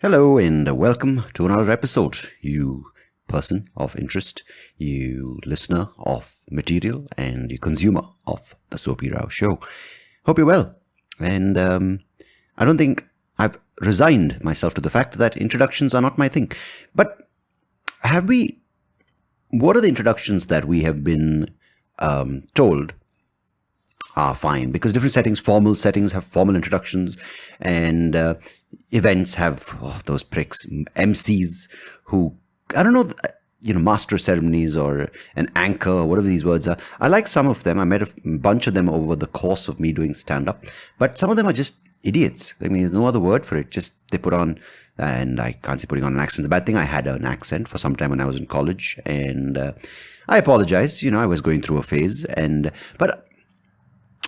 Hello and welcome to another episode, you person of interest, you listener of material, and you consumer of the SoapyRao show. Hope you're well. And I don't think I've resigned myself to the fact that introductions are not my thing. But what are the introductions that we have been told are fine? Because different settings, formal settings have formal introductions, and events have those pricks, MCs who, I don't know, master of ceremonies or an anchor or whatever these words are. I like some of them. I met a bunch of them over the course of me doing stand-up, but some of them are just idiots. I mean, there's no other word for it. Just they put on, and I can't say putting on an accent is a bad thing. I had an accent for some time when I was in college, and I apologize. I was going through a phase, but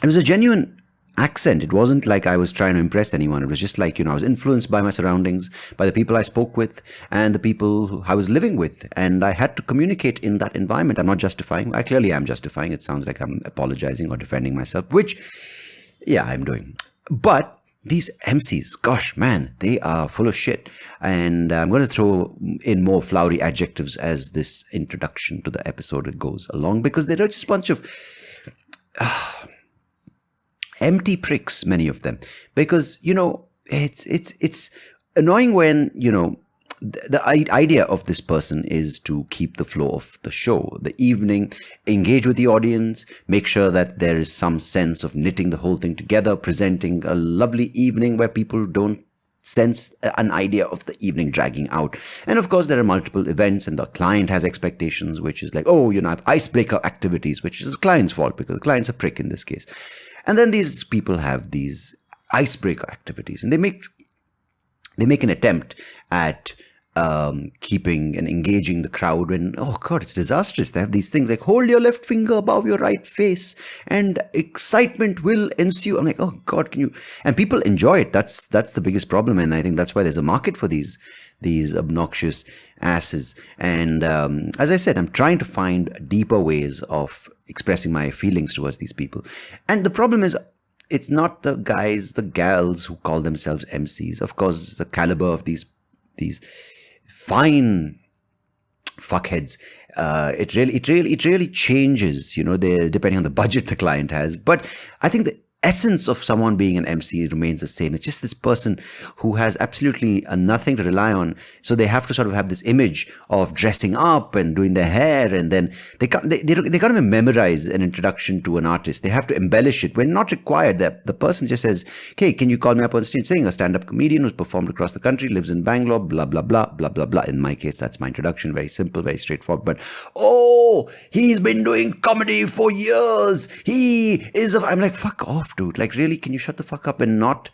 it was a genuine accent. It wasn't like I was trying to impress anyone. It was just like, I was influenced by my surroundings, by the people I spoke with and the people who I was living with. And I had to communicate in that environment. I'm not justifying. I clearly am justifying. It sounds like I'm apologizing or defending myself, which, yeah, I'm doing. But these MCs, gosh, man, they are full of shit. And I'm going to throw in more flowery adjectives as this introduction to the episode goes along, because they're just a bunch of empty pricks, many of them, because it's annoying when the idea of this person is to keep the flow of the show, the evening, engage with the audience, make sure that there is some sense of knitting the whole thing together, presenting a lovely evening where people don't sense an idea of the evening dragging out. And of course there are multiple events, and the client has expectations, which is like, icebreaker activities, which is the client's fault because the client's a prick in this case. And then these people have these icebreaker activities, and they make an attempt at keeping and engaging the crowd when, oh God, it's disastrous. They have these things like, hold your left finger above your right face and excitement will ensue. I'm like, oh God, can you? And people enjoy it. That's the biggest problem. And I think that's why there's a market for these obnoxious asses. And as I said, I'm trying to find deeper ways of expressing my feelings towards these people. And the problem is, it's not the guys, the gals who call themselves MCs. Of course, the caliber of these fine fuckheads, it really changes, depending on the budget the client has. But I think the essence of someone being an MC remains the same. It's just this person who has absolutely nothing to rely on. So they have to sort of have this image of dressing up and doing their hair, and then they can't even memorize an introduction to an artist. They have to embellish it when not required. The person just says, "Okay, can you call me up on stage?" Saying a stand-up comedian who's performed across the country, lives in Bangalore, blah blah blah blah blah blah. In my case, that's my introduction. Very simple, very straightforward. But he's been doing comedy for years. I'm like, fuck off, dude. Like, really, can you shut the fuck up and not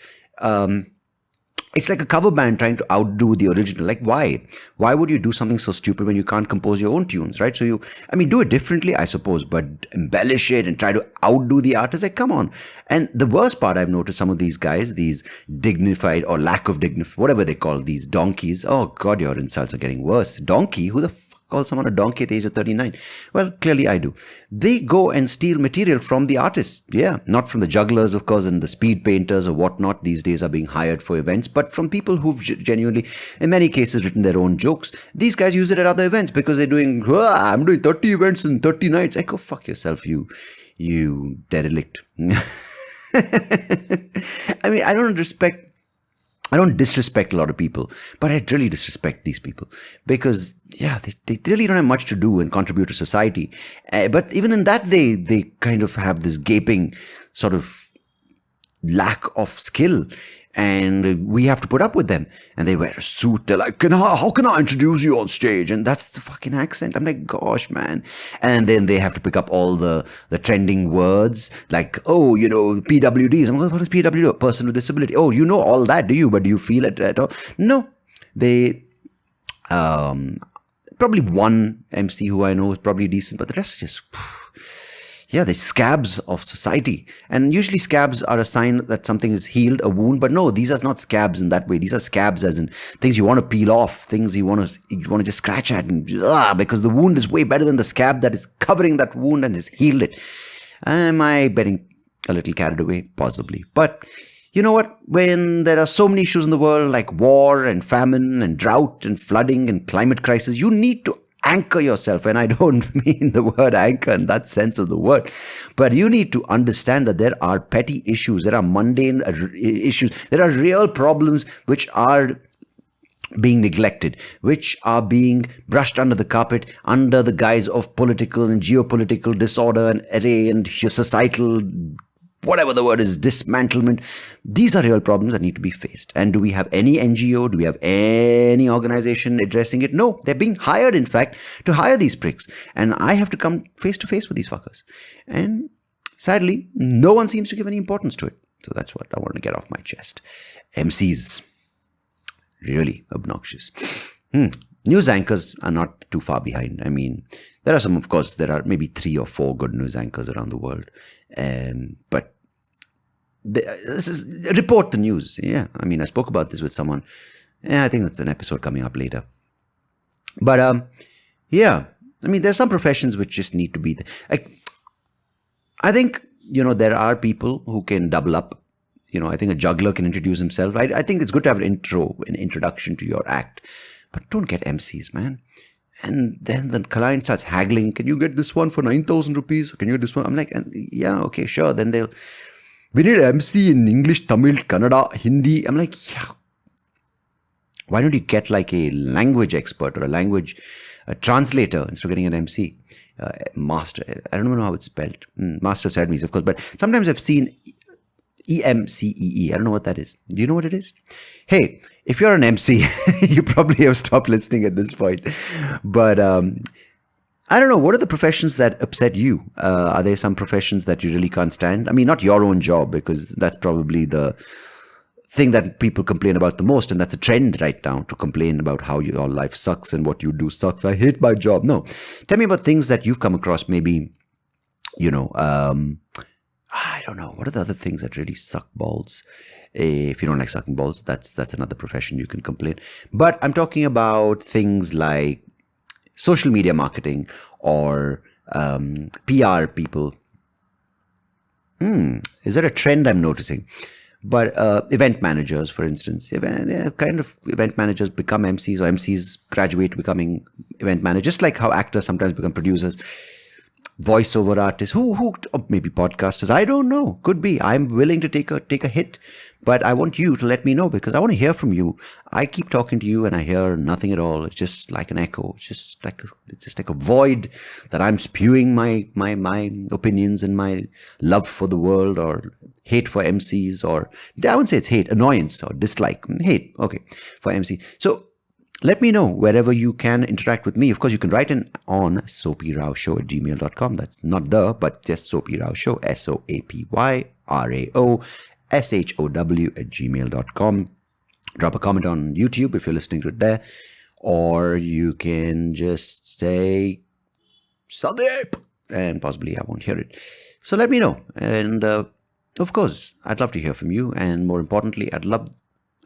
it's like a cover band trying to outdo the original. Like, why would you do something so stupid when you can't compose your own tunes, right? So do it differently, I suppose, but embellish it and try to outdo the artist. Like, come on. And the worst part, I've noticed, some of these guys, these dignified or lack of dignity, whatever they call these donkeys. Oh God, your insults are getting worse. Donkey? Who the fuck call someone a donkey at the age of 39? Well, clearly I do. They go and steal material from the artists. Yeah, not from the jugglers, of course, and the speed painters or whatnot these days are being hired for events, but from people who've genuinely, in many cases, written their own jokes. These guys use it at other events because they're doing, I'm doing 30 events in 30 nights. Like, go fuck yourself, you derelict. I mean, I don't disrespect a lot of people, but I really disrespect these people because, yeah, they really don't have much to do and contribute to society. But even in that, they kind of have this gaping sort of lack of skill, and we have to put up with them. And they wear a suit. They're like, how can I introduce you on stage? And that's the fucking accent. I'm like, gosh, man. And then they have to pick up all the trending words like, PWDs. I'm like, what is PWD? Person with disability. Oh, you know all that, do you? But do you feel it at all? No. They, probably one MC who I know is probably decent, but the rest is just, they're scabs of society. And usually scabs are a sign that something is healed, a wound. But no, these are not scabs in that way. These are scabs as in things you want to peel off, things you want to just scratch at, and because the wound is way better than the scab that is covering that wound and has healed it. Am I getting a little carried away? Possibly. But you know what? When there are so many issues in the world like war and famine and drought and flooding and climate crisis, you need to anchor yourself. And I don't mean the word anchor in that sense of the word, but you need to understand that there are petty issues, there are mundane issues, there are real problems which are being neglected, which are being brushed under the carpet under the guise of political and geopolitical disorder and array and societal, whatever the word is, dismantlement. These are real problems that need to be faced. And do we have any NGO? Do we have any organization addressing it? No, they're being hired, in fact, to hire these pricks. And I have to come face to face with these fuckers. And sadly, no one seems to give any importance to it. So that's what I want to get off my chest. MCs. Really obnoxious. News anchors are not too far behind. I mean, there are some, of course, there are maybe 3 or 4 good news anchors around the world. But this is report the news. Yeah, I mean, I spoke about this with someone. I think that's an episode coming up later. But yeah, I mean, there's some professions which just need to be like. I think, you know, there are people who can double up. You know, I think a juggler can introduce himself. I think it's good to have an introduction to your act. But don't get MCs, man. And then the client starts haggling. Can you get this one for 9,000 rupees? Can you get this one? I'm like, yeah, okay, sure. Then we need an MC in English, Tamil, Kannada, Hindi. I'm like, yeah. Why don't you get like a language expert or a translator instead of getting an MC? Master. I don't even know how it's spelled. Master of Ceremonies, of course. But sometimes I've seen EMCEE. I don't know what that is. Do you know what it is? Hey, if you're an MC, you probably have stopped listening at this point. But I don't know. What are the professions that upset you? Are there some professions that you really can't stand? I mean, not your own job, because that's probably the thing that people complain about the most. And that's a trend right now, to complain about how your life sucks and what you do sucks. I hate my job. No. Tell me about things that you've come across. Maybe, you know, I don't know. What are the other things that really suck balls? If you don't like sucking balls, that's another profession you can complain. But I'm talking about things like social media marketing or PR people. Is that a trend I'm noticing? But event managers, for instance, kind of event managers become MCs, or MCs graduate becoming event managers, just like how actors sometimes become producers. Voiceover artists, or maybe podcasters, I don't know, could be. I'm willing to take a hit, but I want you to let me know, because I want to hear from you. I keep talking to you and I hear nothing at all. It's just like an echo. It's just like a void that I'm spewing my opinions and my love for the world, or hate for MCs, or I wouldn't say it's hate, annoyance or dislike. Hate, okay, for MC. So let me know wherever you can interact with me. Of course, you can write in on SoapyRao@gmail.com. That's not but just SoapyRao Show, SoapyRao@gmail.com. Drop a comment on YouTube if you're listening to it there. Or you can just say, Sandeep, and possibly I won't hear it. So let me know. And of course, I'd love to hear from you. And more importantly, I'd love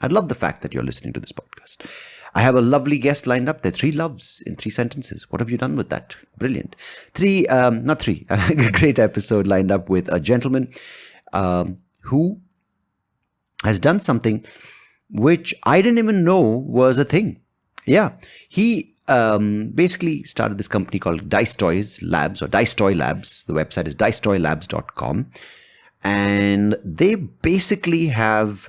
the fact that you're listening to this podcast. I have a lovely guest lined up. There are 3 loves in 3 sentences. What have you done with that? Brilliant. Not three. A great episode lined up with a gentleman who has done something which I didn't even know was a thing. Yeah. He basically started this company called Dice Toys Labs, or Dice Toy Labs. The website is dicetoylabs.com. And they basically have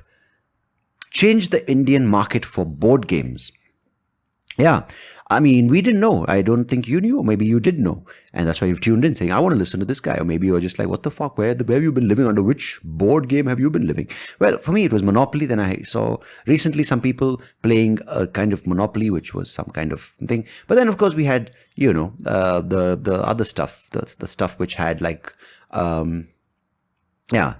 changed the Indian market for board games. Yeah, I mean, we didn't know. I don't think you knew, or maybe you did know. And that's why you've tuned in saying, I want to listen to this guy. Or maybe you were just like, what the fuck? Where have you been living? Under which board game have you been living? Well, for me, it was Monopoly. Then I saw recently some people playing a kind of Monopoly, which was some kind of thing. But then, of course, we had, you know, the other stuff, the stuff which had like, yeah,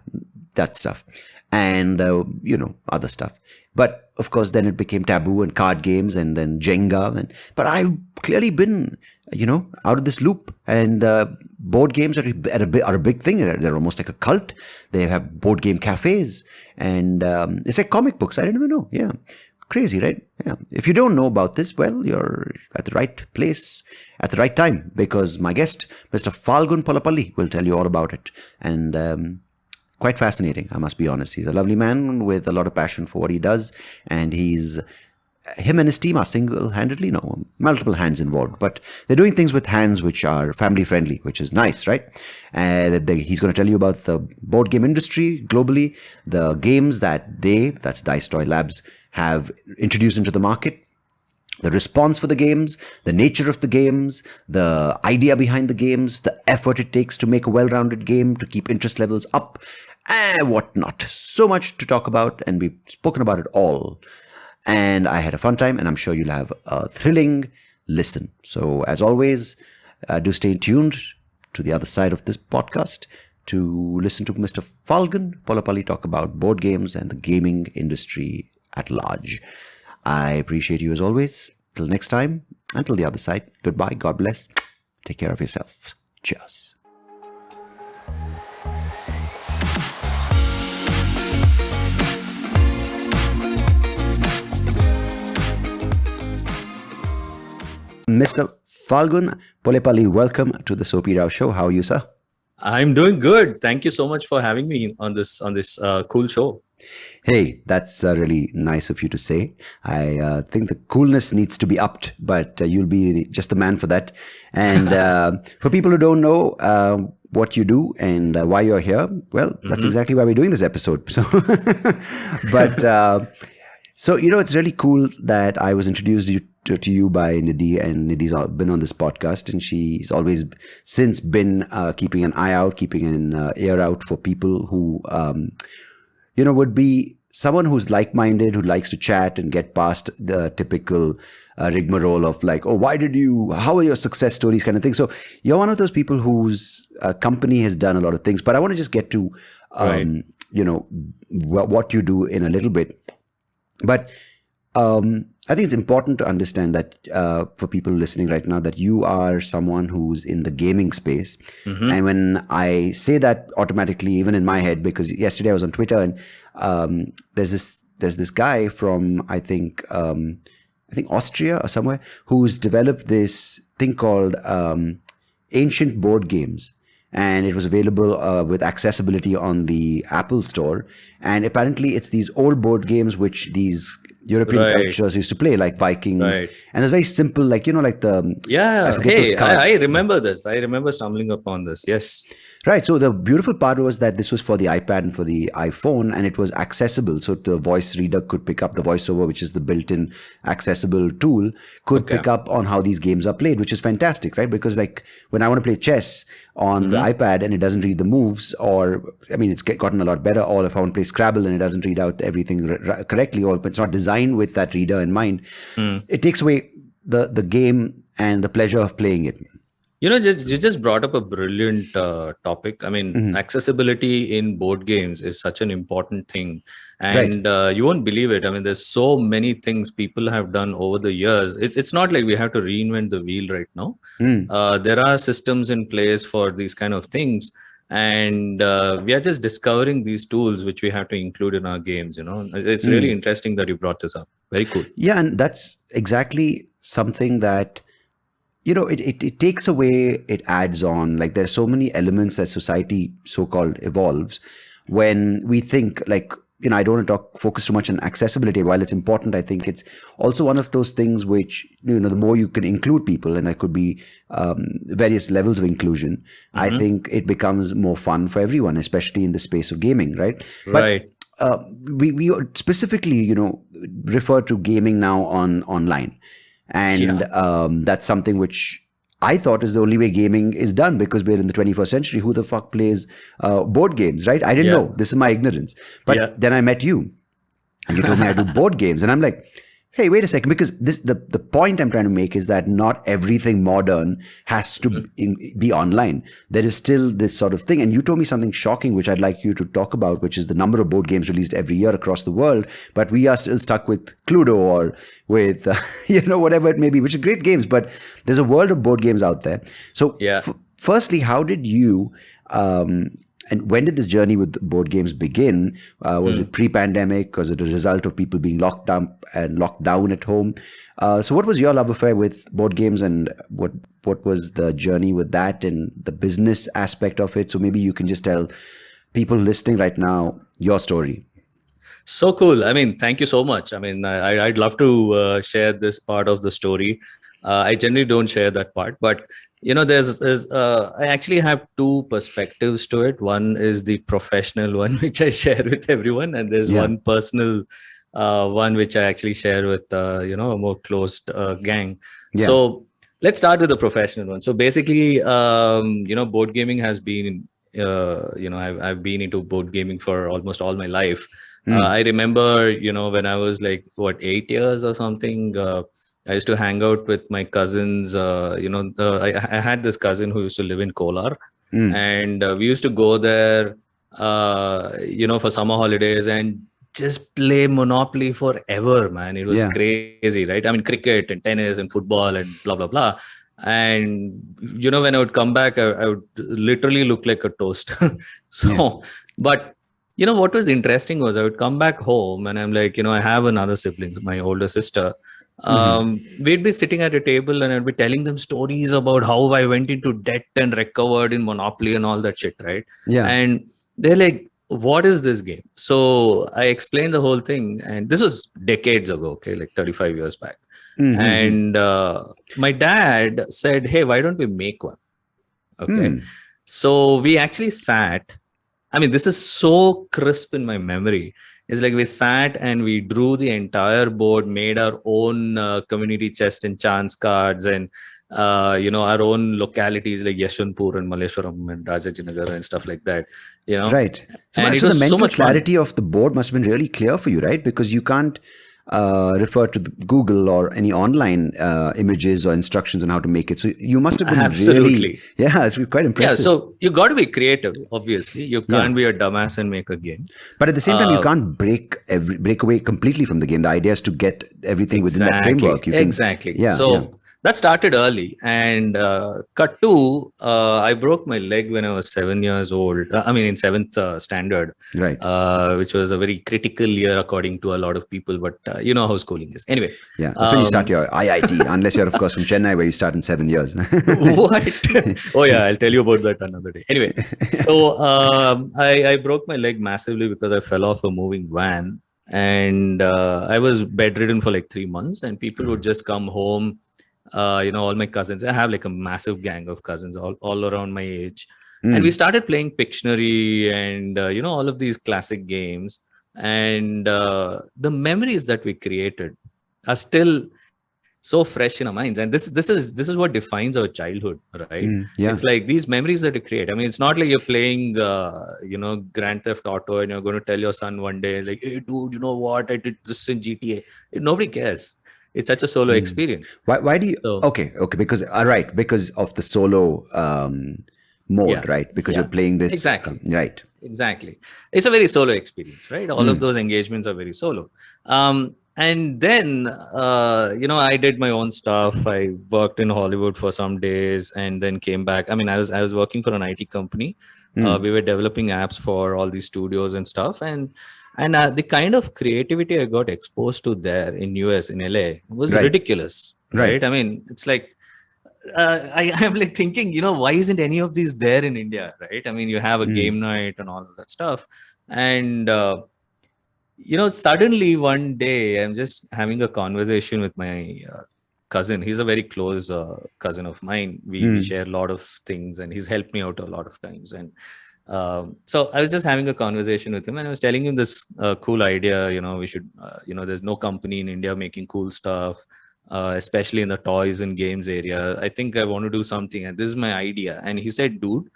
that stuff. And, you know, other stuff. But, of course, then it became taboo, and card games, and then Jenga. But I've clearly been, you know, out of this loop. And board games are a big thing. They're almost like a cult. They have board game cafes. And it's like comic books. I didn't even know. Yeah. Crazy, right? Yeah. If you don't know about this, well, you're at the right place at the right time. Because my guest, Mr. Phalgun Polepalli, will tell you all about it. And quite fascinating, I must be honest. He's a lovely man with a lot of passion for what he does, and him and his team are single-handedly, no, multiple hands involved, but they're doing things with hands which are family-friendly, which is nice, right? And he's going to tell you about the board game industry globally, the games that's Dice Toy Labs, have introduced into the market, the response for the games, the nature of the games, the idea behind the games, the effort it takes to make a well-rounded game, to keep interest levels up, and whatnot. So much to talk about, and we've spoken about it all. And I had a fun time, and I'm sure you'll have a thrilling listen. So, as always, do stay tuned to the other side of this podcast to listen to Mr. Phalgun Polepalli talk about board games and the gaming industry at large. I appreciate you as always. Till next time, until the other side, goodbye, God bless, take care of yourself. Cheers. Mr. Phalgun Polepalli, welcome to the SoapyRao show. How are you, sir? I'm doing good. Thank you so much for having me on this cool show. Hey, that's really nice of you to say. I think the coolness needs to be upped, but you'll be just the man for that. And for people who don't know what you do and why you're here, well, that's exactly why we're doing this episode. So, but so it's really cool that I was introduced to you by Nidhi, and Nidhi's been on this podcast, and she's always since been keeping an eye out, keeping an ear out for people who would be someone who's like-minded, who likes to chat and get past the typical rigmarole of like, oh, how are your success stories kind of thing. So you're one of those people whose company has done a lot of things, but I want to just get to what you do in a little bit. But I think it's important to understand that for people listening right now, that you are someone who's in the gaming space. And when I say that, automatically, even in my head, because yesterday I was on Twitter, and there's this guy from I think Austria or somewhere, who's developed this thing called Ancient Board Games. And it was available with accessibility on the Apple Store. And apparently it's these old board games which these European cultures used to play, like Vikings. And it's very simple, like, like the... Yeah, I remember this. I remember stumbling upon this, yes. Right, so the beautiful part was that this was for the iPad and for the iPhone, and it was accessible. So the voice reader could pick up the voiceover, which is the built-in accessible tool, could pick up on how these games are played, which is fantastic, right? Because like when I want to play chess on the iPad and it doesn't read the moves, or, I mean, it's gotten a lot better, or if I want to play Scrabble and it doesn't read out everything correctly, or if it's not designed with that reader in mind, it takes away the game and the pleasure of playing it. You just brought up a brilliant topic. I mean, accessibility in board games is such an important thing. And you won't believe it. I mean, there's so many things people have done over the years. It's not like we have to reinvent the wheel right now. There are systems in place for these kind of things. And we are just discovering these tools which we have to include in our games. It's really interesting that you brought this up. Very cool. Yeah, and that's exactly something that it takes away, it adds on. Like there's so many elements that society so-called evolves when we think like, I don't want to focus too much on accessibility. While it's important, I think it's also one of those things which, the more you can include people, and there could be various levels of inclusion, I think it becomes more fun for everyone, especially in the space of gaming, right? Right. But we specifically, refer to gaming now online. And that's something which I thought is the only way gaming is done, because we're in the 21st century. Who the fuck plays board games, right? I didn't know. This is my ignorance. But then I met you, and you told me I do board games. And I'm like, hey, wait a second, because the point I'm trying to make is that not everything modern has to be online. There is still this sort of thing. And you told me something shocking, which I'd like you to talk about, which is the number of board games released every year across the world. But we are still stuck with Cluedo or with, whatever it may be, which are great games. But there's a world of board games out there. So firstly, how did you... and when did this journey with board games begin? Was it pre-pandemic? Was it a result of people being locked down at home? So what was your love affair with board games, and what was the journey with that and the business aspect of it? So maybe you can just tell people listening right now your story. So cool. I mean, thank you so much. I mean, I'd love to share this part of the story. I generally don't share that part, but I actually have two perspectives to it. One is the professional one, which I share with everyone, and there's Yeah. one personal one which I actually share with a more closed gang. Yeah. So let's start with the professional one. So basically, board gaming has been, I've been into board gaming for almost all my life. I remember, when I was like, 8 years or something, I used to hang out with my cousins. I had this cousin who used to live in Kolar, and we used to go there, for summer holidays and just play Monopoly forever, man. It was Yeah. crazy, right? I mean, cricket and tennis and football and blah, blah, blah. And, when I would come back, I would literally look like a toast. But what was interesting was I would come back home and I'm like, I have another sibling, my older sister. We'd be sitting at a table and I'd be telling them stories about how I went into debt and recovered in Monopoly and all that shit, right? Yeah. And they're like, what is this game? So I explained the whole thing, and this was decades ago, okay, like 35 years back. And my dad said, hey, why don't we make one? Okay. So we actually sat. I mean, this is so crisp in my memory. It's like we sat and we drew the entire board, made our own community chest and chance cards, and our own localities like Yeshwanthpur and Malleshwaram and Rajajinagar and stuff like that. Right. So, and it so the was so mental much clarity fun. of the board must have been really clear for you, right? Because you can't refer to Google or any online images or instructions on how to make it. So you must have been Absolutely. yeah, it's quite impressive. Yeah, so you got to be creative. Obviously, you can't be a dumbass and make a game. But at the same time, you can't break away completely from the game. The idea is to get everything within that framework. You can, exactly. Yeah. So that started early, and cut to I broke my leg when I was 7 years old. I mean, in seventh standard, Right. Which was a very critical year according to a lot of people. But you know how schooling is. Anyway, Yeah, that's when you start your IIT, unless you're of course from Chennai, where you start in 7 years. What? Oh yeah, I'll tell you about that another day. Anyway, so I broke my leg massively because I fell off a moving van, and I was bedridden for like 3 months, and people would just come home. All my cousins. I have like a massive gang of cousins all around my age, and we started playing Pictionary and all of these classic games. And the memories that we created are still so fresh in our minds, and this is what defines our childhood, right? Yeah. It's like these memories that you create. I mean, it's not like you're playing Grand Theft Auto and you're going to tell your son one day like, hey dude, you know what, I did this in GTA. Nobody cares. It's such a solo experience. Why do you? Okay, because right, because of the solo mode, right? Because you're playing this, exactly. Right. Exactly. It's a very solo experience, right? All of those engagements are very solo. And then, I did my own stuff. I worked in Hollywood for some days and then came back. I mean, I was working for an IT company. We were developing apps for all these studios and stuff. And the kind of creativity I got exposed to there in US, in LA, was ridiculous, right? I mean, it's like, I'm like thinking, why isn't any of these there in India, right? I mean, you have a game night and all of that stuff. And, suddenly one day I'm just having a conversation with my cousin. He's a very close cousin of mine. We share a lot of things, and he's helped me out a lot of times. And so I was just having a conversation with him, and I was telling him this cool idea. We should, there's no company in India making cool stuff, especially in the toys and games area. I think I want to do something, and this is my idea. And he said, dude,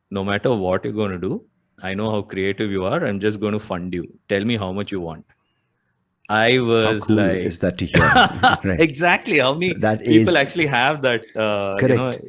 no matter what you're going to do, I know how creative you are. I'm just going to fund you. Tell me how much you want. I was how cool like, is that to hear? Right. Exactly. How many people actually have that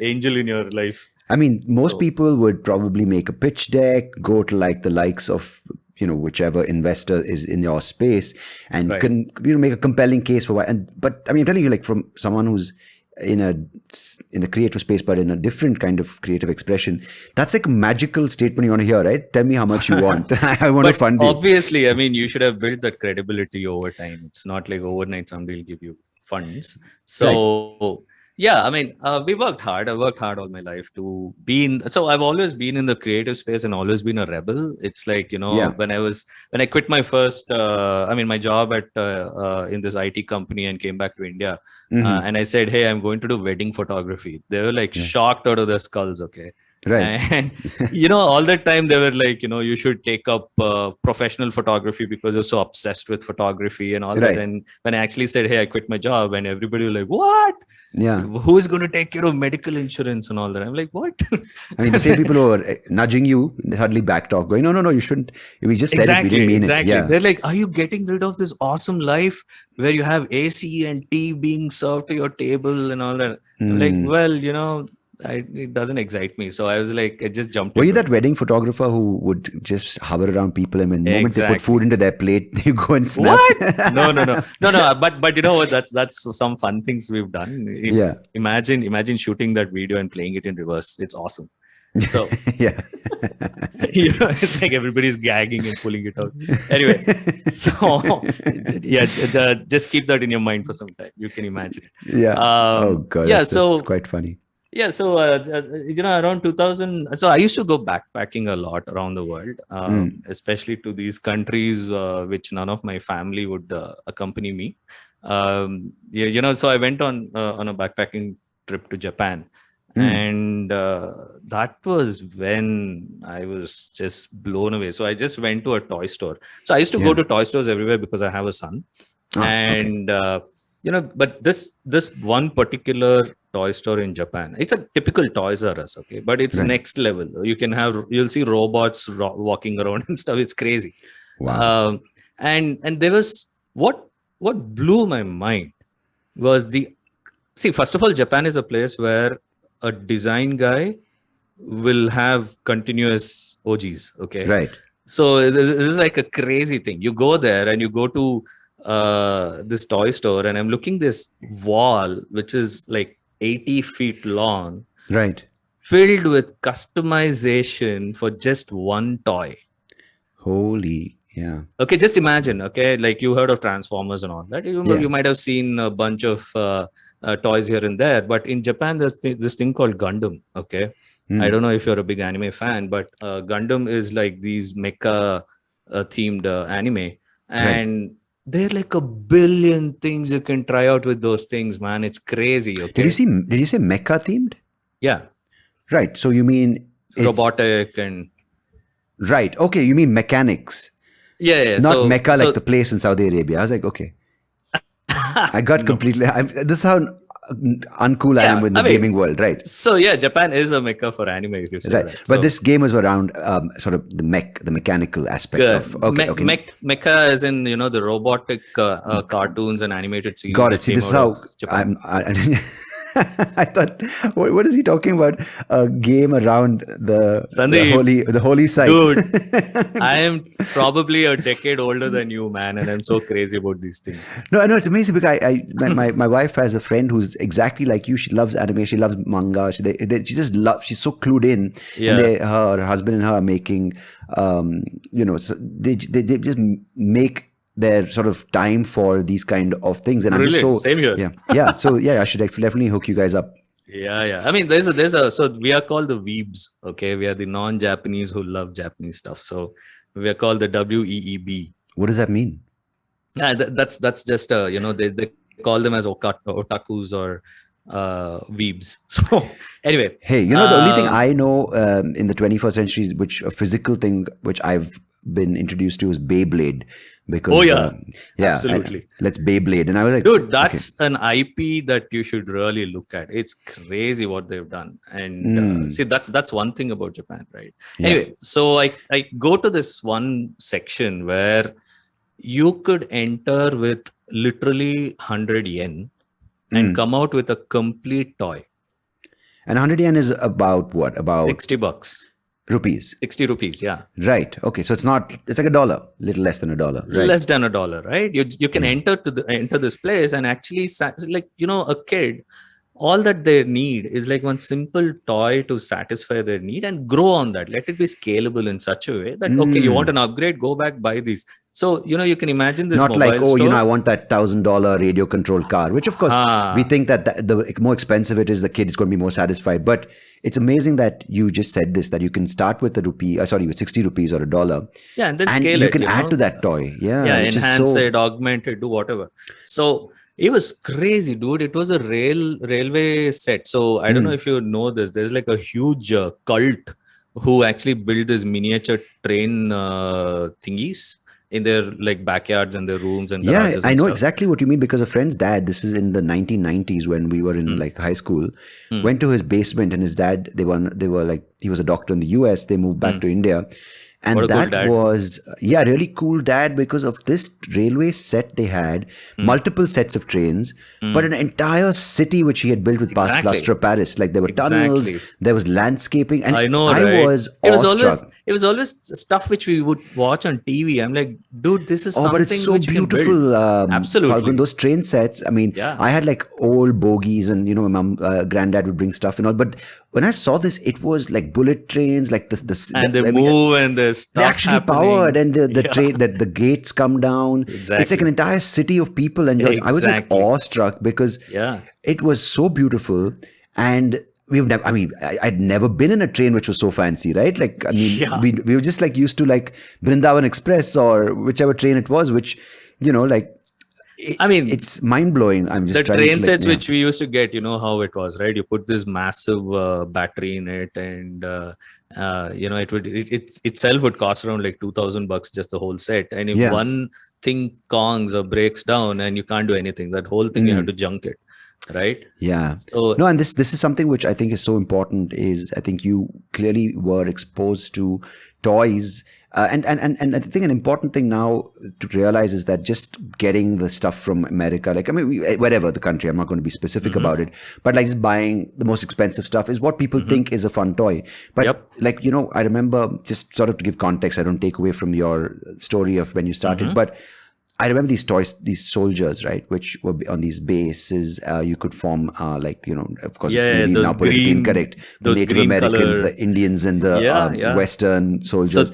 angel in your life? I mean, most people would probably make a pitch deck, go to like the likes of whichever investor is in your space, and can make a compelling case for why. But I mean, I'm telling you, like from someone who's in a creative space, but in a different kind of creative expression, that's like a magical statement you want to hear, right? Tell me how much you want. I want to fund you. Obviously, I mean, you should have built that credibility over time. It's not like overnight somebody will give you funds. So Yeah, I mean, we worked hard. I worked hard all my life to be in. So I've always been in the creative space and always been a rebel. It's like, Yeah. when I quit my first, my job at in this IT company and came back to India, and I said, hey, I'm going to do wedding photography. They were like Yeah. shocked out of their skulls. Okay. Right. And all the time they were like, you should take up professional photography because you're so obsessed with photography and all that. Right. And when I actually said, hey, I quit my job, and everybody was like, what? Yeah. Who is going to take care of medical insurance and all that? I'm like, what? I mean, the same people who are nudging you, they suddenly backtalk, going, no, you shouldn't. We just said it. We didn't mean it. Exactly. Yeah. They're like, are you getting rid of this awesome life where you have AC and tea being served to your table and all that? I'm like, well, it doesn't excite me. So I was like, I just jumped Were you into that wedding photographer who would just hover around people, and when the moment they put Exactly. food into their plate, you go and snap? What? No. But you know what? That's some fun things we've done. Yeah. Imagine shooting that video and playing it in reverse. It's awesome. So Yeah. it's like everybody's gagging and pulling it out. Anyway, so yeah, just keep that in your mind for some time. You can imagine it. Yeah. Oh God. Yeah. That's quite funny. Yeah, so around 2000, so I used to go backpacking a lot around the world, especially to these countries which none of my family would accompany me. So I went on a backpacking trip to Japan, and that was when I was just blown away. So I just went to a toy store. So I used to go to toy stores everywhere because I have a son, and but this one particular toy store in Japan, it's a typical Toys R Us, okay, but it's next level. You'll see robots walking around and stuff. It's crazy. Wow. And there was what blew my mind was first of all, Japan is a place where a design guy will have continuous OGs, okay, Right. So this is like a crazy thing. You go there and you go to this toy store, and I'm looking this wall which is like 80 feet long, Right. filled with customization for just one toy. Holy, yeah. Okay, just imagine, okay, like you heard of Transformers and all that. You might have seen a bunch of toys here and there, but in Japan there's this thing called Gundam, okay. I don't know if you're a big anime fan, but Gundam is like these mecha themed anime, and there are like a billion things you can try out with those things, man. It's crazy. Okay. Did you say mecha themed? Yeah. Right. So you mean robotic and right. Okay. You mean mechanics. Yeah. Not Mecca like the place in Saudi Arabia. I was like, okay. I got completely. This is how uncool I am in the gaming world, right? So yeah, Japan is a mecca for anime, if you say right. That. But this game was around sort of the mechanical aspect of mecha, as in the robotic cartoons and animated series. Got it. See, this is how I thought, what is he talking about? A game around the holy site. Dude, I am probably a decade older than you, man, and I'm so crazy about these things. No, I know, it's amazing because my wife has a friend who's exactly like you. She loves anime. She loves manga. She just loves. She's so clued in. Yeah. And her husband and her are making, so they just make their sort of time for these kind of things, and Brilliant. I'm just so same here. Yeah. So I should definitely hook you guys up. Yeah. I mean, so we are called the weebs. Okay, we are the non-Japanese who love Japanese stuff. So we are called the WEEB. What does that mean? That's just they call them as otakus or weebs. So anyway, hey, the only thing I know in the 21st century, which a physical thing which I've been introduced to is Beyblade, because absolutely, let's Beyblade. And I was like, dude, that's an IP that you should really look at. It's crazy what they've done. And see, that's one thing about Japan, right? Anyway, so I go to this one section where you could enter with literally 100 yen and come out with a complete toy. And 100 yen is about what? About $60. Rupees. 60 rupees, yeah. Right. Okay. So it's like $1, little less than $1. Right? Less than $1, right? You can enter this place and actually, like, a kid all that they need is like one simple toy to satisfy their need and grow on that. Let it be scalable in such a way that, okay, you want an upgrade, go back, buy these. So, you can imagine this Not like, mobile oh, store. I want that $1,000 radio controlled car, which of course we think that the more expensive it is, the kid is going to be more satisfied. But it's amazing that you just said this, that you can start with with 60 rupees or $1. Yeah, and then scale you it. can add to that toy. Yeah, which enhance is so... it, augment it, do whatever. So it was crazy, dude. It was a railway set. So I don't know if you know this. There's like a huge cult who actually build this miniature train thingies in their like backyards and their rooms and garages I and know stuff. exactly what you mean, because a friend's dad, this is in the 1990s when we were in like high school, went to his basement, and his dad, they were like, he was a doctor in the US, they moved back to India. And What a cool that dad. was, really cool dad, because of this railway set they had, multiple sets of trains, but an entire city which he had built with plaster of Paris. Like there were tunnels, there was landscaping, and I know, I right? was awestruck. It was always stuff which we would watch on TV. I'm like, dude, this is Oh, but it's something so which you can beautiful, build. Absolutely. Phalgun, those train sets. I mean, Yeah. I had like old bogies, and my mom, granddad would bring stuff and all. But when I saw this, it was like bullet trains, like And they move and there's stuff they're actually happening. powered, and the train, that the gates come down. Exactly. It's like an entire city of people, and I was like awestruck, because it was so beautiful. And I'd never been in a train which was so fancy, right? Like, I mean, we were just like used to like Brindavan Express or whichever train it was, which, like, it's mind blowing. I'm just the trying train to, sets which we used to get, how it was, right? You put this massive battery in it, and it itself would cost around like $2,000 just the whole set. And if one thing congs or breaks down and you can't do anything, that whole thing you have to junk it. Right. Yeah. So, no, and this is something which I think is so important. Is I think you clearly were exposed to toys, and I think an important thing now to realize is that just getting the stuff from America, like, I mean, wherever the country, I'm not going to be specific about it, but like just buying the most expensive stuff is what people think is a fun toy. But like, I remember, just sort of to give context, I don't take away from your story of when you started, but I remember these toys, these soldiers, right, which were on these bases. You could form, like, of course, maybe now politically incorrect, the Native Americans, the Indians, and the Western soldiers.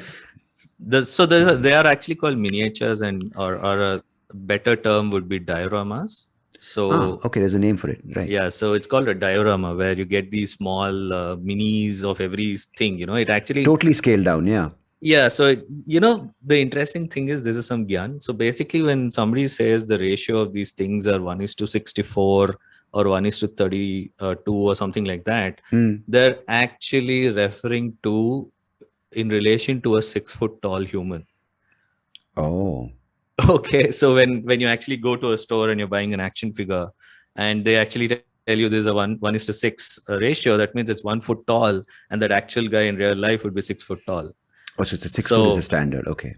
So they are actually called miniatures, or a better term would be dioramas. So okay, there's a name for it, right? Yeah, so it's called a diorama, where you get these small minis of everything. It actually totally scaled down. Yeah, so the interesting thing is, this is some gyan. So basically, when somebody says the ratio of these things are 1:64 or 1:32 or something like that, they're actually referring to in relation to a 6-foot tall human. Oh. Okay, so when you actually go to a store and you're buying an action figure, and they actually tell you there's a 1:6 ratio, that means it's 1 foot tall, and that actual guy in real life would be 6 foot tall. Oh, so it's a 6 foot is the standard. Okay.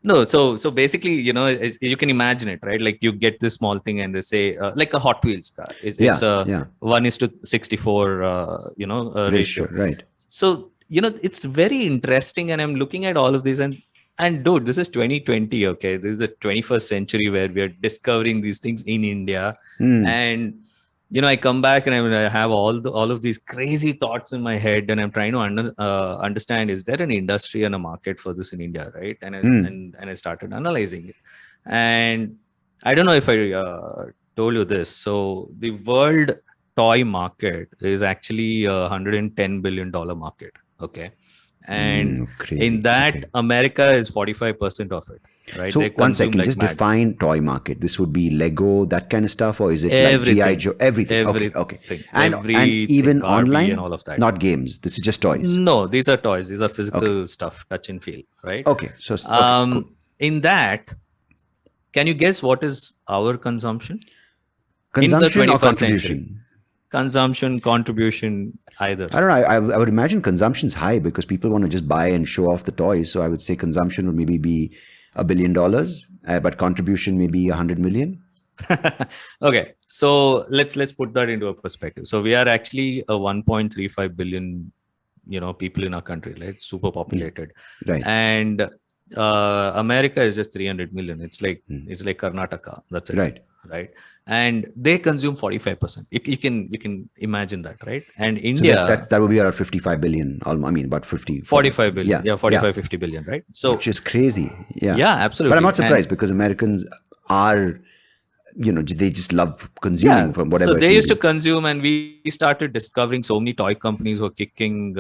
No, so basically, you can imagine it, right? Like, you get this small thing, and they say, like a Hot Wheels car. It's a 1:64, ratio. Right. So, it's very interesting, and I'm looking at all of these, and dude, this is 2020, okay? This is the 21st century, where we are discovering these things in India, and I come back and I have all of these crazy thoughts in my head, and I'm trying to understand, is there an industry and a market for this in India, right? And I started analyzing it, and I don't know if I told you this. So the world toy market is actually a $110 billion market, okay? And in that, America is 45% of it, right? So 1 second, just define toy market. This would be Lego, that kind of stuff, or is it like G.I. Joe? Everything. Okay. And even online, and all of that. Not games. This is just toys. No, these are toys. These are physical stuff, touch and feel, right? Okay. So cool. In that, can you guess what is our consumption? Consumption in the 21st or contribution? Century? Consumption, contribution, either. I don't know. I would imagine consumption's high because people want to just buy and show off the toys. So I would say consumption would maybe be $1 billion, but contribution maybe 100 million. Okay, so let's put that into a perspective. So we are actually a 1.35 billion, people in our country, right? Super populated, right? And America is just 300 million. It's like Karnataka. That's it, right? right? And they consume 45%. You can imagine that, right? And So India, that would be around 55 billion. I mean, about 50, 45 billion. yeah, Yeah, yeah, 45, 50 billion, right? which So is crazy. Yeah. yeah, But I'm absolutely. not And surprised because Americans are, they just love yeah, consuming from so whatever it they may used to be. consume, and we started discovering so many toy companies who are kicking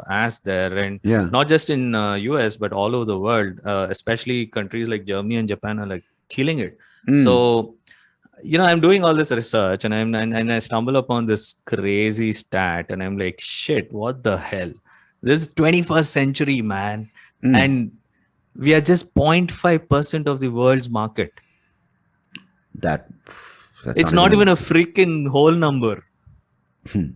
ass there, and Yeah. not just in US but all over the world, especially countries like Germany and Japan are like killing it. Mm, So I'm doing all this research, and I stumble upon this crazy stat, and I'm like, shit, what the hell? This is 21st century, man, mm. and we are just 0.5% of the world's market. That that's It's not not even even a freaking whole number. right.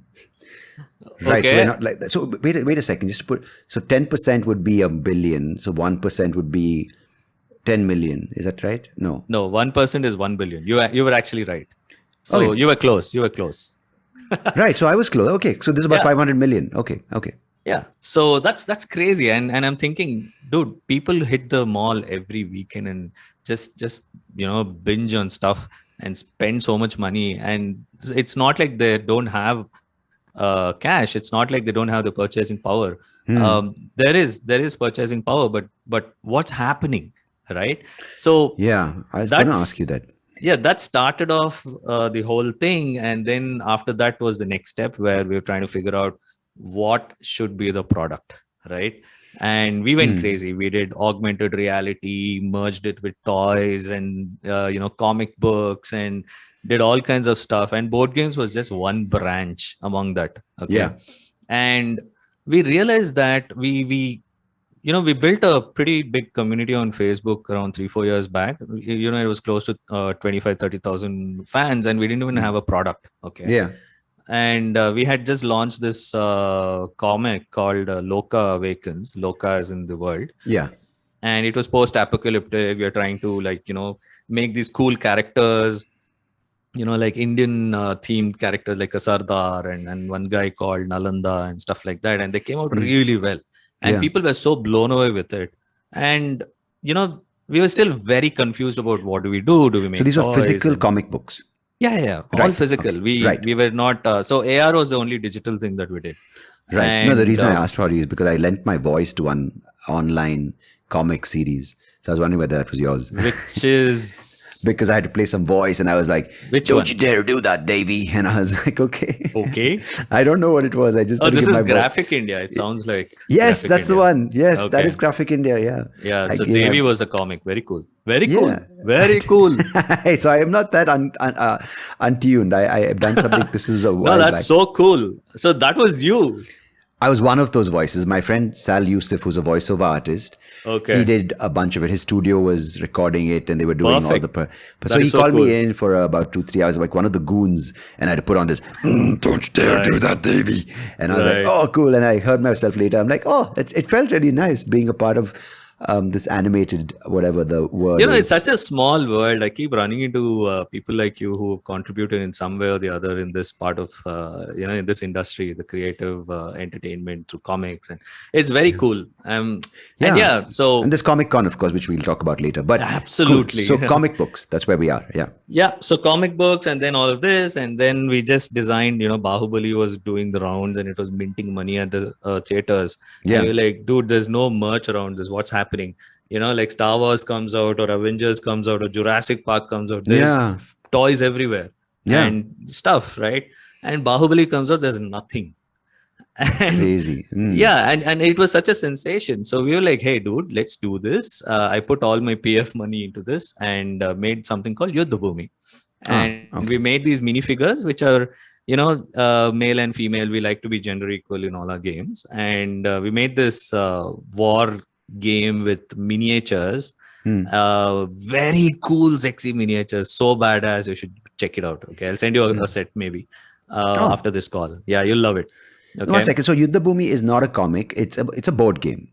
So we're Okay. not like that. So wait a second. Just to put, so 10% would be a billion. So 1% would be 10 million. Is that right? No. No, 1% is 1 billion. You were actually right. So Okay. you were close. You were close. Right. So I was close. Okay. So this is about Yeah. 500 million. Okay. Okay. Yeah. So that's crazy. And I'm thinking, dude, people hit the mall every weekend and just binge on stuff and spend so much money. And it's not like they don't have cash. It's not like they don't have the purchasing power. Hmm. There is purchasing power, but what's happening, right? So Yeah. I was going to ask you that's that. yeah, that started off the whole thing, and then after that was the next step where we were trying to figure out what should be the product, right? And we went Hmm. crazy. We did augmented reality, merged it with toys and comic books, and did all kinds of stuff. And board games was just one branch among that. Okay. Yeah. And we realized that we built a pretty big community on Facebook around 3-4 years back. It was close to 25 30,000 fans, and we didn't even Hmm. have a product. Okay. Yeah. And we had just launched this comic called Loka Awakens. Loka is in the world, Yeah. and it was post apocalyptic. We are trying to make these cool characters, like Indian themed characters like a Sardar and one guy called Nalanda and stuff like that. And they came out Hmm. really well. And Yeah. people were so blown away with it. And, we were still very confused about what do we do? Do we So make these are toys? physical And comic books. yeah, all Right. physical. Okay. We Right. we were not, so AR was the only digital thing that we did. Right. No, the And reason I asked for you is because I lent my voice to one online comic series. So I was wondering whether that was yours. which is, Because I had to play some voice and I was like, which don't one? you dare do that, Davey. And I was like, okay. Okay. I don't know what it was. I just Oh, had to this give is my voice. Graphic India. It sounds like Yes, Graphic that's the India. one. Yes, that Okay. is Graphic India. Yeah. Yeah, I so gave Devi my, was the comic. Very cool. Very cool. yeah. Very cool. So I am not that untuned. I've done something. This is a No, while that's back. so cool. So that was you. I was one of those voices. My friend Sal Yusuf, who's a voiceover artist, he Okay. did a bunch of it. His studio was recording it, and they were doing all the. Perfect. So That he is so called cool. me in for about 2-3 hours, like one of the goons, and I had to put on this. Don't you dare do Right. that, Davey! And I was like, Right. oh, cool. And I heard myself later. I'm like, oh, it felt really nice being a part of this animated whatever the word It's is. such a small world. I keep running into people like you who have contributed in some way or the other in this part of, in this industry, the creative entertainment through comics. And it's very cool. And Yeah. yeah, so And there's Comic Con, of course, which we'll talk about later. But cool. absolutely. So comic books, that's where we are. Yeah. Yeah, so comic books and then all of this, and then we just designed, Bahubali was doing the rounds and it was minting money at the theaters. And Yeah. we were like, dude, there's no merch around this. What's happening? Like Star Wars comes out or Avengers comes out or Jurassic Park comes out. There's Yeah. toys everywhere Yeah. and stuff, right? And Bahubali comes out, there's nothing. And Crazy. yeah, and it was such a sensation. So we were like, hey, dude, let's do this. I put all my PF money into this and made something called Yuddhabhumi. And okay. we made these minifigures, which are, male and female. We like to be gender equal in all our games. And we made this war game with miniatures. Very cool, sexy miniatures. So badass. You should check it out. Okay. I'll send you a set maybe after this call. Yeah, you'll love it. Okay. 1 second. So Yuddhabhumi is not a comic. It's a board game.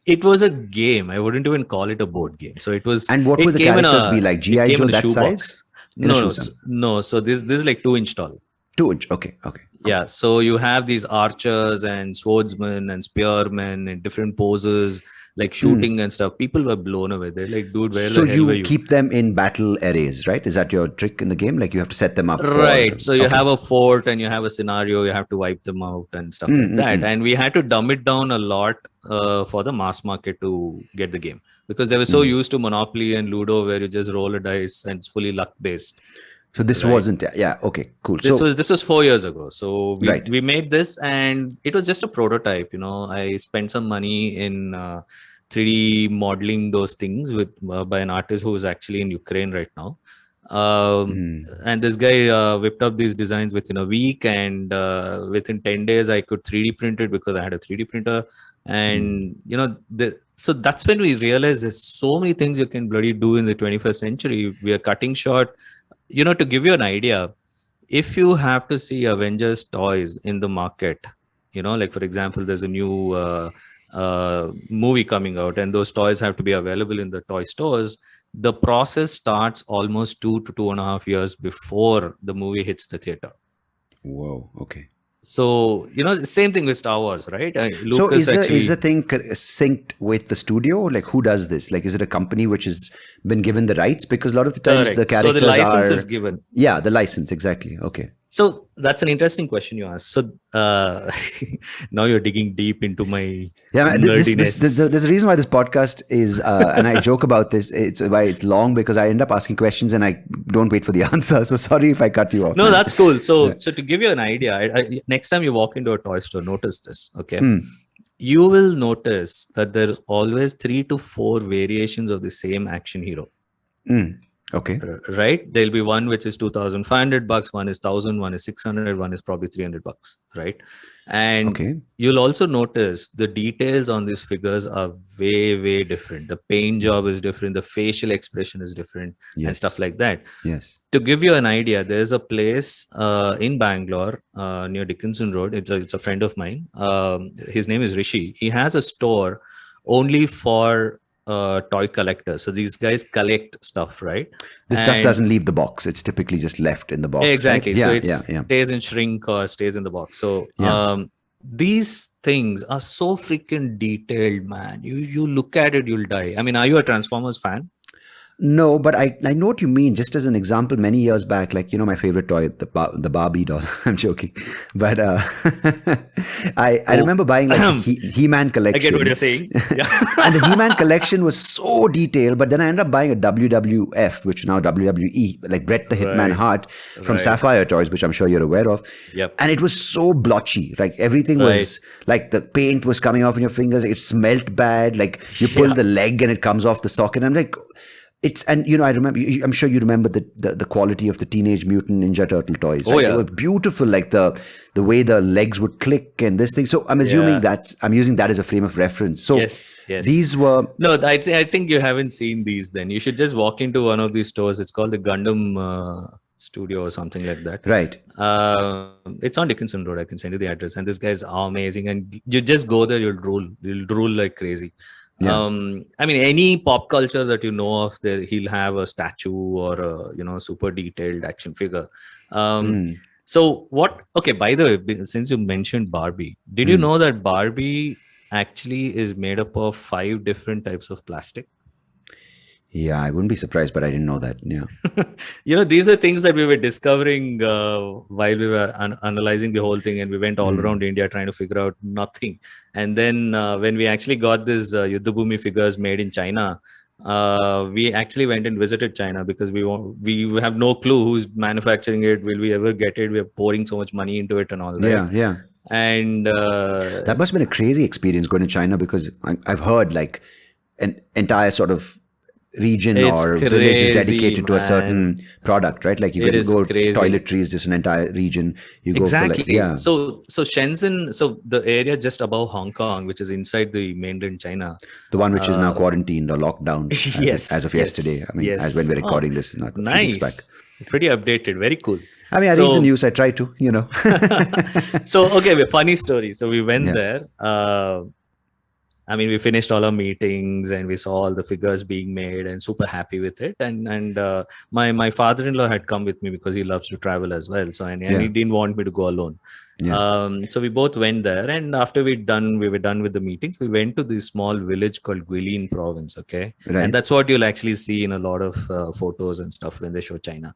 It was a game. I wouldn't even call it a board game. So it was. And what it would the came in characters a- be like? it G.I. came Joe in a that shoebox. size? In a No, shoe size? no. So this is like 2-inch tall. 2 inch. Okay. Okay. Yeah. So you have these archers and swordsmen and spearmen in different poses, like shooting and stuff, people were blown away. They're like, dude, where So the hell were you you? keep them in battle arrays, right? Is that your trick in the game? Like you have to set them up for... Right. So you have a fort and you have a scenario, you have to wipe them out and stuff like that. And we had to dumb it down a lot for the mass market to get the game, because they were so used to Monopoly and Ludo, where you just roll a dice and it's fully luck based. So this wasn't... Yeah. Okay, cool. This was 4 years ago. So Right. we made this, and it was just a prototype. I spent some money in 3D modeling those things with by an artist who is actually in Ukraine right now. And this guy whipped up these designs within a week, and within 10 days I could 3D print it because I had a 3D printer. And so that's when we realized there's so many things you can bloody do in the 21st century. We are cutting short. To give you an idea, if you have to see Avengers toys in the market, like for example, there's a new movie coming out, and those toys have to be available in the toy stores. The process starts almost 2 to 2.5 years before the movie hits the theater. Whoa. Okay. So, same thing with Star Wars, right? So is the thing synced with the studio? Like who does this? Like, is it a company which has been given the rights? Because a lot of the times the characters so the license is given. Yeah, the license, exactly. Okay. So that's an interesting question you asked. So now you're digging deep into my nerdiness. There's a reason why this podcast is, and I joke about this, it's why it's long, because I end up asking questions and I don't wait for the answer. So sorry if I cut you off. No, that's cool. So to give you an idea, next time you walk into a toy store, notice this, okay? You will notice that there's always 3 to 4 variations of the same action hero. Okay. Right? There'll be one which is $2,500, one is 1,000, one is 600, one is probably $300, right? And you'll also notice the details on these figures are way, way different. The paint job is different, the facial expression is different, and stuff like that. Yes. To give you an idea, there's a place in Bangalore near Dickinson Road. It's a friend of mine. His name is Rishi. He has a store only for toy collectors. So these guys collect stuff, right? The stuff doesn't leave the box. It's typically just left in the box. Exactly. Right? So it stays in shrink or stays in the box. So these things are so freaking detailed, man. You look at it, you'll die. I mean, are you a Transformers fan? No, but I know what you mean. Just as an example, many years back, like, my favorite toy, the Barbie doll. I'm joking. But I remember buying like He-Man collection. I get what you're saying. Yeah. And the He-Man collection was so detailed, but then I ended up buying a WWF, which now WWE, like Bret the Hitman Hart from Sapphire Toys, which I'm sure you're aware of. Yep. And it was so blotchy. Like everything was like the paint was coming off in your fingers. It smelt bad. Like you pull the leg and it comes off the socket. I'm like... I remember, I'm sure you remember the quality of the Teenage Mutant Ninja Turtle toys. Right? They were beautiful, like the way the legs would click and this thing. So I'm assuming I'm using that as a frame of reference. So yes. These were... No, I think you haven't seen these then. You should just walk into one of these stores. It's called the Gundam Studio or something like that. Right. It's on Dickinson Road. I can send you the address. And this guy's amazing. And you just go there, you'll drool like crazy. Yeah. I mean, any pop culture that you know of, there he'll have a statue or a super detailed action figure. So what? Okay, by the way, since you mentioned Barbie, did you know that Barbie actually is made up of 5 different types of plastic? Yeah, I wouldn't be surprised, but I didn't know that. Yeah. These are things that we were discovering while we were analyzing the whole thing, and we went all around India trying to figure out nothing. And then when we actually got these Yuddhabhumi figures made in China, we actually went and visited China because we have no clue who's manufacturing it. Will we ever get it? We're pouring so much money into it and all that. Yeah. And that must have been a crazy experience going to China, because I've heard like an entire sort of region or village is dedicated to a certain product, right? Like you can go toiletries, just an entire region. You go for like, So Shenzhen, so the area just above Hong Kong, which is inside the mainland China, the one which is now quarantined or locked down. As of yesterday. I mean, as when we're recording this, not a few weeks back. Pretty updated. Very cool. I mean, I read the news. I try to, So okay, funny story. So we went there. I mean, we finished all our meetings and we saw all the figures being made and super happy with it. And my father-in-law had come with me because he loves to travel as well. So he didn't want me to go alone. So we both went there, and after we were done with the meetings. We went to this small village called Guilin province. Okay, and that's what you'll actually see in a lot of photos and stuff when they show China.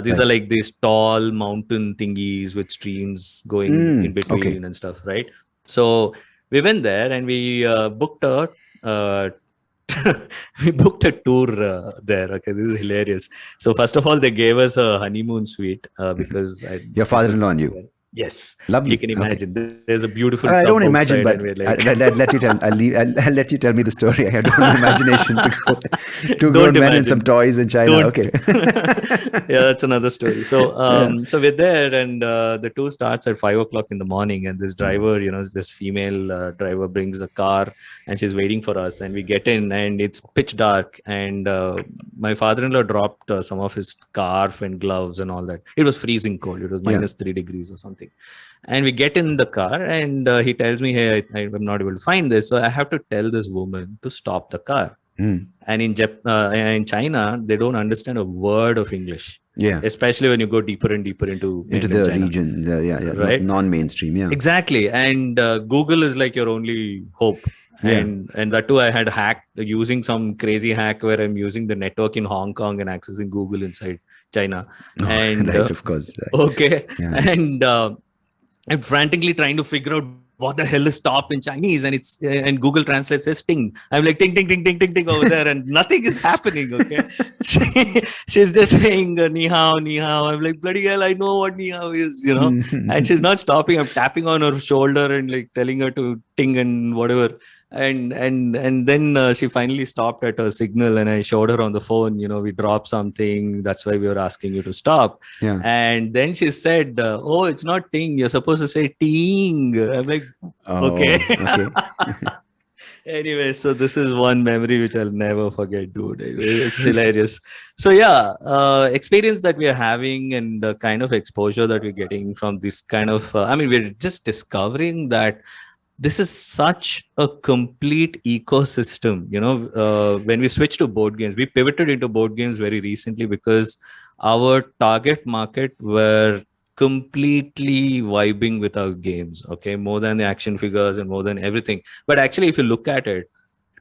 These are like these tall mountain thingies with streams going in between and stuff, right? So we went there and we booked a we booked a tour there. Okay, this is hilarious. So first of all, they gave us a honeymoon suite because your father-in-law and you. Yes, Lovely. You can imagine. Okay. There's a beautiful. I don't imagine, but like... I'll let you tell. I'll let you tell me the story. I have no imagination to go. Two grown men and some toys in China. Don't. Okay. Yeah, that's another story. So, so we're there, and the tour starts at 5:00 in the morning. And this driver, this female driver brings the car, and she's waiting for us. And we get in, and it's pitch dark. And my father-in-law dropped some of his scarf and gloves and all that. It was freezing cold. It was minus 3 degrees or something. And we get in the car, and he tells me, "Hey, I'm not able to find this, so I have to tell this woman to stop the car." And in China, they don't understand a word of English. Yeah, especially when you go deeper and deeper into the China. Region. Right, non-mainstream. Yeah, exactly. And Google is like your only hope. And that too, I had hacked using some crazy hack where I'm using the network in Hong Kong and accessing Google inside China. And right, of course. Okay. Yeah. And I'm frantically trying to figure out what the hell is stop in Chinese, and Google Translate says ting. I'm like ting ting ting ting ting ting over there, and nothing is happening. Okay, she's just saying ni hao ni hao. I'm like, bloody hell, I know what ni hao is, and she's not stopping. I'm tapping on her shoulder and like telling her to ting and whatever. And then she finally stopped at a signal, and I showed her on the phone, we dropped something, that's why we were asking you to stop. And then she said, oh, it's not ting, you're supposed to say ting. I'm like, okay. Anyway, so this is one memory which I'll never forget, dude. It's hilarious. So yeah, experience that we are having and the kind of exposure that we're getting from this kind of we're just discovering that this is such a complete ecosystem. When we switched to board games, we pivoted into board games very recently because our target market were completely vibing with our games, okay, more than the action figures and more than everything. But actually, if you look at it,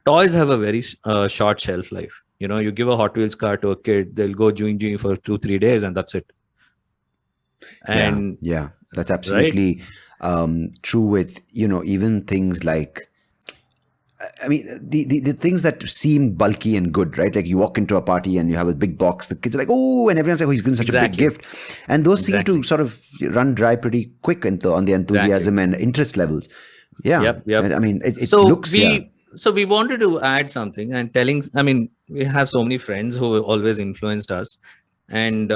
toys have a very short shelf life. You give a Hot Wheels car to a kid, they'll go join for 2-3 days, and that's it. And yeah, that's absolutely right? True with even things like, the things that seem bulky and good, right? Like you walk into a party and you have a big box, the kids are like, oh, and everyone's like, oh, he's given such a big gift, and those seem to sort of run dry pretty quick on the enthusiasm and interest levels. Yep. It looks. So we wanted to add something and telling. We have so many friends who always influenced us, and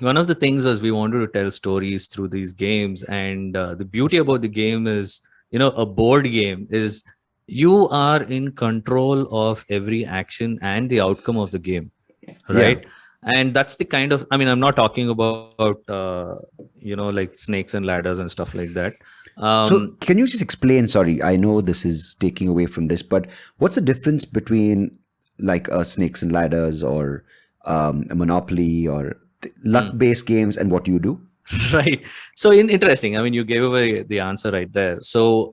one of the things was we wanted to tell stories through these games. And the beauty about the game is, a board game is you are in control of every action and the outcome of the game, right? And that's the kind of, I'm not talking about, like snakes and ladders and stuff like that. So can you just explain, sorry, I know this is taking away from this, but what's the difference between like snakes and ladders or a Monopoly or luck-based games and what you do? Right. So interesting. You gave away the answer right there. So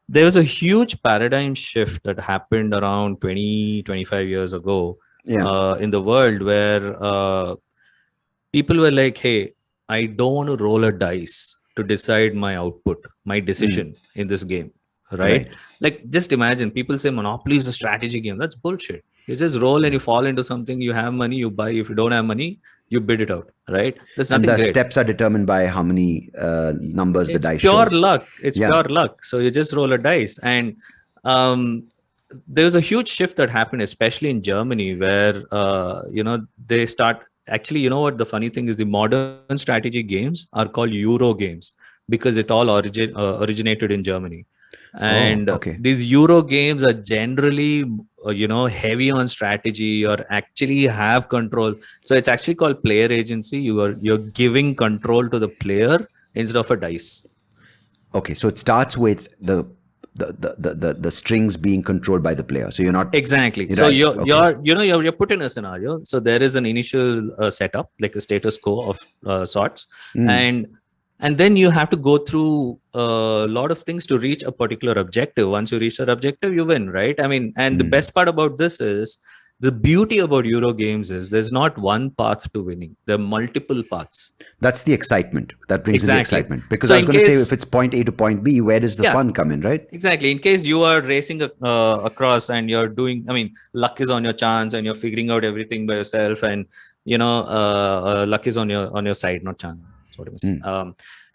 there was a huge paradigm shift that happened around 20-25 years ago in the world where people were like, hey, I don't want to roll a dice to decide my output, my decision in this game. Right? Like, just imagine people say Monopoly is a strategy game. That's bullshit. You just roll and you fall into something. You have money, you buy. If you don't have money, you bid it out. Right? There's nothing. And the steps are determined by how many numbers the dice shows. It's pure luck. It's pure luck. So you just roll a dice. And there was a huge shift that happened, especially in Germany, where they start. Actually, what the funny thing is, the modern strategy games are called Euro games because it all originated in Germany. And these Euro games are generally heavy on strategy or actually have control. So it's actually called player agency. You're giving control to the player instead of a dice. Okay, so it starts with the strings being controlled by the player. So you're not exactly. So you're put in a scenario. So there is an initial setup, like a status quo of sorts, and then you have to go through a lot of things to reach a particular objective. Once you reach that objective, you win, right? I mean, and the best part about this is, the beauty about Euro games is there's not one path to winning. There are multiple paths. That's the excitement. That brings in the Exactly. excitement. Because So I was in going to say, case, if it's point A to point B, where does the yeah, fun come in, right? exactly. In case you are racing across and you're doing, I mean, luck is on your chance and you're figuring out everything by yourself, and luck is on your side, not chance. That's what I was saying.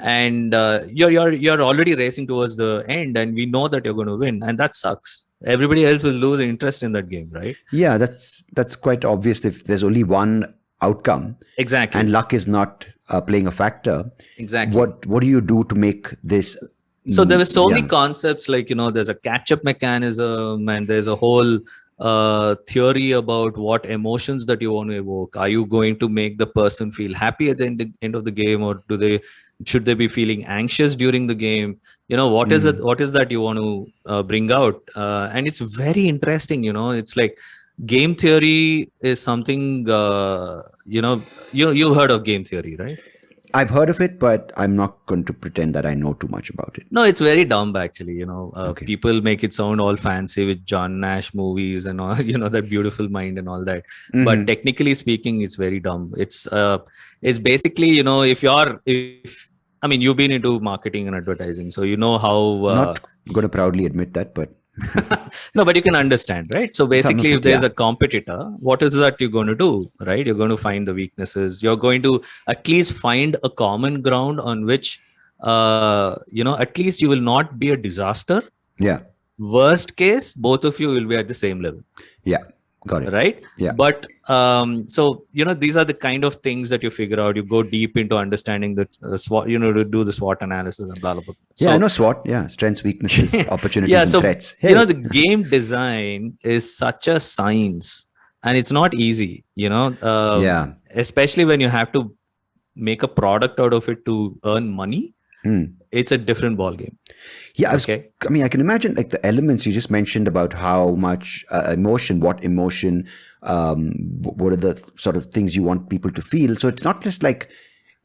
And you're already racing towards the end, and we know that you're going to win, and that sucks. Everybody else will lose interest in that game, right? Yeah, that's quite obvious. If there's only one outcome, exactly, and luck is not playing a factor, exactly. What do you do to make this? So there were so many concepts, like, there's a catch-up mechanism, and there's a whole theory about what emotions that you want to evoke. Are you going to make the person feel happy at the end of the game, or should they be feeling anxious during the game? What is it? What is that you want to bring out? And it's very interesting. It's like game theory is something. You've heard of game theory, right? I've heard of it, but I'm not going to pretend that I know too much about it. No, it's very dumb, actually. Okay. People make it sound all fancy with John Nash movies and all, that Beautiful Mind and all that. But technically speaking, it's very dumb. It's basically, I mean, you've been into marketing and advertising, so you know how. Not going to proudly admit that, but. No, but you can understand, right? So basically, if there's a competitor, what is that you're going to do, right? You're going to find the weaknesses. You're going to at least find a common ground on which, at least you will not be a disaster. Yeah. Worst case, both of you will be at the same level. Yeah. Got it. Right? Yeah. But so these are the kind of things that you figure out. You go deep into understanding the SWOT, to do the SWOT analysis and blah blah blah. So, I know SWOT. Yeah, strengths, weaknesses, opportunities, and threats. Hey. The game design is such a science, and it's not easy. Yeah. Especially when you have to make a product out of it to earn money. It's a different ball game. Yeah, I mean, I can imagine like the elements you just mentioned about how much emotion, what are the sort of things you want people to feel. So it's not just like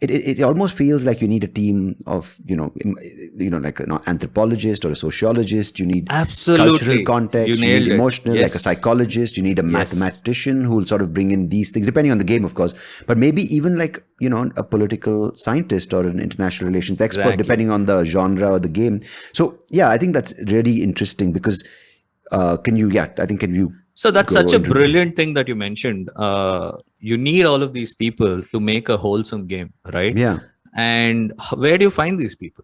it almost feels like you need a team of like an anthropologist or a sociologist. You need cultural context. You need emotional, like a psychologist. You need a mathematician who will sort of bring in these things, depending on the game, of course. But maybe even like a political scientist or an international relations expert, depending on the genre or the game. So yeah, I think that's really interesting because can you? So that's such a brilliant thing that you mentioned. You need all of these people to make a wholesome game, right? Yeah. And where do you find these people?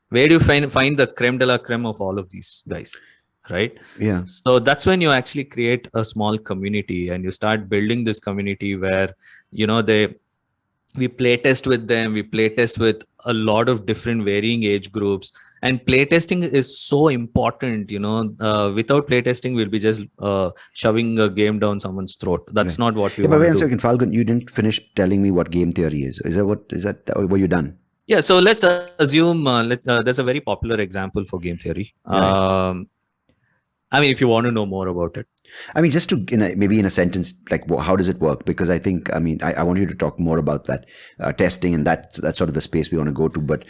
Where do you find the creme de la creme of all of these guys, right? Yeah. So that's when you actually create a small community, and you start building this community where, we play test with them. We play test with a lot of different varying age groups. And playtesting is so important, without playtesting, we'll be just shoving a game down someone's throat. That's not what we want to do. But wait a second, Phalgun, you didn't finish telling me what game theory is. Were you done? Yeah, so let's assume, there's a very popular example for game theory. Right. I mean, if you want to know more about it. I mean, just to maybe in a sentence, like how does it work? Because I think, I want you to talk more about that testing, and that's sort of the space we want to go to. But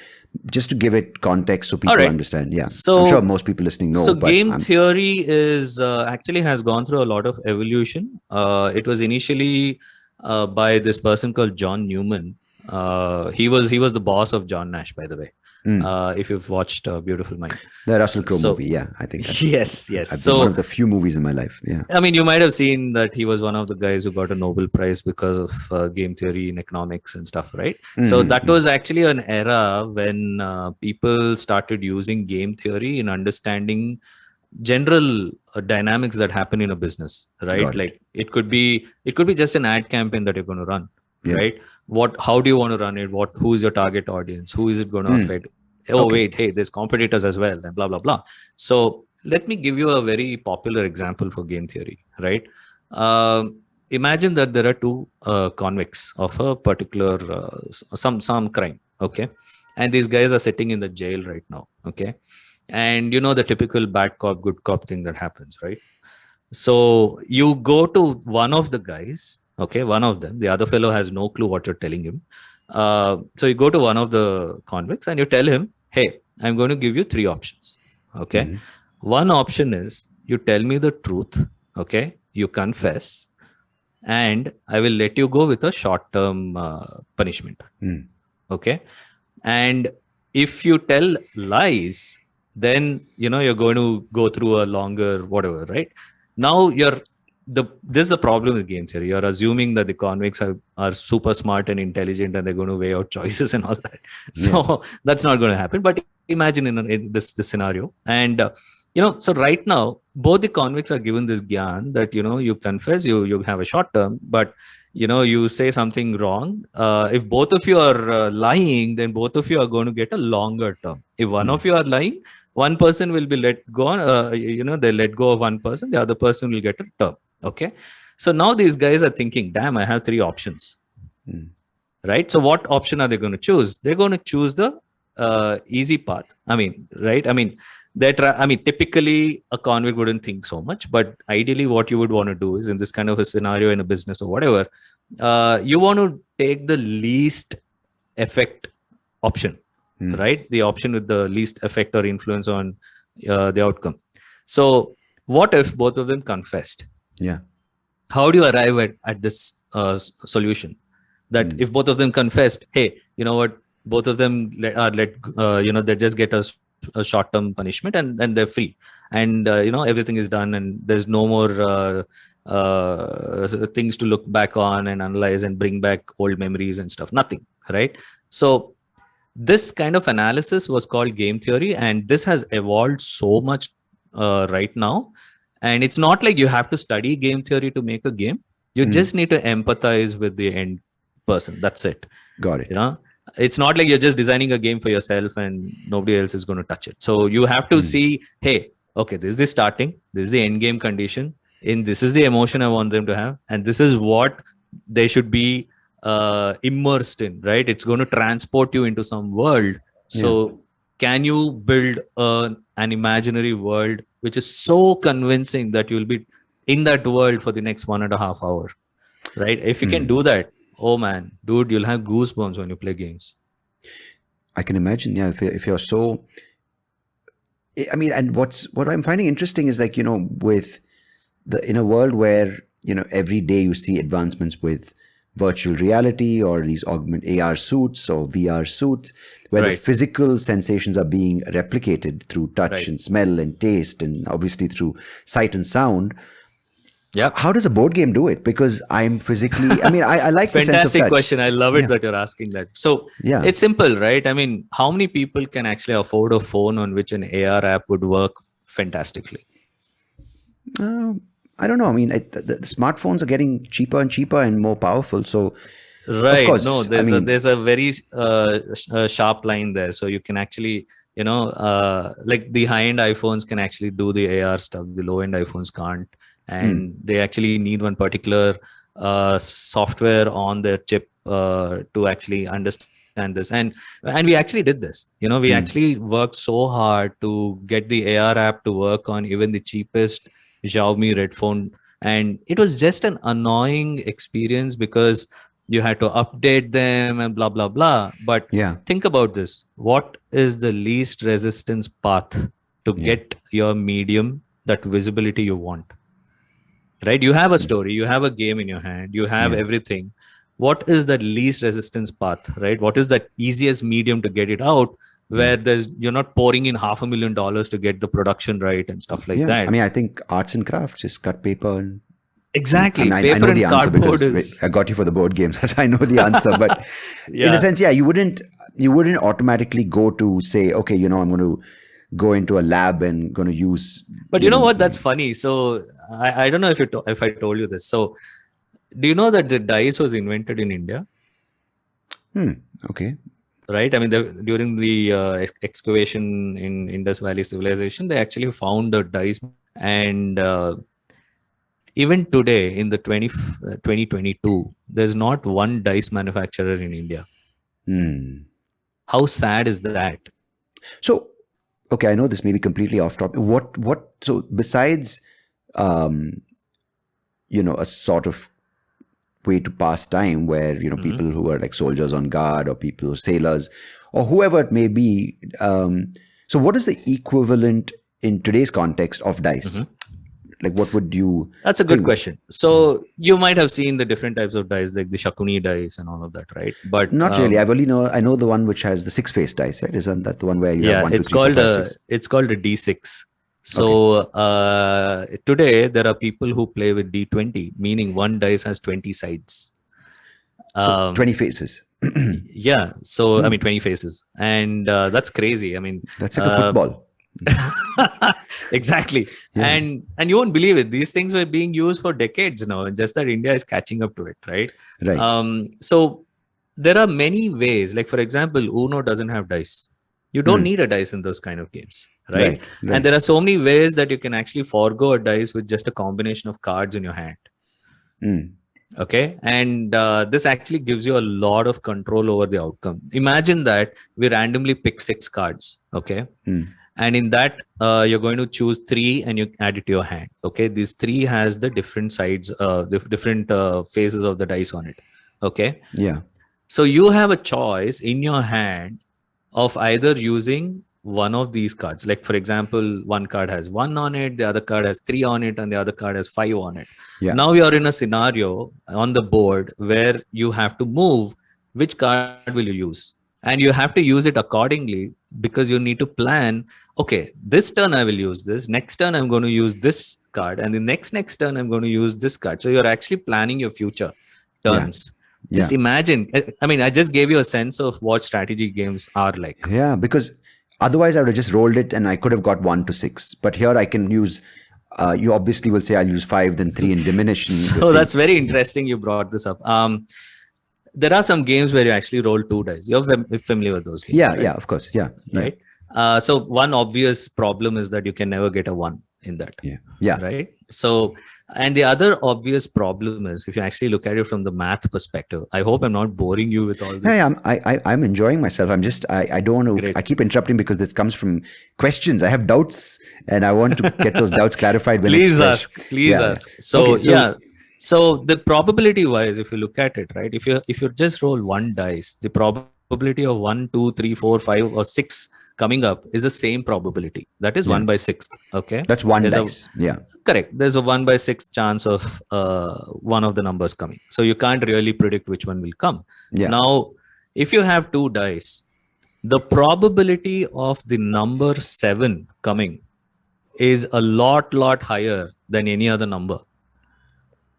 just to give it context so people understand. Yeah, so I'm sure most people listening know. So game theory is actually has gone through a lot of evolution. It was initially by this person called John Newman. He was the boss of John Nash, by the way. If you've watched Beautiful Mind, the Russell Crowe movie, yeah, I think that's, yes. So one of the few movies in my life. Yeah, I mean, you might have seen that he was one of the guys who got a Nobel Prize because of game theory in economics and stuff, right? So that was actually an era when people started using game theory in understanding general dynamics that happen in a business, right? Like it could be just an ad campaign that you're going to run. Yeah. Right? How do you want to run it? Who is your target audience? Who is it going to affect? Wait, hey, there's competitors as well, and blah, blah, blah. So let me give you a very popular example for game theory, right? Imagine that there are two convicts of a particular, some crime, okay? And these guys are sitting in the jail right now, okay? And the typical bad cop, good cop thing that happens, right? So you go to one of the guys, okay, one of them, the other fellow has no clue what you're telling him. So you go to one of the convicts and you tell him, hey, I'm going to give you three options. Okay. One option is you tell me the truth. Okay. You confess, and I will let you go with a short term punishment. Okay. And if you tell lies, then you're going to go through a longer whatever, right? Now this is the problem with game theory. You're assuming that the convicts are super smart and intelligent and they're going to weigh out choices and all that. So that's not going to happen. But imagine in this scenario, and so right now both the convicts are given this gyan that you confess, you have a short term, but you say something wrong. If both of you are lying, then both of you are going to get a longer term. If one of you are lying, one person will be let go on, they let go of one person, the other person will get a term. Okay. So now these guys are thinking, damn, I have three options. Right. So what option are they going to choose? They're going to choose the easy path. Right. Typically a convict wouldn't think so much, but ideally what you would want to do is, in this kind of a scenario in a business or whatever, you want to take the least effect option, right? The option with the least effect or influence on the outcome. So what if both of them confessed? Yeah. How do you arrive at this solution? That if both of them confessed, hey, you know what, both of them they just get a short-term punishment and they're free, and everything is done, and there's no more things to look back on and analyze and bring back old memories and stuff, nothing, right? So this kind of analysis was called game theory, and this has evolved so much right now. And it's not like you have to study game theory to make a game. You just need to empathize with the end person. That's it. Got it. It's not like you're just designing a game for yourself and nobody else is going to touch it. So you have to see, hey, okay, this is the starting, this is the end game condition, and this is the emotion I want them to have, and this is what they should be immersed in, right? It's going to transport you into some world. So can you build an imaginary world which is so convincing that you'll be in that world for the next 1.5 hours, right? If you can do that, oh man, dude, you'll have goosebumps when you play games. I can imagine. Yeah, if you're so, and what I'm finding interesting is, like, with in a world where every day you see advancements with virtual reality or these AR suits or VR suits, where the physical sensations are being replicated through touch and smell and taste, and obviously through sight and sound. Yeah. How does a board game do it? Because I'm physically, I like the sense of touch. Fantastic question. I love it that you're asking that. So it's simple, right? How many people can actually afford a phone on which an AR app would work fantastically? I don't know. The smartphones are getting cheaper and cheaper and more powerful. So, right. Of course, no, there's a very sharp line there. So you can actually, like the high-end iPhones can actually do the AR stuff. The low-end iPhones can't. And they actually need one particular software on their chip to actually understand this. And we actually did this. We actually worked so hard to get the AR app to work on even the cheapest Xiaomi Red phone. And it was just an annoying experience because you had to update them and blah, blah, blah. But think about this. What is the least resistance path to get your medium, that visibility you want? Right? You have a story, you have a game in your hand, you have everything. What is the least resistance path, right? What is that easiest medium to get it out, where you're not pouring in $500,000 to get the production right and stuff like that? I think arts and crafts, just cut paper and exactly. I know the answer because I got you for the board games. I know the answer, but in a sense, you wouldn't automatically go to say, okay, I'm going to go into a lab and going to use. But you know what? That's funny. So I don't know if I told you this. So do you know that the dice was invented in India? Okay. Right. During the excavation in Indus Valley civilization, they actually found the dice. And even today, in the 2022, there's not one dice manufacturer in India. How sad is that? So, okay, I know this may be completely off topic. So besides, a sort of way to pass time, where people who are like soldiers on guard, or people who are sailors, or whoever it may be. So what is the equivalent in today's context of dice? Like, what would you That's a good question. So you might have seen the different types of dice, like the Shakuni dice and all of that, right? But not really. I know the one which has the 6-face dice, right? Isn't that the one where you have 1, 2, 3, 4, 5, 6? It's called a D6. So today there are people who play with D20, meaning one dice has 20 sides. So 20 faces. Yeah. So I mean 20 faces, and that's crazy. I mean, that's like a football. Exactly. Yeah. And you won't believe it, these things were being used for decades now, just that India is catching up to it, right? So there are many ways. Like, for example, Uno doesn't have dice. You don't need a dice in those kind of games, right? And there are so many ways that you can actually forego a dice with just a combination of cards in your hand. Okay. And this actually gives you a lot of control over the outcome. Imagine that we randomly pick 6 cards. Okay. And in that, you're going to choose 3 and you add it to your hand. Okay. These 3 has the different sides, the different faces of the dice on it. Okay. Yeah. So you have a choice in your hand of either using one of these cards. Like, for example, one card has 1 on it, the other card has 3 on it, and the other card has 5 on it. Yeah. Now you're in a scenario on the board where you have to move which card will you use. And you have to use it accordingly, because you need to plan, okay, this turn I will use this, next turn I'm going to use this card, and the next turn I'm going to use this card. So you're actually planning your future turns. Yeah. Just imagine. I mean, I just gave you a sense of what strategy games are like. Yeah, because otherwise I would have just rolled it and I could have got 1 to 6. But here I can use, you obviously will say I'll use 5, then 3 in diminution. So that's very interesting you brought this up. There are some games where you actually roll 2 dice. You're familiar with those games? Yeah, right? Yeah, of course. Yeah. Right. So one obvious problem is that you can never get a 1 in that. Yeah. Right. So, and the other obvious problem is, if you actually look at it from the math perspective, I hope I'm not boring you with all this. Yeah, I'm enjoying myself. I'm just, I don't want to, Great. I keep interrupting because this comes from questions. I have doubts and I want to get those doubts clarified. When Please ask. So, okay, so the probability wise, if you look at it, right, if you just roll 1 dice, the probability of 1, 2, 3, 4, 5, or 6 coming up is the same probability. That is 1 by 6. Okay. That's 1 dice. Correct. There's a 1 by 6 chance of one of the numbers coming. So you can't really predict which one will come. Now, if you have 2 dice, the probability of the number 7 coming is a lot higher than any other number.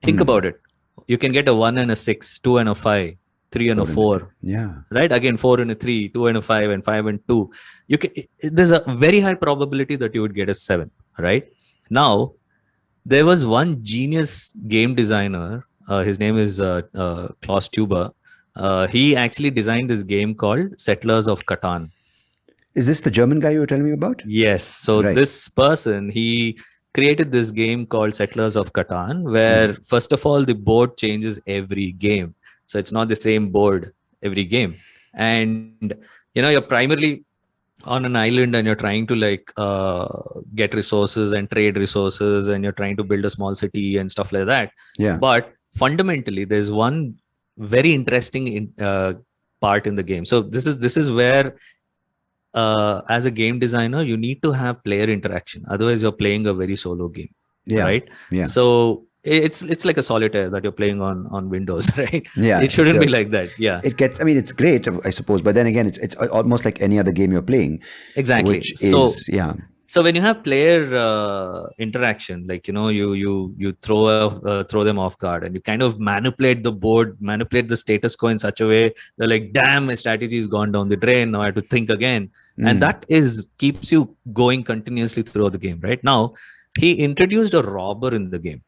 Think about it. You can get a 1 and a 6, 2 and a 5, 3 and a 4. Yeah. Right. Again, 4 and a 3, 2 and a 5, and 5 and 2. There's a very high probability that you would get a 7. Right. Now, there was one genius game designer. His name is Klaus Tuber. He actually designed this game called Settlers of Catan. Is this the German guy you were telling me about? Yes. So this person, he created this game called Settlers of Catan, where first of all, the board changes every game. So it's not the same board every game. And, you're primarily on an island and you're trying to get resources and trade resources, and you're trying to build a small city and stuff like that. Yeah. But fundamentally, there's one very interesting part in the game. So this is where, as a game designer, you need to have player interaction. Otherwise, you're playing a very solo game. Yeah. Right. Yeah. So it's like a solitaire that you're playing on Windows, right? Yeah. It shouldn't be like that. Yeah. It's great, I suppose, but then again, it's almost like any other game you're playing. Exactly. So when you have player interaction, you throw them off guard, and you kind of manipulate the board, manipulate the status quo in such a way they're like, damn, my strategy has gone down the drain. Now I have to think again. And that keeps you going continuously throughout the game. Right now, he introduced a robber in the game.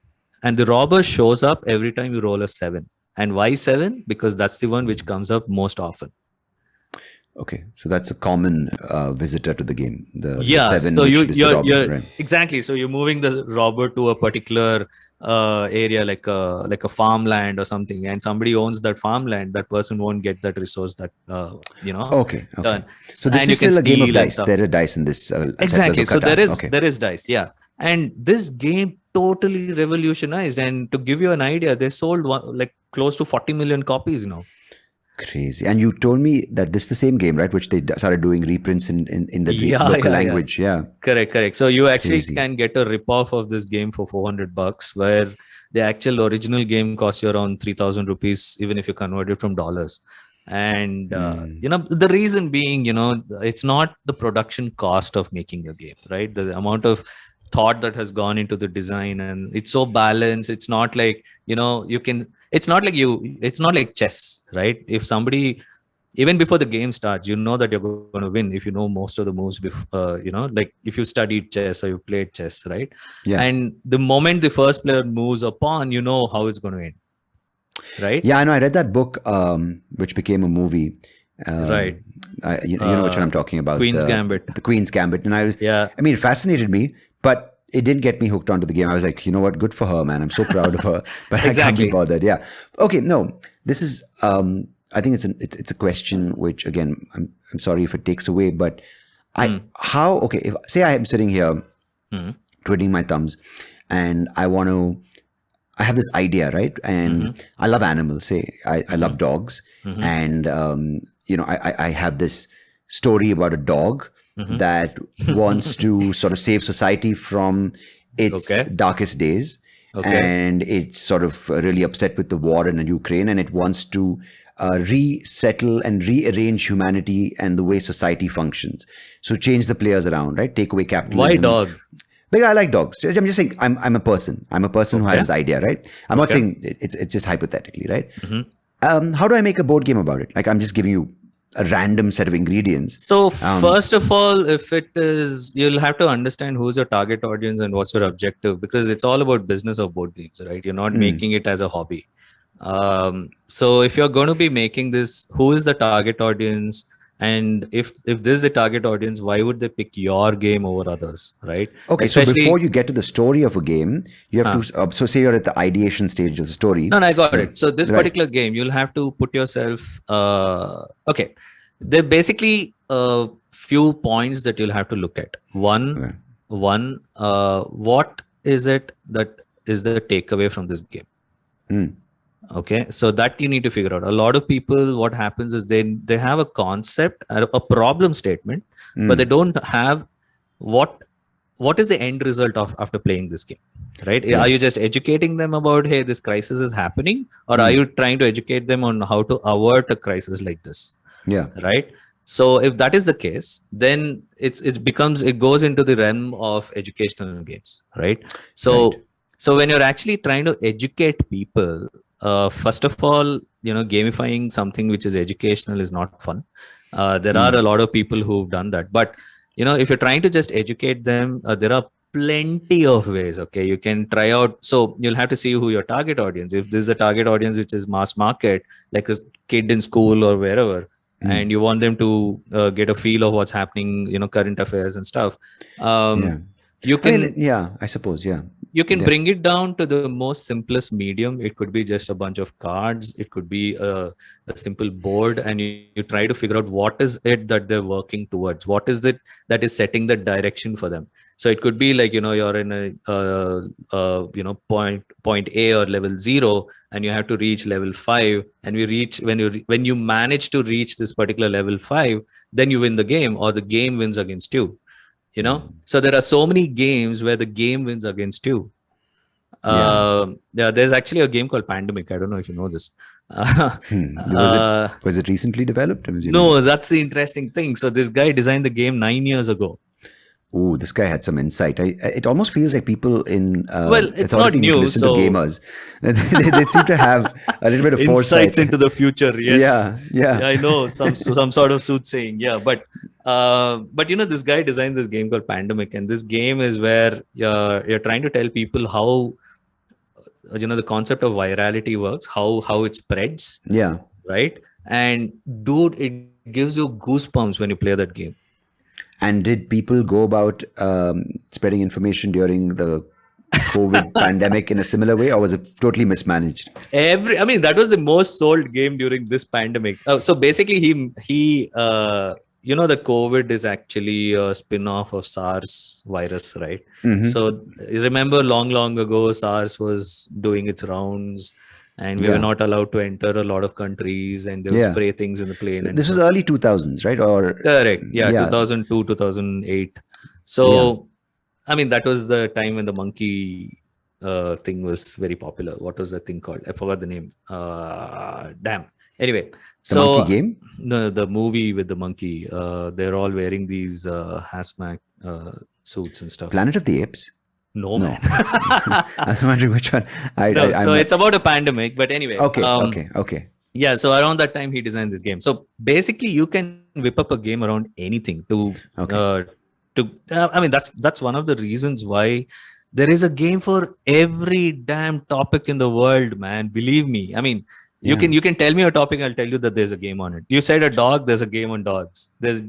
And the robber shows up every time you roll a 7. And why 7? Because that's the one which comes up most often. Okay, so that's a common visitor to the game. The 7, so you're right? Exactly. So you're moving the robber to a particular area, like a farmland or something, and somebody owns that farmland. That person won't get that resource that Okay. Done. So this is still a game of dice. There are dice in this. Exactly. So there is dice. Yeah. And this game totally revolutionized. And to give you an idea, they sold like close to 40 million copies now. Crazy. And you told me that this is the same game, right? Which they started doing reprints in the local language. Yeah. Correct. So you actually Crazy. can get a rip-off of this game for $400, where the actual original game costs you around 3,000 rupees, even if you convert it from dollars. And the reason being, it's not the production cost of making a game, right? The amount of thought that has gone into the design, and it's so balanced. It's not like, it's not like chess, right? If somebody, even before the game starts, you know that you're going to win if you know most of the moves like if you studied chess or you played chess, right? Yeah. And the moment the first player moves a pawn, you know how it's going to end, right? Yeah, I know. I read that book, which became a movie. Right. You know which one I'm talking about. Queen's Gambit. The Queen's Gambit. And Yeah. I mean, it fascinated me, but it didn't get me hooked onto the game. I was like, you know what? Good for her, man. I'm so proud of her. But Exactly. I can't be bothered. Yeah. Okay. No, this is, I think it's a question which, again, I'm sorry if it takes away, but if say I am sitting here twiddling my thumbs and I have this idea, right? And I love animals. Say I love dogs, and I have this story about a dog that wants to sort of save society from its darkest days, and it's sort of really upset with the war in Ukraine, and it wants to resettle and rearrange humanity and the way society functions. So change the players around, right? Take away capitalism. Why dog? Because I like dogs. I'm just saying I'm a person. I'm a person who has this idea, right? I'm not saying it's just hypothetically, right? How do I make a board game about it? Like, I'm just giving you a random set of ingredients. So first of all, if it is, you'll have to understand who's your target audience and what's your objective, because it's all about business of board games, right? You're not making it as a hobby. So if you're going to be making this, who is the target audience? And if this is the target audience, why would they pick your game over others, right? Okay, so before you get to the story of a game, you have to, so say you're at the ideation stage of the story. No, I got it. So this particular game, you'll have to put yourself, okay, there are basically a few points that you'll have to look at. One, what is it that is the takeaway from this game? Okay, so that you need to figure out. A lot of people, what happens is they have a concept, a problem statement, but they don't have what is the end result of after playing this game, right? Are you just educating them about, hey, this crisis is happening, or are you trying to educate them on how to avert a crisis like this? Yeah. Right. So if that is the case, then it goes into the realm of educational games, right? So when you're actually trying to educate people, first of all, gamifying something which is educational is not fun. There are a lot of people who've done that, but if you're trying to just educate them, there are plenty of ways. Okay, you can try out. So you'll have to see who your target audience. If this is a target audience which is mass market, like a kid in school or wherever, and you want them to get a feel of what's happening, current affairs and stuff. You can, I suppose, you can bring it down to the most simplest medium. It could be just a bunch of cards. It could be a simple board, and you try to figure out what is it that they're working towards. What is it that is setting the direction for them? So it could be like, you're in a point A or level 0, and you have to reach level 5. And when you manage to reach this particular level 5, then you win the game, or the game wins against you. So there are so many games where the game wins against you. There's actually a game called Pandemic. I don't know if you know this. Was it recently developed? No, that's the interesting thing. So this guy designed the game 9 years ago. Oh, this guy had some insight. It almost feels like people in it's not new. Listen to gamers. they seem to have a little bit of foresight. Insights into the future. Yes. Yeah. I know some sort of soothsaying. Yeah, but this guy designed this game called Pandemic, and this game is where you're trying to tell people how the concept of virality works, how it spreads. Yeah. Right. And dude, it gives you goosebumps when you play that game. And did people go about spreading information during the COVID pandemic in a similar way, or was it totally mismanaged? That was the most sold game during this pandemic. So basically, he the COVID is actually a spin-off of SARS virus, right? So remember long ago, SARS was doing its rounds, and we were Yeah. not allowed to enter a lot of countries, and they would Yeah. spray things in the plane and This was stuff. early 2000s, right? Or Correct. Yeah, yeah, 2002, 2008. yeah. So, I mean, that was the time when the monkey thing was very popular. What was that thing called? I forgot the name. Damn. Anyway, The monkey so game, no, the movie with the monkey, they're all wearing these hazmat suits and stuff. Planet of the Apes. No, man. No, I was wondering which one. No, so I'm not. it's about a pandemic. But anyway, Okay, okay, okay. yeah, so around that time he designed this game. So basically, you can whip up a game around anything Okay. I mean, that's one of the reasons why there is a game for every damn topic in the world, man. Believe me. I mean, you Yeah. can tell me a topic, I'll tell you that there's a game on it. You said a dog, there's a game on dogs. There's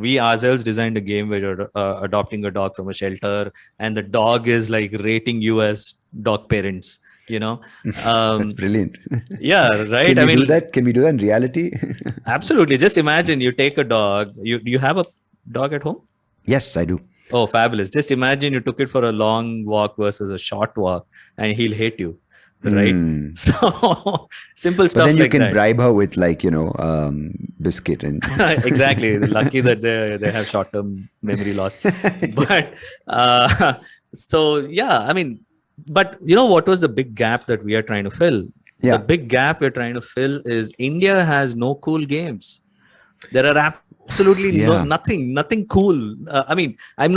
we ourselves designed a game where you're adopting a dog from a shelter, and the dog is like rating you as dog parents. You know, That's brilliant. yeah, right. Can I we do mean, that? Can we do that in reality? absolutely. Just imagine you take a dog. You have a dog at home? Yes, I do. Oh, fabulous. Just imagine you took it for a long walk versus a short walk and he'll hate you. Right? Mm. So simple But stuff then you like can that. bribe her with like, biscuit and Exactly. Lucky that they have short-term memory loss. But so yeah, I mean, but what was the big gap that we are trying to fill? Yeah. The big gap we're trying to fill is India has no cool games. There are absolutely Yeah. nothing cool. I mean, I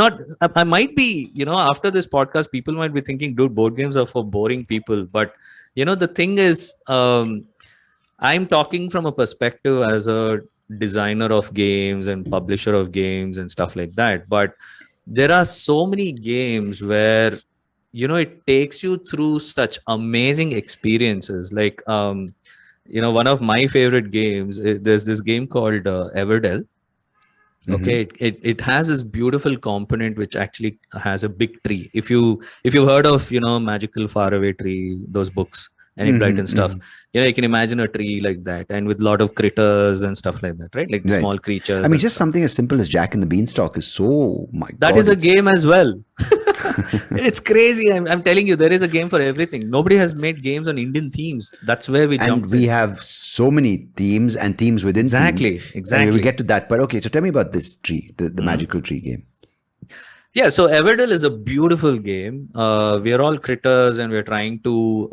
might be, after this podcast, people might be thinking, dude, board games are for boring people. But, the thing is, I'm talking from a perspective as a designer of games and publisher of games and stuff like that. But there are so many games where, it takes you through such amazing experiences. Like, one of my favorite games, there's this game called Everdell. Okay, it has this beautiful component which actually has a big tree. If you've heard of Magical Faraway Tree, those books, Enid and stuff, you can imagine a tree like that, and with a lot of critters and stuff like that, right? Like the Right. small creatures. I mean, and just stuff. something as simple as Jack and the Beanstalk is so, my That God. is a game as well. It's crazy. I'm telling you, there is a game for everything. Nobody has made games on Indian themes. That's where we And jumped we in. have so many themes and themes within Exactly, themes. exactly. And we will get to that. But okay, so tell me about this tree, the magical tree game. Yeah, so Everdell is a beautiful game. We are all critters and we're trying to,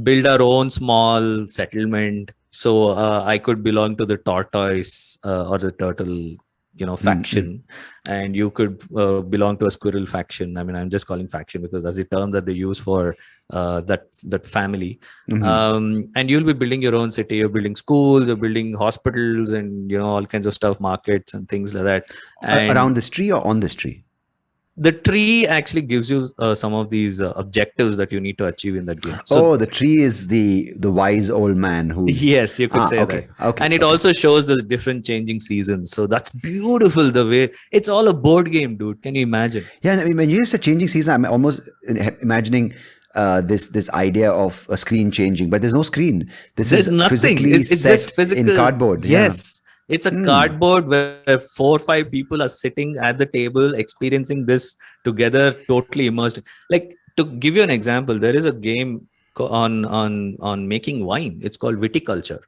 build our own small settlement. So I could belong to the tortoise or the turtle, faction, and you could belong to a squirrel faction. I mean, I'm just calling faction because that's the term that they use for that family. And you'll be building your own city. You're building schools. You're building hospitals, and all kinds of stuff, markets and things like that. And Around this tree or on this tree? the tree actually gives you some of these objectives that you need to achieve in that game. So the tree is the wise old man who's... yes, you could say okay, that. okay, And it okay. also shows the different changing seasons. So that's beautiful the way it's all a board game, dude. Can you imagine? Yeah, I mean, when you said changing season, I'm almost imagining this idea of a screen changing, but there's no screen. This There's is nothing. physically It's set just physical in cardboard. Yes. It's a cardboard where 4 or 5 people are sitting at the table experiencing this together, totally immersed. Like, to give you an example, there is a game on making wine. It's called viticulture.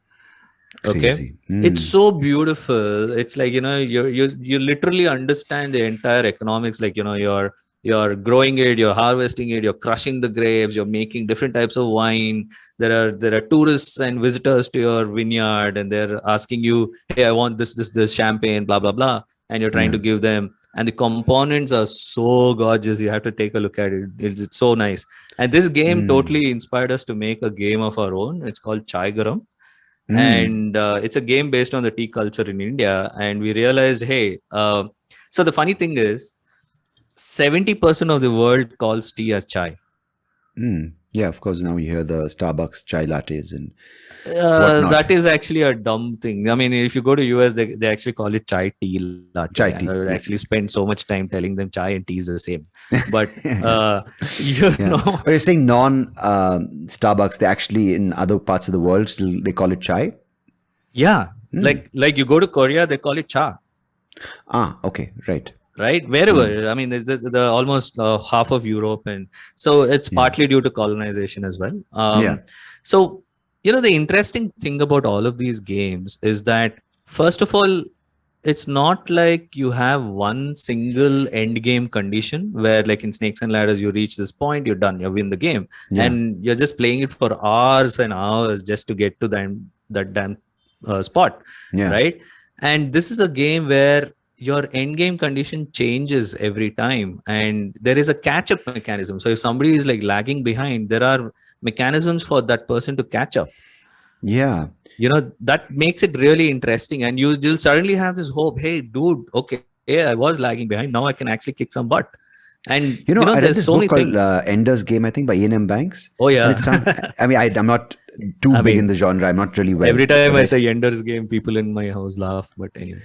Okay, Crazy. it's so beautiful. It's like you literally understand the entire economics. Like you're growing it, you're harvesting it, you're crushing the grapes, you're making different types of wine. There are tourists and visitors to your vineyard, and they're asking you, hey, I want this champagne, blah blah blah, and you're trying to give them. And the components are so gorgeous. You have to take a look at it. It's so nice. And this game totally inspired us to make a game of our own. It's called Chai Garam. And it's a game based on the tea culture in India. And we realized, hey, so the funny thing is, 70% of the world calls tea as chai. Yeah, of course. Now you hear the Starbucks chai lattes and whatnot. That is actually a dumb thing. I mean, if you go to US, they actually call it chai tea latte. Chai tea, I would yeah. actually spend so much time telling them chai and tea is the same. But But you're saying non Starbucks, they actually in other parts of the world still they call it chai? Yeah, Like you go to Korea, they call it cha. Okay, right. Right, wherever. I mean, the almost half of Europe, and so it's partly due to colonization as well. So the interesting thing about all of these games is that, first of all, it's not like you have one single end game condition where, like in Snakes and Ladders, you reach this point, you're done, you win the game, and you're just playing it for hours and hours just to get to that damn spot, right? And this is a game where your end game condition changes every time, and there is a catch up mechanism. So if somebody is like lagging behind, there are mechanisms for that person to catch up. That makes it really interesting, and you'll suddenly have this hope, hey dude, okay, I was lagging behind, now I can actually kick some butt. And I read there's this so book many called things. Ender's Game, I think, by Ian M. Banks. Oh yeah. I mean, I'm not too big in the genre. I'm not really well. Every time I say Ender's Game, people in my house laugh. But anyway.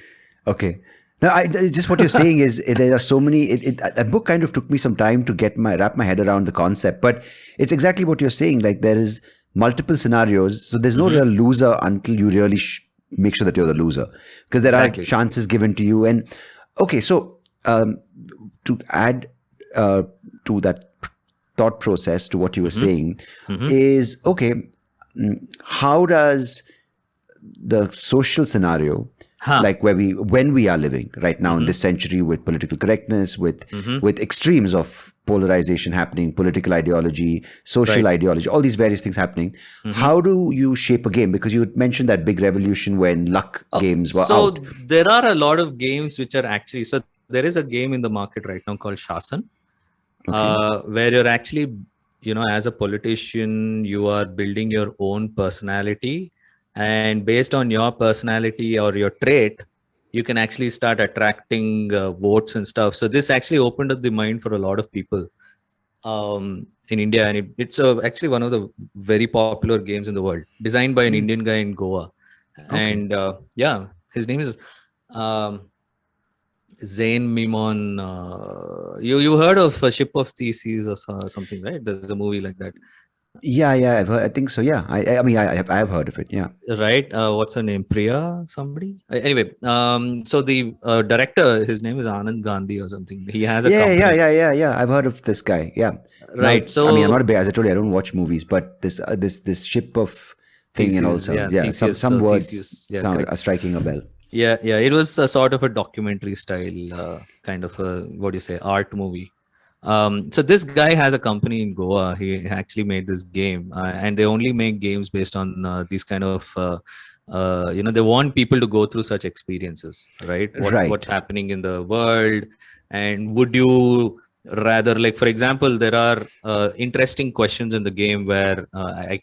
Okay. No, just what you're saying is there are so many. That book kind of took me some time to wrap my head around the concept, but it's exactly what you're saying. Like there is multiple scenarios, so there's no real loser until you really make sure that you're the loser, because there are chances given to you. And okay, so to add to that thought process to what you were saying is, okay, how does the social scenario, like when we are living right now in this century, with political correctness, with extremes of polarization happening, political ideology, social ideology, all these various things happening, how do you shape a game? Because you mentioned that big revolution when luck games were out. So there are a lot of games which are actually, so there is a game in the market right now called Shasan, where you're actually, as a politician, you are building your own personality, and based on your personality or your trait, you can actually start attracting votes and stuff. So this actually opened up the mind for a lot of people in India, and it's actually one of the very popular games in the world, designed by an Indian guy in Goa. And his name is Zain Mimon. You heard of Ship of Theseus or something, right? There's a movie like that. Yeah, I've heard. I think so. Yeah, I mean, I have heard of it. Yeah. Right. What's her name? Priya somebody? Anyway, so the director, his name is Anand Gandhi or something. He has a company. Yeah. I've heard of this guy. Yeah. Right. So I mean, I'm not a big, as I told you, I don't watch movies, but this ship of thing Theseus, and also some words are striking a bell. Yeah. It was a sort of a documentary style, kind of a, what do you say, art movie. So this guy has a company in Goa. He actually made this game, and they only make games based on these kind of, they want people to go through such experiences, right? What's happening in the world, and would you rather, like, for example, there are interesting questions in the game where I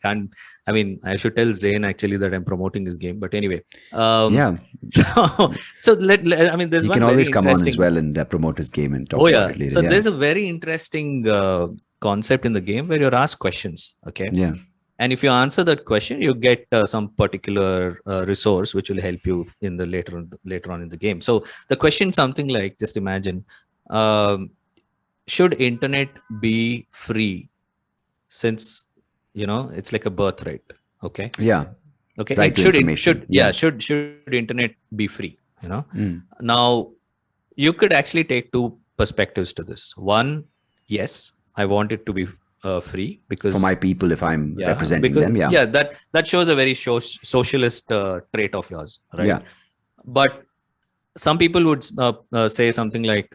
should tell Zain actually that I'm promoting his game, but anyway. So there's he one can always come on as interesting well and promote his game and talk about it later. So there's a very interesting concept in the game where you're asked questions, okay? Yeah. And if you answer that question, you get some particular resource which will help you in the later on in the game. So the question, something like, just imagine, should internet be free, since it's like a birthright, okay? Yeah. Okay. Right to information. Should internet be free? Now you could actually take two perspectives to this. One, yes, I want it to be free because for my people, if I'm representing them, that shows a very socialist trait of yours, right? Yeah. But some people would say something like,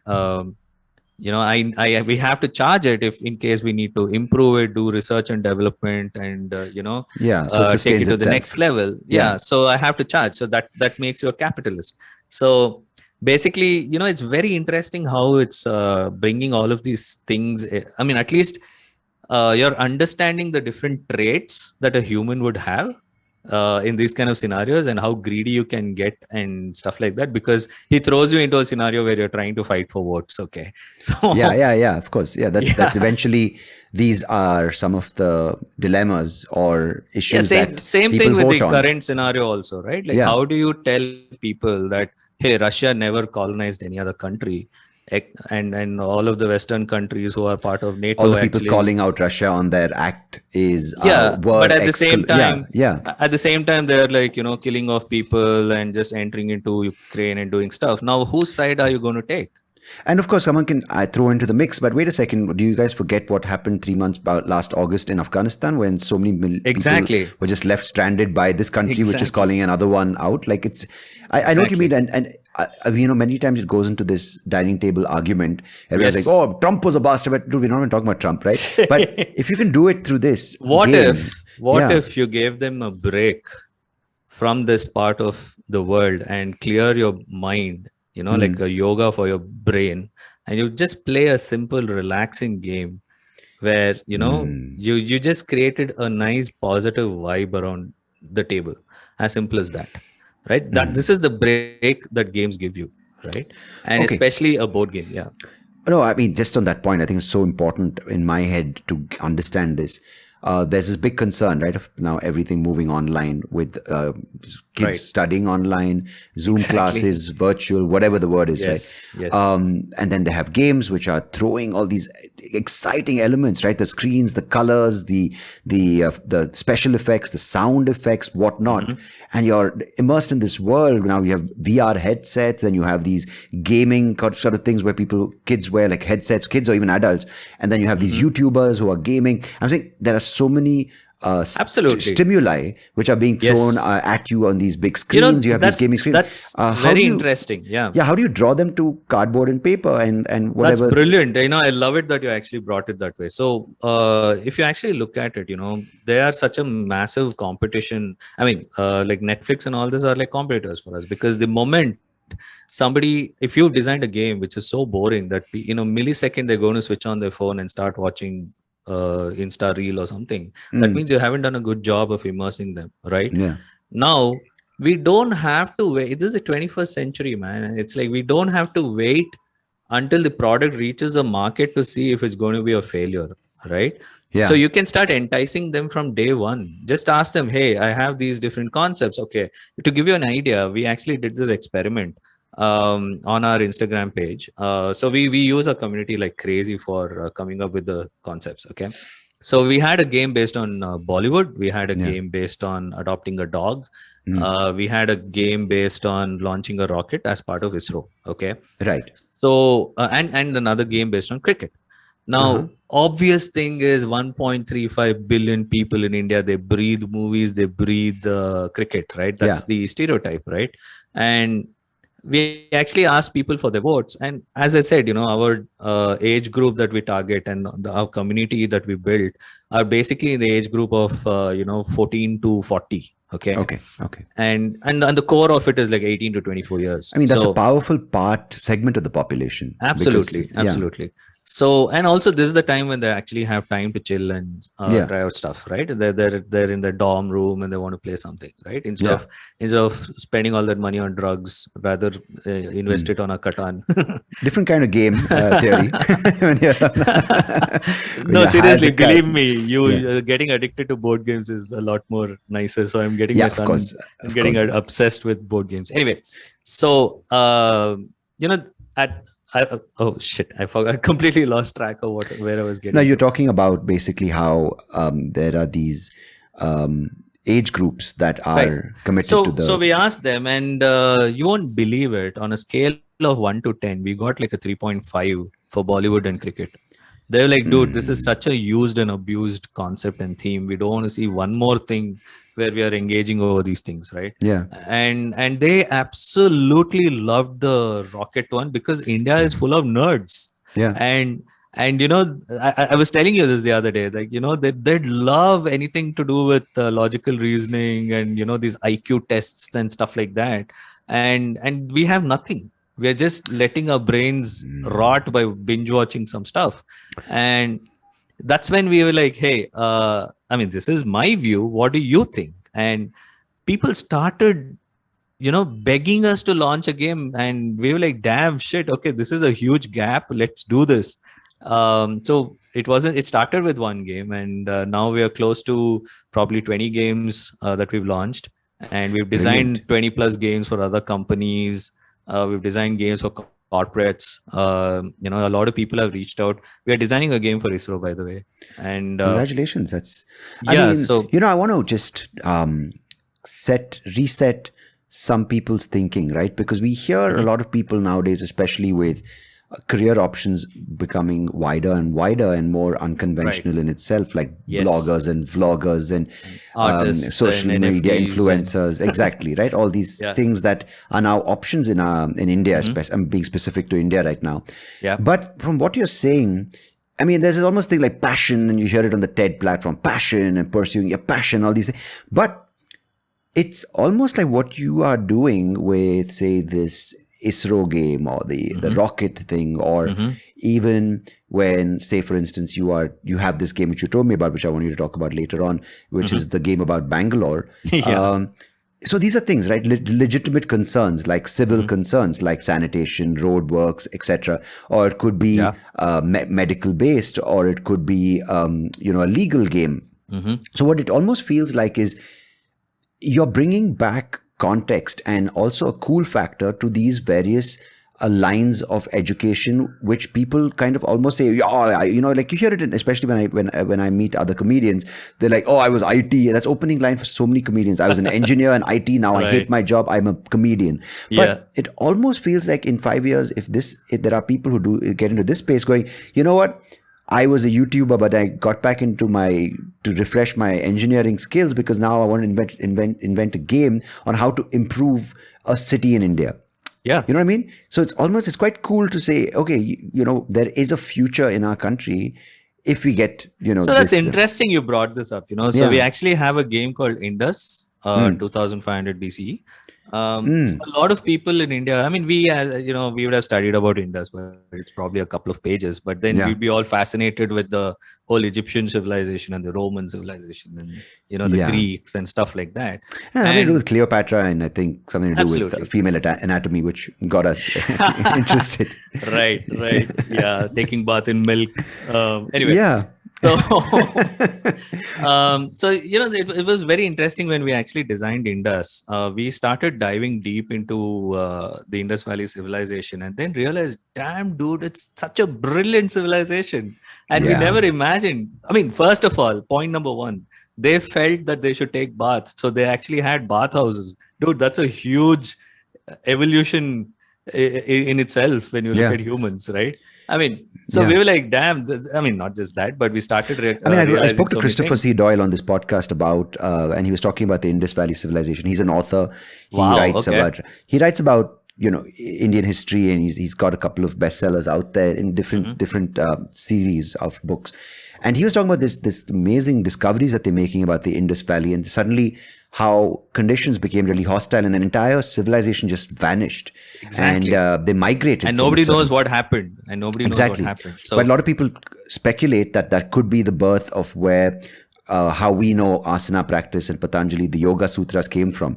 we have to charge it if in case we need to improve it, do research and development, and so it take it to itself. the next level. So I have to charge. So that makes you a capitalist. So basically, it's very interesting how it's bringing all of these things. I mean, at least you're understanding the different traits that a human would have in these kind of scenarios, and how greedy you can get and stuff like that, because he throws you into a scenario where you're trying to fight for votes. Okay. So of course. That's eventually, these are some of the dilemmas or issues same thing with the current scenario also, right? Like, how do you tell people that, hey, Russia never colonized any other country, and all of the Western countries who are part of All NATO the people actually. calling out Russia on their act is Yeah, were but at the same yeah, time, yeah. they're like, killing off people and just entering into Ukraine and doing stuff. Now, whose side are you going to take? And of course, someone can throw into the mix. But wait a second, do you guys forget what happened 3 months last August in Afghanistan when so many people Exactly. were just left stranded by this country, which is Exactly. calling another one out? Like I know what you mean, Exactly. and many times it goes into this dining table argument. Everyone's like, Yes. "Oh, Trump was a bastard," but dude, we're not even talking about Trump, right? But if you can do it through this What game, yeah. if you gave them a break from this part of the world and clear your mind, like a yoga for your brain, and you just play a simple, relaxing game where, you just created a nice, positive vibe around the table. As simple as that, right? That this is the break that games give you, right? And Okay. especially a board game. Yeah. No, I mean, just on that point, I think it's so important in my head to understand this. There's this big concern, right, of now everything moving online with kids Right. studying online, Zoom Exactly. classes, virtual, whatever the word is, right? Yes. Yes. And then they have games which are throwing all these exciting elements, right? The screens, the colors, the special effects, the sound effects, whatnot, and you're immersed in this world. Now you have VR headsets, and you have these gaming sort of things where kids wear like headsets, kids or even adults, and then you have these YouTubers who are gaming. I'm saying there are so many Absolutely. stimuli which are being thrown Yes. at you on these big screens. You have these gaming screens. That's How do very you, interesting. Yeah. yeah, how do you draw them to cardboard and paper and That's whatever? brilliant. I love it that you actually brought it that way. So, if you actually look at it, they are such a massive competition. I mean, like Netflix and all this are like competitors for us, because the moment somebody, if you've designed a game which is so boring that, millisecond they're going to switch on their phone and start watching Insta reel or something, that means you haven't done a good job of immersing them, right? Yeah. Now, we don't have to wait. This is the 21st century, man. It's like we don't have to wait until the product reaches a market to see if it's going to be a failure, right? So Yeah. you can start enticing them from day one. Just ask them, hey, I have these different concepts. Okay. To give you an idea, we actually did this experiment on our Instagram page. So we use our community like crazy for coming up with the concepts. Okay. So we had a game based on Bollywood. We had a Yeah. game based on adopting a dog. We had a game based on launching a rocket as part of ISRO. Okay. Right. So and another game based on cricket. Uh-huh. Now, obvious thing is 1.35 billion people in India. They breathe movies. They breathe cricket. Right. Yeah. That's the stereotype. Right. And we actually ask people for their votes. And as I said, our age group that we target and our community that we built are basically in the age group of 14 to 40. Okay. Okay. Okay. And the core of it is like 18 to 24 years. I mean, that's a So powerful segment of the population because, absolutely, yeah, absolutely. So, and also this is the time when they actually have time to chill and yeah, try out stuff, right? They're in their dorm room and they want to play something, right? yeah. Instead of spending all that money on drugs, rather invest it on a Catan. Different kind of game theory. when when No, you're high as seriously, a kite. believe me, Yeah. you getting addicted to board games is a lot more nicer. So I'm getting Yeah, my of son course. and Of getting course. obsessed with board games. Anyway, so you know, at oh shit, I forgot. I completely lost track of where I was Now, getting you're to. talking about basically how there are these um, age groups that Right. are committed to So the. we asked them, and you won't believe it. On a scale of 1 to 10, we got like a 3.5 for Bollywood and cricket. They're like, dude, this is such a used and abused concept and theme. We don't want to see one more thing where we are engaging over these things, right? Yeah. And they absolutely loved the rocket one because India is full of nerds. Yeah. And I was telling you this the other day, like, they'd love anything to do with logical reasoning and these IQ tests and stuff like that. And we have nothing. We're just letting our brains rot by binge watching some stuff. And that's when we were like, hey, I mean, this is my view. What do you think? And people started, begging us to launch a game. And we were like, damn shit. Okay, this is a huge gap. Let's do this. So it started with one game. And now we are close to probably 20 games that we've launched. And we've Brilliant. designed 20 plus games for other companies. We've designed games for corporates. A lot of people have reached out. We are designing a game for ISRO, by the way. And Congratulations. I yeah, mean, so I want to just reset some people's thinking, right? Because we hear a lot of people nowadays, especially with career options becoming wider and wider and more unconventional in itself, like bloggers and vloggers and artists social and media NFTs influencers, exactly, right? All these things that are now options in India. I'm being specific to India right now. Yeah. But from what you're saying, I mean, there's almost thing like passion, and you hear it on the TED platform, passion and pursuing your passion, all these things. But it's almost like what you are doing with, say, this ISRO game or the rocket thing, or even when, say, for instance, you have this game which you told me about, which I want you to talk about later on, which is the game about Bangalore. So these are things, right? Legitimate concerns, like civil concerns, like sanitation, road works, etc. Or it could be medical based, or it could be a legal game. So what it almost feels like is you're bringing back context and also a cool factor to these various lines of education, which people kind of almost say, like you hear it, especially when I meet other comedians, they're like, oh, I was IT. That's opening line for so many comedians. I was an engineer and IT. Now I hate my job. I'm a comedian. But it almost feels like in 5 years, if there are people who do get into this space going, you know what? I was a YouTuber, but I got back into to refresh my engineering skills, because now I want to invent a game on how to improve a city in India. Yeah. You know what I mean? So it's quite cool to say, okay, there is a future in our country if we get, So that's interesting you brought this up, So we actually have a game called Indus, 2500 BCE. So a lot of people in India, I mean, we would have studied about Indus, but it's probably a couple of pages. But then we'd be all fascinated with the whole Egyptian civilization and the Roman civilization and the Greeks and stuff like that. Something to do with Cleopatra, and I think something to do with female anatomy, which got us interested. Right. Yeah, taking bath in milk. Anyway. Yeah. So, it was very interesting when we actually designed Indus. We started diving deep into the Indus Valley civilization, and then realized, damn, dude, it's such a brilliant civilization. And we never imagined. I mean, first of all, point number one, they felt that they should take baths. So they actually had bathhouses. Dude, that's a huge evolution in itself when you look at humans, right? I mean, we were like, damn, I mean, not just that, but we started. I spoke to Christopher C. Doyle on this podcast about, and he was talking about the Indus Valley civilization. He's an author. He writes about Indian history, and he's got a couple of bestsellers out there in different series of books. And he was talking about this amazing discoveries that they're making about the Indus Valley, and suddenly how conditions became really hostile and an entire civilization just vanished. Exactly. And they migrated. And nobody knows what happened. So, but a lot of people speculate that could be the birth of where how we know asana practice and Patanjali, the Yoga Sutras, came from.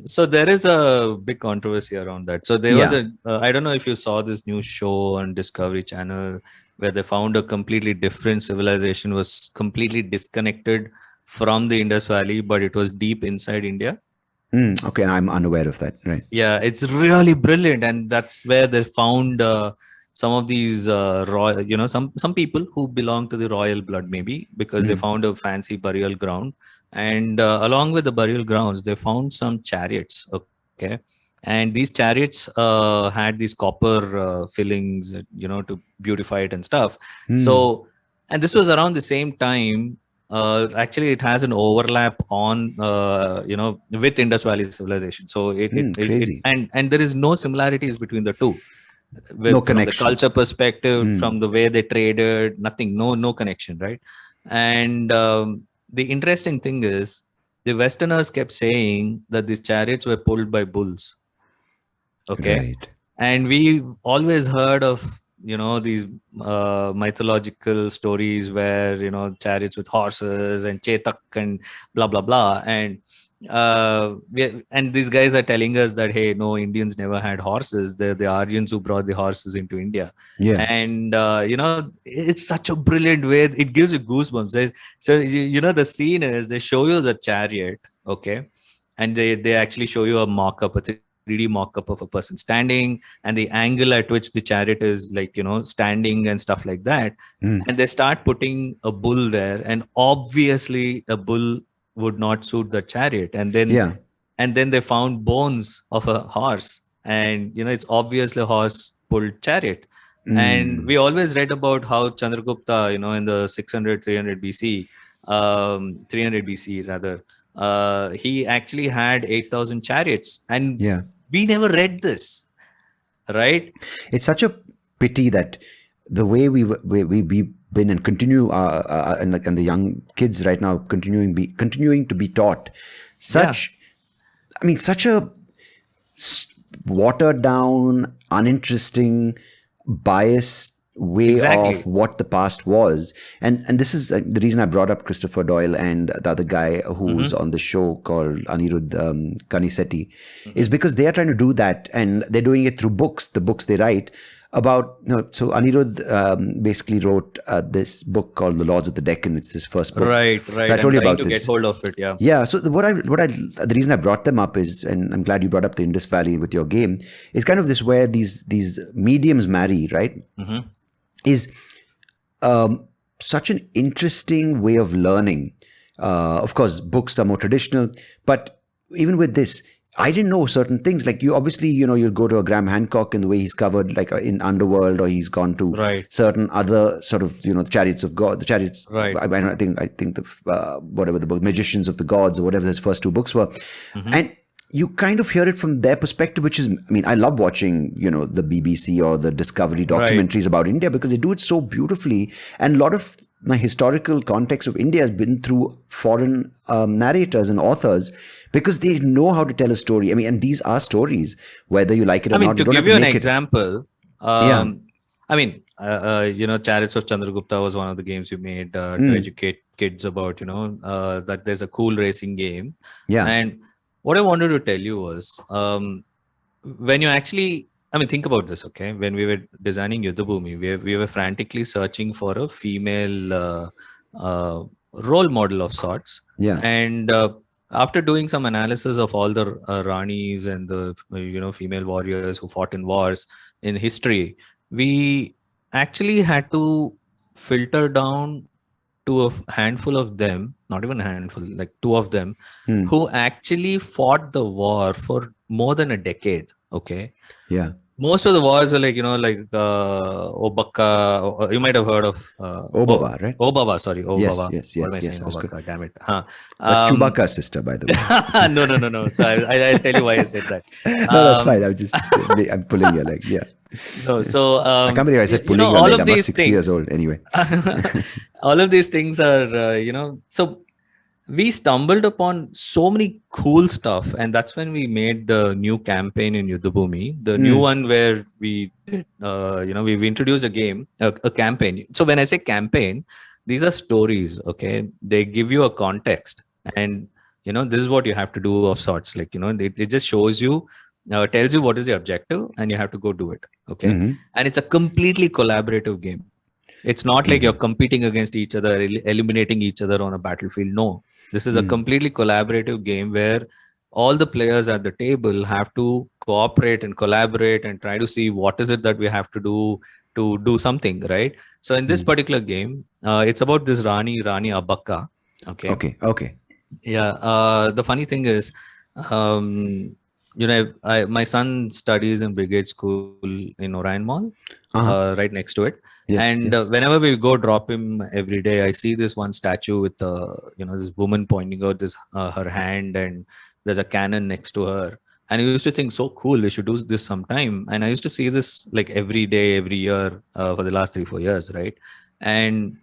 So there is a big controversy around that. So there was I don't know if you saw this new show on Discovery Channel where they found a completely different civilization, was completely disconnected from the Indus Valley, but it was deep inside India. Okay, I'm unaware of that. Right. Yeah, it's really brilliant, and that's where they found some of these royal, some people who belong to the royal blood, maybe because they found a fancy burial ground, and along with the burial grounds, they found some chariots. Okay. And these chariots had these copper fillings, to beautify it and stuff. So, and this was around the same time. Actually, it has an overlap on, with Indus Valley civilization. So and there is no similarities between the two. From the culture perspective, from the way they traded, nothing, no connection, right? And the interesting thing is, the Westerners kept saying that these chariots were pulled by bulls. Okay. Right. And we always heard of, these mythological stories where, chariots with horses and chetak and blah, blah, blah. And these guys are telling us that, hey, no, Indians never had horses. They're the Aryans who brought the horses into India. Yeah. And, it's such a brilliant way. It gives you goosebumps. So, the scene is they show you the chariot. Okay. And they actually show you a mock-up, a 3D mock-up of a person standing, and the angle at which the chariot is like, standing and stuff like that. And they start putting a bull there, and obviously a bull would not suit the chariot. And then they found bones of a horse, and it's obviously a horse pulled chariot. And we always read about how Chandragupta, in the 600, 300 BC, 300 BC rather, he actually had 8,000 chariots, and we never read this, right? It's such a pity that the way we've been and continue, and the young kids right now continuing to be taught such, such a watered down, uninteresting, biased way of what the past was. And this is the reason I brought up Christopher Doyle and the other guy who's on the show called Anirudh Kanisetti, is because they are trying to do that, and they're doing it through books, the books they write about. So Anirudh basically wrote this book called The Lords of the Deccan. It's his first book. Right. So I told you about this. Get hold of it, yeah. Yeah. So the reason I brought them up is, and I'm glad you brought up the Indus Valley with your game, is kind of this where these mediums marry, right? Is such an interesting way of learning. Of course, books are more traditional, but even with this, I didn't know certain things. Like you obviously, you'll go to a Graham Hancock and the way he's covered, like in Underworld, or he's gone to certain other sort of, Chariots of God, the Chariots. Right. I think the whatever the book, Magicians of the Gods, or whatever his first two books were, and you kind of hear it from their perspective, which is, I love watching, the BBC or the Discovery documentaries about India, because they do it so beautifully. And a lot of my historical context of India has been through foreign narrators and authors, because they know how to tell a story. And these are stories, whether you like it or not. To give you an example, Chariots of Chandragupta was one of the games you made to educate kids about, that there's a cool racing game. Yeah. And what I wanted to tell you was, when you actually, think about this, okay? When we were designing Yuddhabhumi, we were frantically searching for a female role model of sorts. Yeah. And after doing some analysis of all the Ranis and the female warriors who fought in wars in history, we actually had to filter down to a handful of them, not even a handful, like two of them, who actually fought the war for more than a decade. Okay. Yeah. Most of the wars are like, Obaka, you might have heard of Obava, right? Obava, sorry. Obava. Yes. What am I saying? Obaka, damn it. That's Chewbacca's sister, by the way. No. So I'll tell you why I said that. No, that's fine. I'm pulling your leg. Yeah. No, so I can't believe I said pulling your leg. I'm about 60 years old anyway. All of these things are, so we stumbled upon so many cool stuff, and that's when we made the new campaign in Yuddhabhumi, the new one where we did, we've introduced a game, a campaign. So when I say campaign, these are stories, okay? They give you a context, and this is what you have to do of sorts. Like, it just shows you, tells you what is the objective, and you have to go do it, okay? And it's a completely collaborative game. It's not like you're competing against each other, eliminating each other on a battlefield. No, this is a completely collaborative game where all the players at the table have to cooperate and collaborate and try to see what is it that we have to do something, right? So in this particular game, it's about this Rani Abaka. Okay. Yeah. The funny thing is, my son studies in Brigade School in Orion Mall, right next to it. Whenever we go drop him every day, I see this one statue with this woman pointing out this her hand, and there's a cannon next to her. And I used to think, so cool, we should do this sometime. And I used to see this like every day, every year for the last 3-4 years, right? And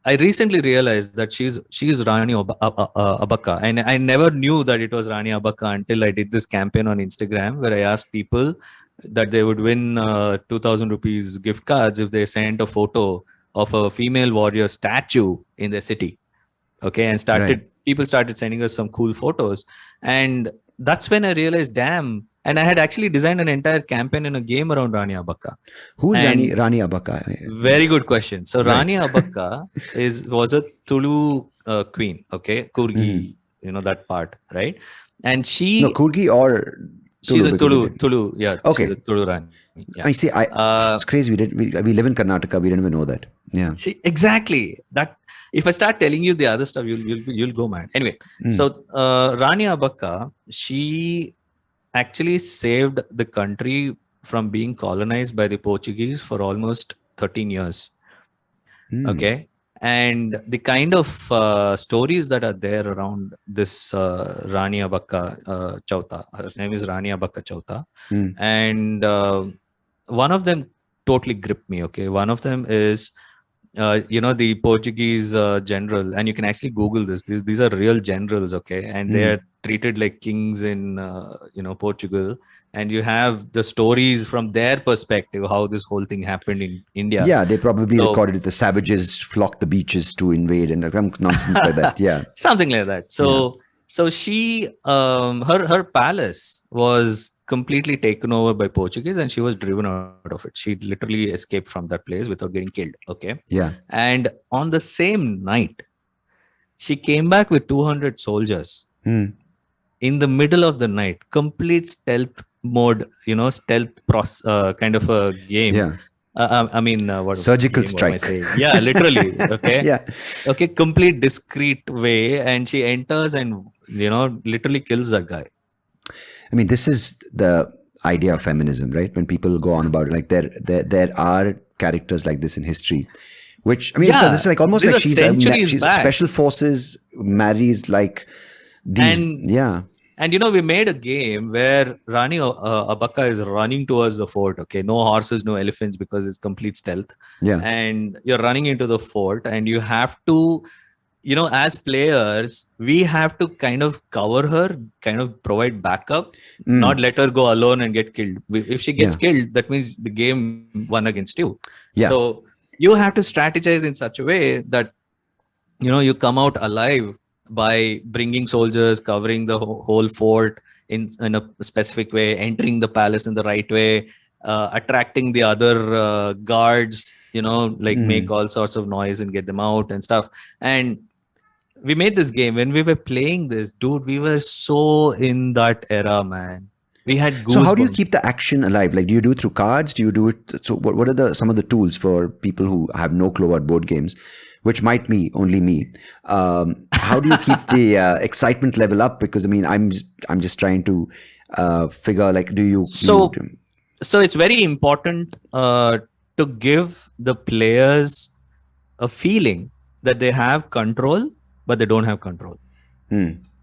I recently realized that she's Rani Abaka, and I never knew that it was Rani Abaka until I did this campaign on Instagram where I asked people that they would win 2,000 rupees gift cards if they sent a photo of a female warrior statue in their city. Okay, and people started sending us some cool photos, and that's when I realized, damn. And I had actually designed an entire campaign in a game around Rani Abaka. Who's Rani Abaka? Very good question. So Rani Abaka was a Tulu queen. Okay, Kurgi, that part, right? And Kurgi or She's a because Tulu. Yeah, she's a Okay. Tulu Rani. Yeah. I see. It's crazy. We live in Karnataka. We didn't even know that. Yeah. Exactly. That if I start telling you the other stuff, you'll go mad. Anyway, so Rani Abakka, she actually saved the country from being colonized by the Portuguese for almost 13 years. Okay. And the kind of stories that are there around this Rani Abakka Chauta, her name is Rani Abakka Chauta. And one of them totally gripped me. Okay. One of them is, the Portuguese general, and you can actually Google this. These are real generals, okay, and they are treated like kings in Portugal. And you have the stories from their perspective how this whole thing happened in India. Yeah, they probably recorded the savages flocked the beaches to invade and some nonsense like that. Yeah, something like that. So she, her palace was completely taken over by Portuguese, and she was driven out of it. She literally escaped from that place without getting killed. Okay. Yeah. And on the same night, she came back with 200 soldiers in the middle of the night, complete stealth mode, kind of a game. Yeah. What surgical game, strike. what am I saying? Yeah, literally. Okay. Yeah. Okay, complete discreet way, and she enters and literally kills that guy. I mean, this is the idea of feminism, right? When people go on about it, like there are characters like this in history, which I mean, this is like almost like she's special forces marries like these. And we made a game where Rani Abakka is running towards the fort. Okay, no horses, no elephants, because it's complete stealth. Yeah. And you're running into the fort, and you have to, as players, we have to kind of cover her, kind of provide backup, not let her go alone and get killed. If she gets killed, that means the game won against you. Yeah. So you have to strategize in such a way that you come out alive by bringing soldiers, covering the whole fort in a specific way, entering the palace in the right way, attracting the other guards, make all sorts of noise and get them out and stuff. And we made this game. When we were playing this, dude, we were so in that era, man. We had goosebumps. So how do you keep the action alive? Like, do you do it through cards? Do you do it? So what are some of the tools for people who have no clue about board games, which might be only me? How do you keep the excitement level up? Because I mean, I'm just trying to figure, like, do you? So it's very important to give the players a feeling that they have control, but they don't have control.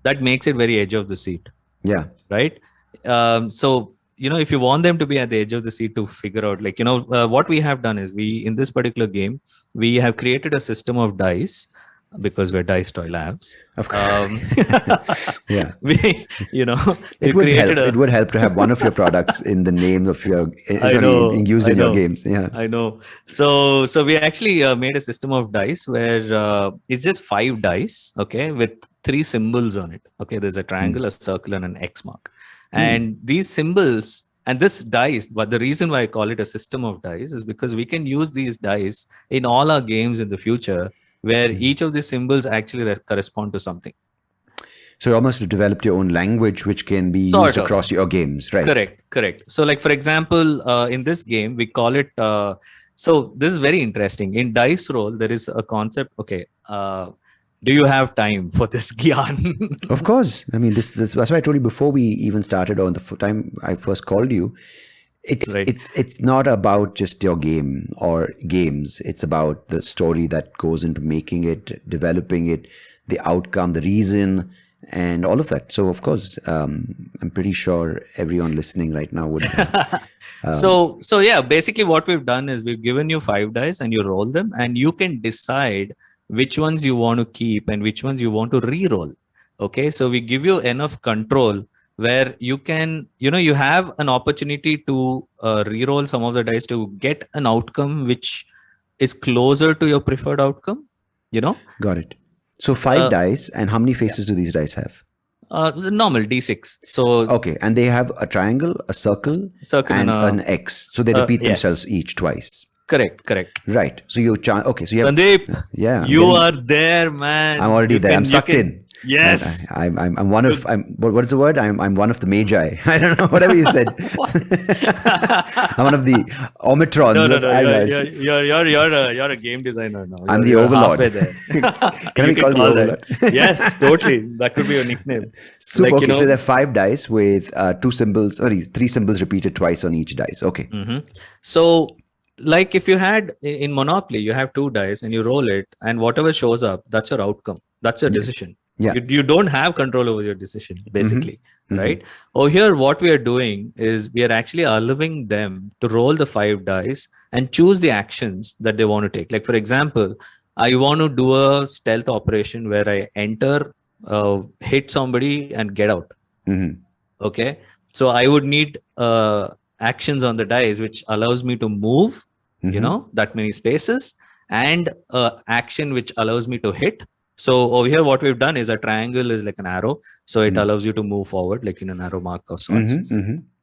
That makes it very edge of the seat. Yeah. Right. So if you want them to be at the edge of the seat to figure out, like, what we have done is in this particular game, we have created a system of dice, because we're Dice Toy Labs. Of course. Yeah. It would help to have one of your products in the name of your used in your games. Yeah. I know. So we actually made a system of dice where it's just 5 dice, okay, with 3 symbols on it. Okay, there's a triangle, a circle, and an X mark. And these symbols and this dice, but the reason why I call it a system of dice is because we can use these dice in all our games in the future, where each of these symbols actually correspond to something. So you almost developed your own language, which can be used across your games, right? Correct. So, like, for example, in this game, we call it... so this is very interesting. In dice roll, there is a concept, okay, do you have time for this gyan? Of course. I mean, that's why I told you before we even started, or the time I first called you, it's not about just your game or games. It's about the story that goes into making it, developing it, the outcome, the reason, and all of that. So, of course, I'm pretty sure everyone listening right now would. So yeah, basically what we've done is we've given you 5 dice and you roll them, and you can decide which ones you want to keep and which ones you want to re-roll. Okay, so we give you enough control where you can, you have an opportunity to re-roll some of the dice to get an outcome which is closer to your preferred outcome, Got it. So 5 dice, and how many faces do these dice have? Normal D6. So okay, and they have a triangle, a circle and an X. So they repeat themselves each twice. Correct. Right. So you so you have... Sandeep, you are there, man. I'm already there. I'm sucked in. Yes. I'm one of what is the word? I'm one of the magi. I don't know, whatever you said. I'm one of the Omitrons. No, I don't know. you're a game designer now. I'm the You're overlord. halfway there. Can we call the overlord? Yes, totally. That could be your nickname. Super. Okay, so there are 5 dice with 3 symbols repeated twice on each dice. Okay. So, like if you had in Monopoly, you have 2 dice and you roll it, and whatever shows up, that's your outcome. That's your decision. Yeah. You don't have control over your decision, basically, right? Oh, here what we are doing is we are actually allowing them to roll the 5 dice and choose the actions that they want to take. Like for example, I want to do a stealth operation where I enter, hit somebody, and get out. Okay, so I would need actions on the dice which allows me to move, that many spaces, and action which allows me to hit. So over here, what we've done is a triangle is like an arrow, so it allows you to move forward, like in an arrow mark of sorts.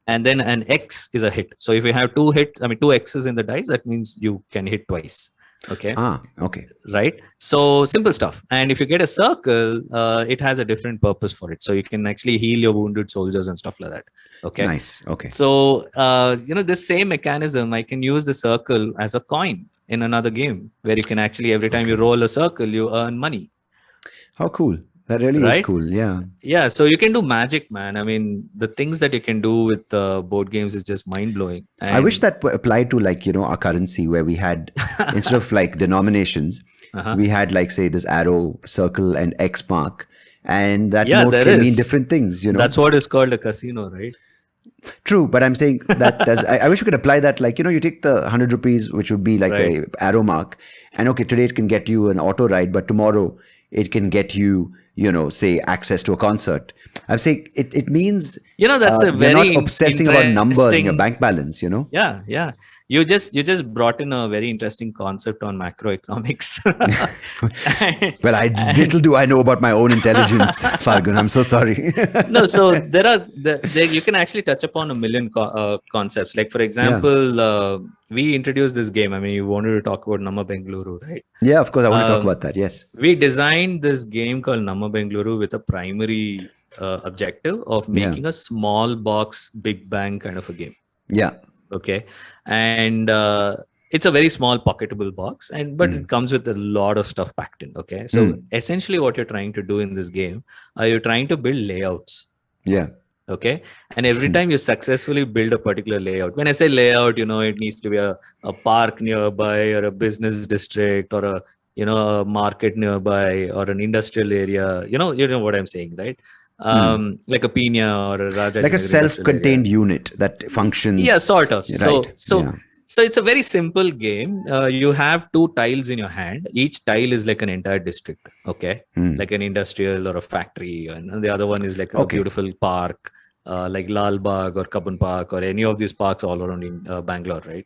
And then an X is a hit. So if you have 2 X's in the dice, that means you can hit twice. Okay. Okay. Right. So simple stuff. And if you get a circle, it has a different purpose for it. So you can actually heal your wounded soldiers and stuff like that. Okay. Nice. Okay. So, this same mechanism, I can use the circle as a coin in another game where you can actually, every time you roll a circle, you earn money. How cool. That really is cool. Yeah. Yeah. So you can do magic, man. I mean, the things that you can do with board games is just mind blowing. I wish that applied to our currency, where we had, instead of like denominations, we had like, say, this arrow, circle, and X mark. And that note can mean different things, That's what is called a casino, right? True, but I'm saying that I wish we could apply that, like, you take the 100 rupees, which would be like a arrow mark, and okay, today it can get you an auto ride, but tomorrow it can get you, say, access to a concert. I'm saying it means, that's a very you're not obsessing about numbers in your bank balance, Yeah, yeah. You just brought in a very interesting concept on macroeconomics. Well, little do I know about my own intelligence, Phalgun. I'm so sorry. No, so you can actually touch upon a million concepts. Like for example, we introduced this game. I mean, you wanted to talk about Namma Bengaluru, right? Yeah, of course. I want to talk about that. Yes. We designed this game called Namma Bengaluru with a primary objective of making a small box, big bang kind of a game. Yeah. Okay. And it's a very small pocketable box, but it comes with a lot of stuff packed in. Okay. So essentially what you're trying to do in this game, you're trying to build layouts. Yeah. Okay. And every time you successfully build a particular layout, when I say layout, it needs to be a park nearby, or a business district, or a market nearby, or an industrial area. You know what I'm saying, right? Like a Pina or a Raja, like a self-contained unit that functions. Yeah, sort of. Right. So it's a very simple game. You have 2 tiles in your hand. Each tile is like an entire district. Okay, like an industrial or a factory, and the other one is like a beautiful park, like Lal Bagh or Kabun Park, or any of these parks all around in Bangalore, right?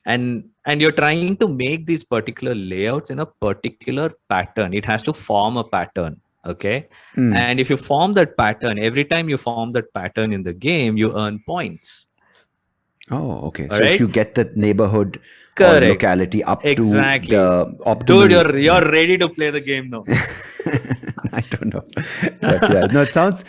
And you're trying to make these particular layouts in a particular pattern. It has to form a pattern. Okay. And if you form that pattern, every time you form that pattern in the game, you earn points. Oh, okay. So if you get the neighborhood or locality up to the optimal... Dude, you're ready to play the game now. I don't know. But yeah, no, it sounds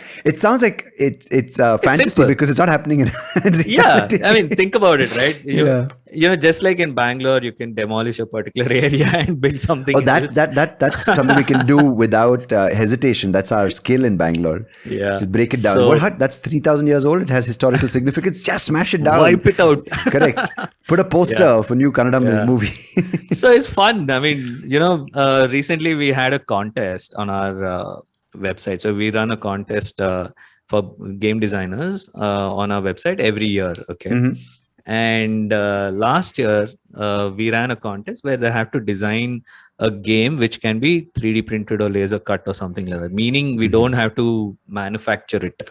like it's fantasy simple. Because it's not happening in reality. Yeah, I mean, think about it, right? Just like in Bangalore, you can demolish a particular area and build something. Oh, that's something we can do without hesitation. That's our skill in Bangalore. Yeah, just break it down. So, that's 3,000 years old. It has historical significance. Just smash it down. Wipe it out. Correct. Put a poster of a new Kannada movie. So it's fun. I mean, recently we had a contest on our website. So we run a contest for game designers on our website every year. Okay. And last year we ran a contest where they have to design a game which can be 3D printed or laser cut or something like that, meaning we don't have to manufacture it.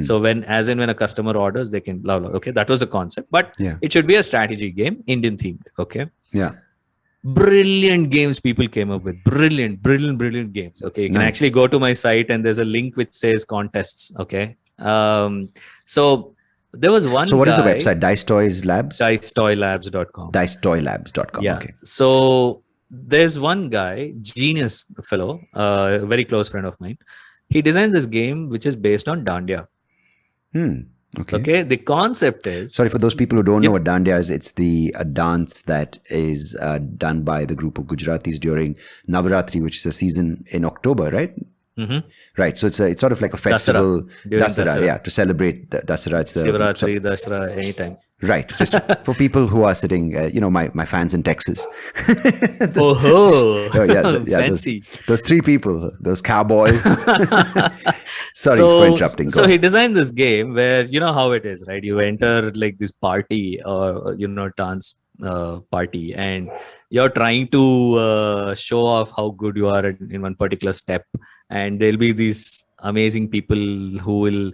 So when a customer orders, they can blah blah. Okay, that was a concept, but it should be a strategy game, Indian themed. Okay. Yeah. Brilliant games people came up with. Brilliant games. Okay, you can actually go to my site and there's a link which says contests. Okay. So there was one. So what is the website? Dice Toys Labs? DiceToyLabs.com. DiceToyLabs.com. Yeah. Okay. So there's one guy, genius fellow, a very close friend of mine. He designed this game which is based on Dandiya. Okay. Okay, the concept is, Sorry, for those people who don't know yep. what Dandiya is, it's a dance that is done by the group of Gujaratis during Navaratri, which is a season in October, right? Right. So it's sort of like a festival. Dasara. Yeah, to celebrate Dasara. It's Shivaratri, Dasara, anytime. Right. Just for people who are sitting, my fans in Texas. Oh, fancy. Those three people, those cowboys. Sorry for interrupting. So he designed this game where, you know how it is, right? You enter like this party or, dance party, and you're trying to show off how good you are in one particular step. And there'll be these amazing people who will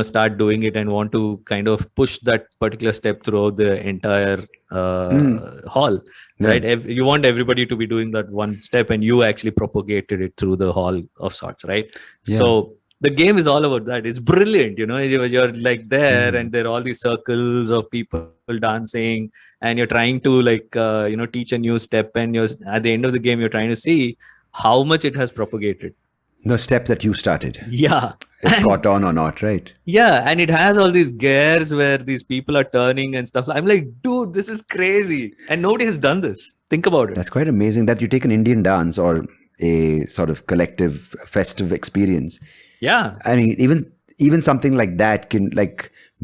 start doing it and want to kind of push that particular step throughout the entire hall, right? You want everybody to be doing that one step, and you actually propagated it through the hall of sorts, right? So the game is all about that. It's brilliant. You're like there, and there are all these circles of people dancing, and you're trying to teach a new step, and you're at the end of the game you're trying to see how much it has propagated. The step that you started. Yeah. It's caught on or not, right? Yeah. And it has all these gears where these people are turning and stuff. I'm like, dude, this is crazy. And nobody has done this. Think about it. That's quite amazing that you take an Indian dance or a sort of collective festive experience. Yeah. I mean, even something like that can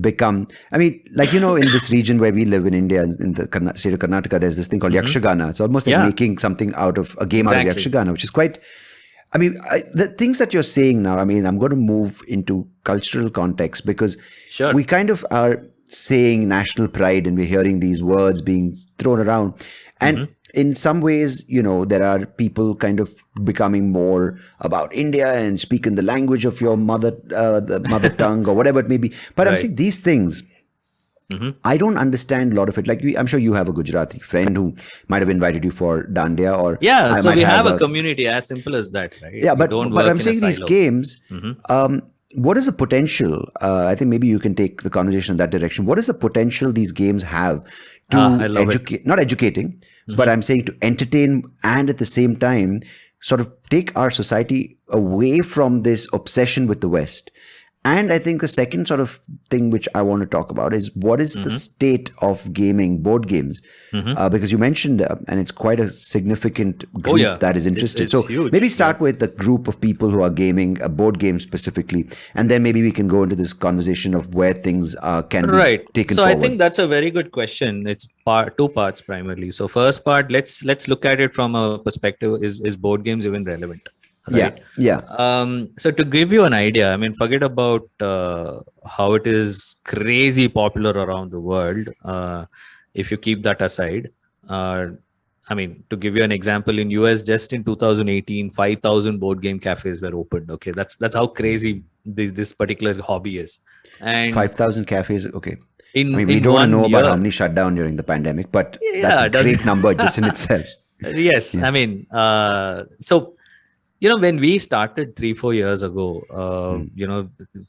become, I mean, in this region where we live in India, in the state of Karnataka, there's this thing called Yakshagana. It's almost like making something out of a game out of Yakshagana, which is quite... I mean, the things that you're saying now, I mean, I'm going to move into cultural context because we kind of are saying national pride and we're hearing these words being thrown around. And in some ways, there are people kind of becoming more about India and speaking the language of your the mother tongue or whatever it may be. But I'm saying these things... I don't understand a lot of it. Like, I'm sure you have a Gujarati friend who might have invited you for Dandiya, or so we have a community, as simple as that, right? Yeah, but I'm saying these games. What is the potential? I think maybe you can take the conversation in that direction. What is the potential these games have to educate? Not educating, but I'm saying to entertain and at the same time sort of take our society away from this obsession with the West. And I think the second sort of thing which I want to talk about is what is the state of gaming, board games? Because you mentioned, and it's quite a significant group that is interested. It's so huge. Maybe start with the group of people who are gaming a board game specifically, and then maybe we can go into this conversation of where things can be taken forward. So I think that's a very good question. It's two parts primarily. So first part, let's look at it from a perspective: is board games even relevant? Right? Yeah. So to give you an idea, I mean, forget about how it is crazy popular around the world. If you keep that aside, I mean, to give you an example, in US, just in 2018, 5,000 board game cafes were opened. Okay, that's how crazy this particular hobby is. And 5,000 cafes. Okay. We don't know about how many shut down during the pandemic, but that's a great number just in itself. Yes, I mean, so. When we started 3-4 years ago,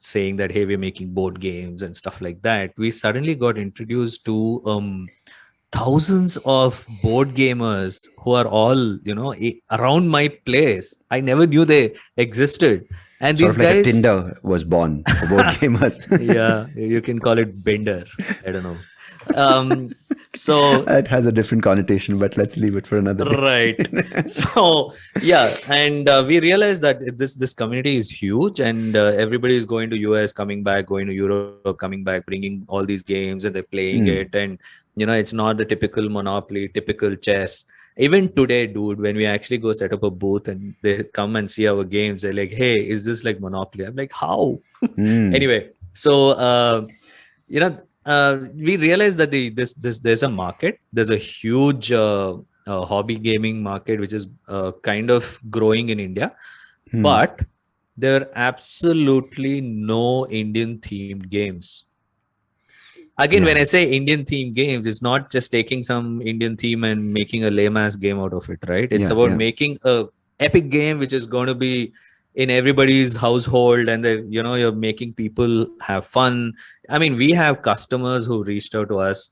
saying that, hey, we're making board games and stuff like that, we suddenly got introduced to thousands of board gamers who are all, around my place. I never knew they existed. And sort these of like guys... a Tinder was born for board gamers. Yeah, you can call it Bender. I don't know. So it has a different connotation, but let's leave it for another day. Right. So yeah, and we realized that this community is huge, and everybody is going to US, coming back, going to Europe, coming back, bringing all these games, and they're playing it. And it's not the typical Monopoly, typical chess. Even today, dude, when we actually go set up a booth and they come and see our games, they're like, "Hey, is this like Monopoly?" I'm like, "How?" Anyway, so we realized that there's a market. There's a huge hobby gaming market which is kind of growing in India, but there are absolutely no Indian themed games. Again, when I say Indian themed games, it's not just taking some Indian theme and making a lame ass game out of it, right? It's about making a epic game which is going to be in everybody's household, and then you're making people have fun. I mean, we have customers who reached out to us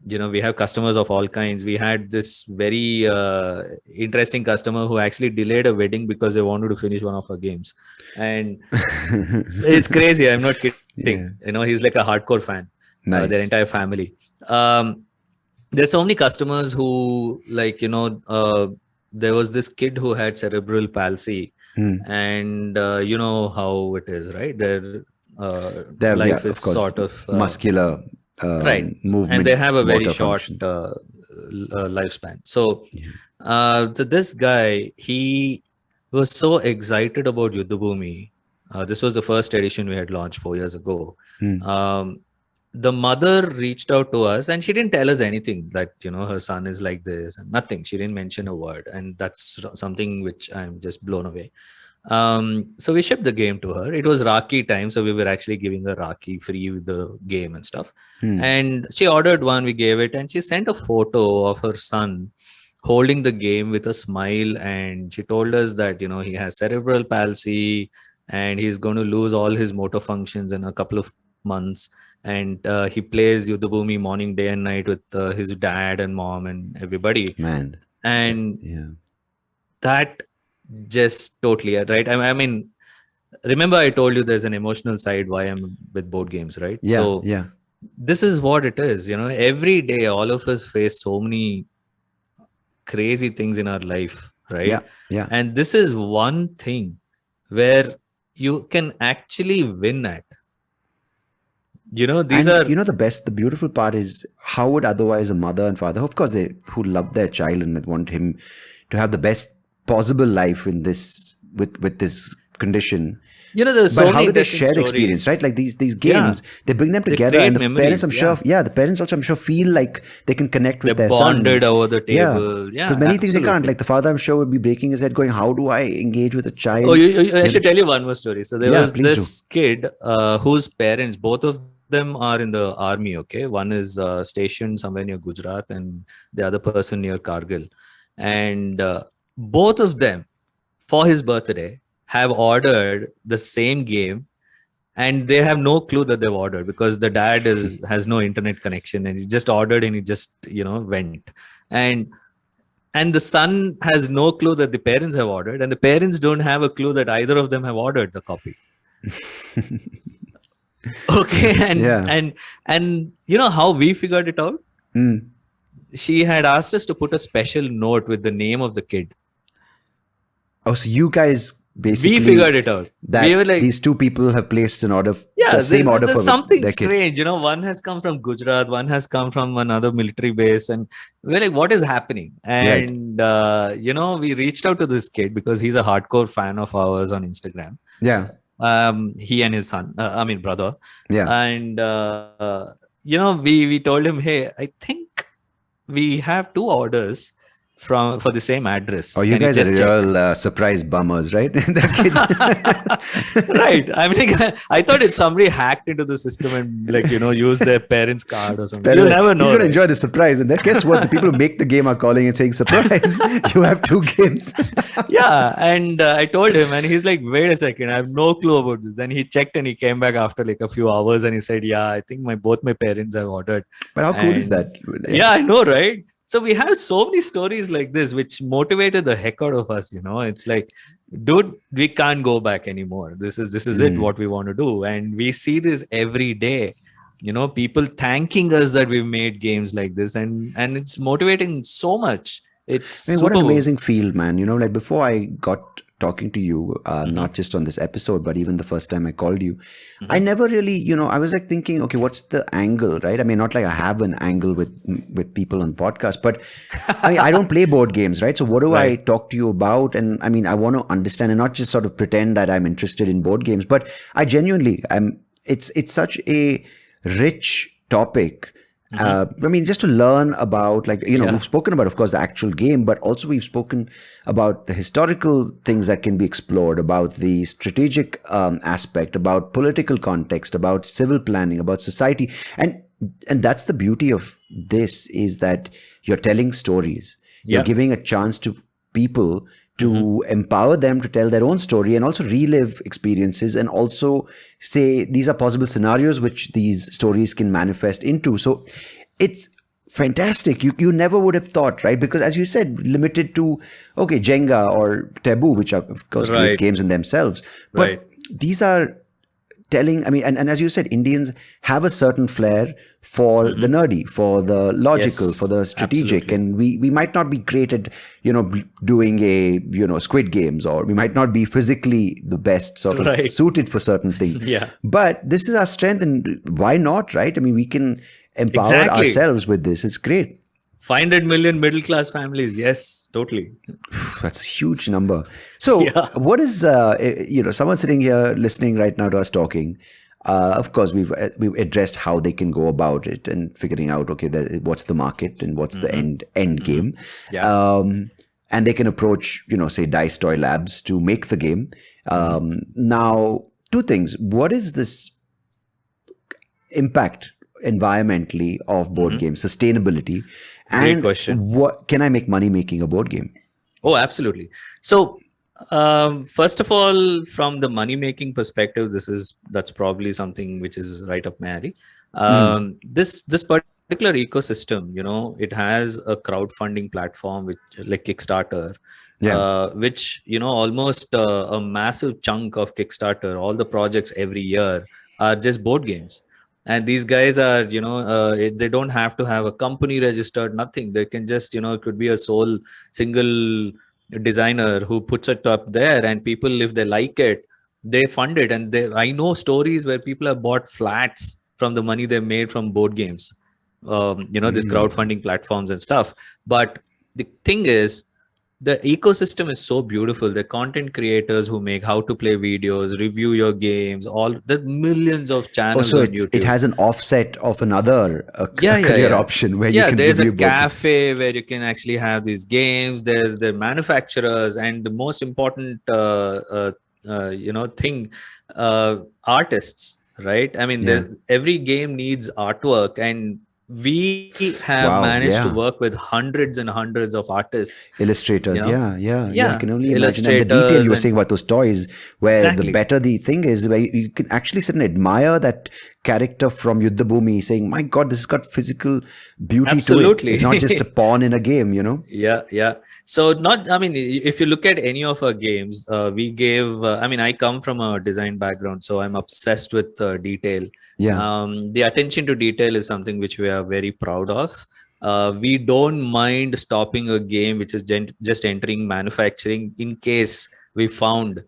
we have customers of all kinds. We had this very interesting customer who actually delayed a wedding because they wanted to finish one of our games, and it's crazy. I'm not kidding. Yeah. He's like a hardcore fan. Their Nice. entire family. There's so many customers who, like, there was this kid who had cerebral palsy, and you know how it is, right? Their They have, yeah, life is of course, sort of muscular right, and they movement, have a very motor short function. lifespan. So, Yeah. so this guy, he was so excited about Yuddhabhumi. This was the first edition we had launched 4 years ago. Um, the mother reached out to us, and she didn't tell us anything that her son is like this, and nothing. She didn't mention a word, and that's something which I'm just blown away. So we shipped the game to her. It was Rakhi time, so we were actually giving her Rakhi free with the game and stuff. And she ordered one, we gave it, and she sent a photo of her son holding the game with a smile. And she told us that he has cerebral palsy and he's going to lose all his motor functions in a couple of months. And he plays Yuddhabhumi morning, day, and night with his dad and mom and everybody. Man. And Yeah. that just totally right. I mean, remember I told you there's an emotional side why I'm with board games, right? Yeah. So Yeah. this is what it is. Every day all of us face so many crazy things in our life, right? Yeah. Yeah. And this is one thing where you can actually win at. These are The beautiful part is how would otherwise a mother and father, of course, who love their child and want him to have the best possible life in this with this condition. there's so But how many do they interesting share the stories. experience, right? Like these games, they bring them They together, create and the memories, parents, I'm sure, the parents also, I'm sure, feel like they can connect with They're their son. bonded over the table. Yeah, because many things they can't. absolutely. Like the father, I'm sure, would be breaking his head, going, "How do I engage with a child?" Oh, I should tell you one more story. So there was please this kid whose parents, both of them are in the army. Okay, one is stationed somewhere near Gujarat, and the other person near Kargil. And both of them, for his birthday, have ordered the same game, and they have no clue that they've ordered because the dad has no internet connection, and he just ordered and he just went. And the son has no clue that the parents have ordered, and the parents don't have a clue that either of them have ordered the copy. Okay, and you know how we figured it out? She had asked us to put a special note with the name of the kid. Oh, so you guys basically we figured it out. That we were like, these two people have placed an order, yeah, the same order for something their kid. strange. One has come from Gujarat, one has come from another military base, and we're like, what is happening? And we reached out to this kid because he's a hardcore fan of ours on Instagram. Yeah. He and his son, brother. Yeah. And we told him, hey, I think we have two orders for the same address. Oh, you guys are real surprise bummers, right? Right. I mean, I thought it's somebody hacked into the system and used their parents' card or something. You'll never know. He's going to enjoy the surprise. And then guess what? The people who make the game are calling and saying, surprise, you have two games. Yeah. And I told him, and he's like, wait a second, I have no clue about this. Then he checked and he came back after like a few hours and he said, yeah, I think both my parents have ordered. But how cool is that? Yeah, I know, right? So we have so many stories like this, which motivated the heck out of us. It's like, dude, we can't go back anymore. This is it, what we want to do. And we see this every day, people thanking us that we've made games like this. And it's motivating so much. It's what an amazing field, man. Like before I got talking to you, not just on this episode, but even the first time I called you, I never really, I was like thinking, okay, what's the angle, right? I mean, not like I have an angle with people on the podcast, but I don't play board games, right? So what do I talk to you about? And I mean, I want to understand and not just sort of pretend that I'm interested in board games, but I genuinely it's such a rich topic. I mean, just to learn about, like, we've spoken about, of course, the actual game, but also we've spoken about the historical things that can be explored, about the strategic aspect, about political context, about civil planning, about society. And that's the beauty of this, is that you're telling stories. You're giving a chance to people to empower them to tell their own story and also relive experiences, and also say these are possible scenarios which these stories can manifest into. So it's, Fantastic. You never would have thought, right? Because as you said, limited to, okay, Jenga or Taboo, which are of course great Right. games in themselves. But Right. these are telling, I mean, and as you said, Indians have a certain flair for the nerdy, for the logical, for Yes, the strategic. absolutely. And we might not be great at, doing Squid Games, or we might not be physically the best sort of Right. suited for certain things. Yeah. But this is our strength, and why not, right? I mean, we can empower Exactly. ourselves with this. It's great. 500 million middle class families. Yes, totally. That's a huge number. So, Yeah. what is someone sitting here listening right now to us talking? Of course, we've addressed how they can go about it and figuring out, okay, what's the market and what's the end game. Yeah. And they can approach, say Dice Toy Labs to make the game. Now, two things. What is this impact environmentally of board games, sustainability, Great and question. what can I make money making a board game? Oh, absolutely. So, first of all, from the money making perspective, that's probably something which is right up my alley. This particular ecosystem, it has a crowdfunding platform which like Kickstarter, which almost a massive chunk of Kickstarter, all the projects every year are just board games. And these guys are, they don't have to have a company registered, nothing. They can just, it could be a sole single designer who puts it up there, and people, if they like it, they fund it. And I know stories where people have bought flats from the money they made from board games, these crowdfunding platforms and stuff. But the thing is, the ecosystem is so beautiful. The content creators who make how to play videos, review your games, all the millions of channels on YouTube. It has an offset of another career yeah. option where you can there's review a cafe where you can actually have these games. There's the manufacturers, and the most important thing, artists, right? I mean, every game needs artwork, and we have managed to work with hundreds and hundreds of artists, illustrators. I can only imagine. And the detail illustrators you were saying about those toys, where Exactly. the better the thing is, where you can actually sit and admire that character from Yuddha Bhumi, saying, my God, this has got physical beauty Absolutely. to it. It's not just a pawn in a game, Yeah. So if you look at any of our games, we gave, I come from a design background, so I'm obsessed with detail. The attention to detail is something which we are very proud of. We don't mind stopping a game which is just entering manufacturing in case we found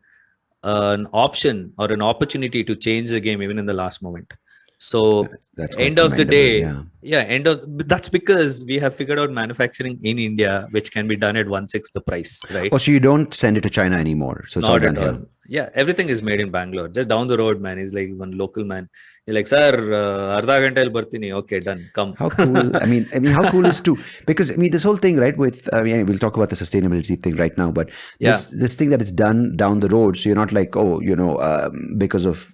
an option or an opportunity to change the game even in the last moment. So that's end of the day, that's because we have figured out manufacturing in India, which can be done at 1/6 the price, right? Oh, so you don't send it to China anymore. So it's all done here. Yeah, everything is made in Bangalore. Just down the road, man. He's like one local man. You're like, sir, ardha ghanta bartini. Okay, done. Come. How cool. I mean, how cool is too, because this whole thing, right, with, we'll talk about the sustainability thing right now, but this thing that is done down the road. So you're not like, because of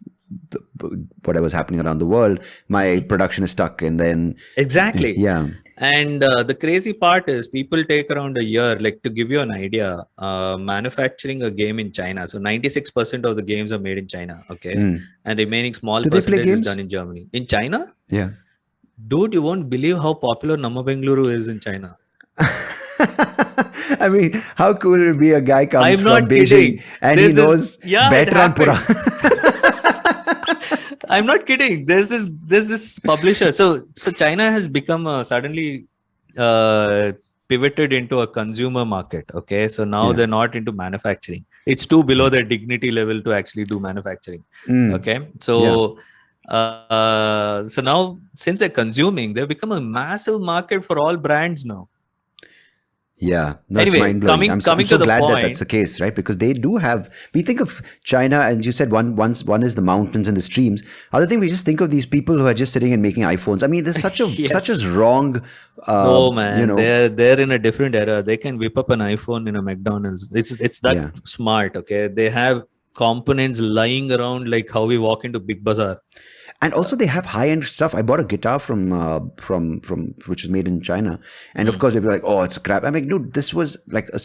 whatever's happening around the world, my production is stuck, and then exactly. Yeah. And the crazy part is people take around a year, like, to give you an idea, manufacturing a game in China. So 96% of the games are made in China. Okay. And remaining small percentage is done in Germany. In China? Yeah. Dude, you won't believe how popular Namma Bengaluru is in China. I mean, how cool will be a guy comes from Beijing and he knows Badarinath. I'm not kidding. There's this publisher. So China has become suddenly pivoted into a consumer market. Okay, so now they're not into manufacturing. It's too below their dignity level to actually do manufacturing. Okay, so so now since they're consuming, they've become a massive market for all brands now. Yeah, that's mind-blowing. I'm so glad that that's the case, right? Because they do have, we think of China, and you said one is the mountains and the streams. Other thing, we just think of these people who are just sitting and making iPhones. I mean, there's such a wrong. Oh man, they're in a different era. They can whip up an iPhone in a McDonald's. It's that smart. Okay, they have components lying around like how we walk into Big Bazaar. And also they have high-end stuff. I bought a guitar from which is made in China, and of course they were like, "Oh, it's crap." I'm like, "Dude, this was like a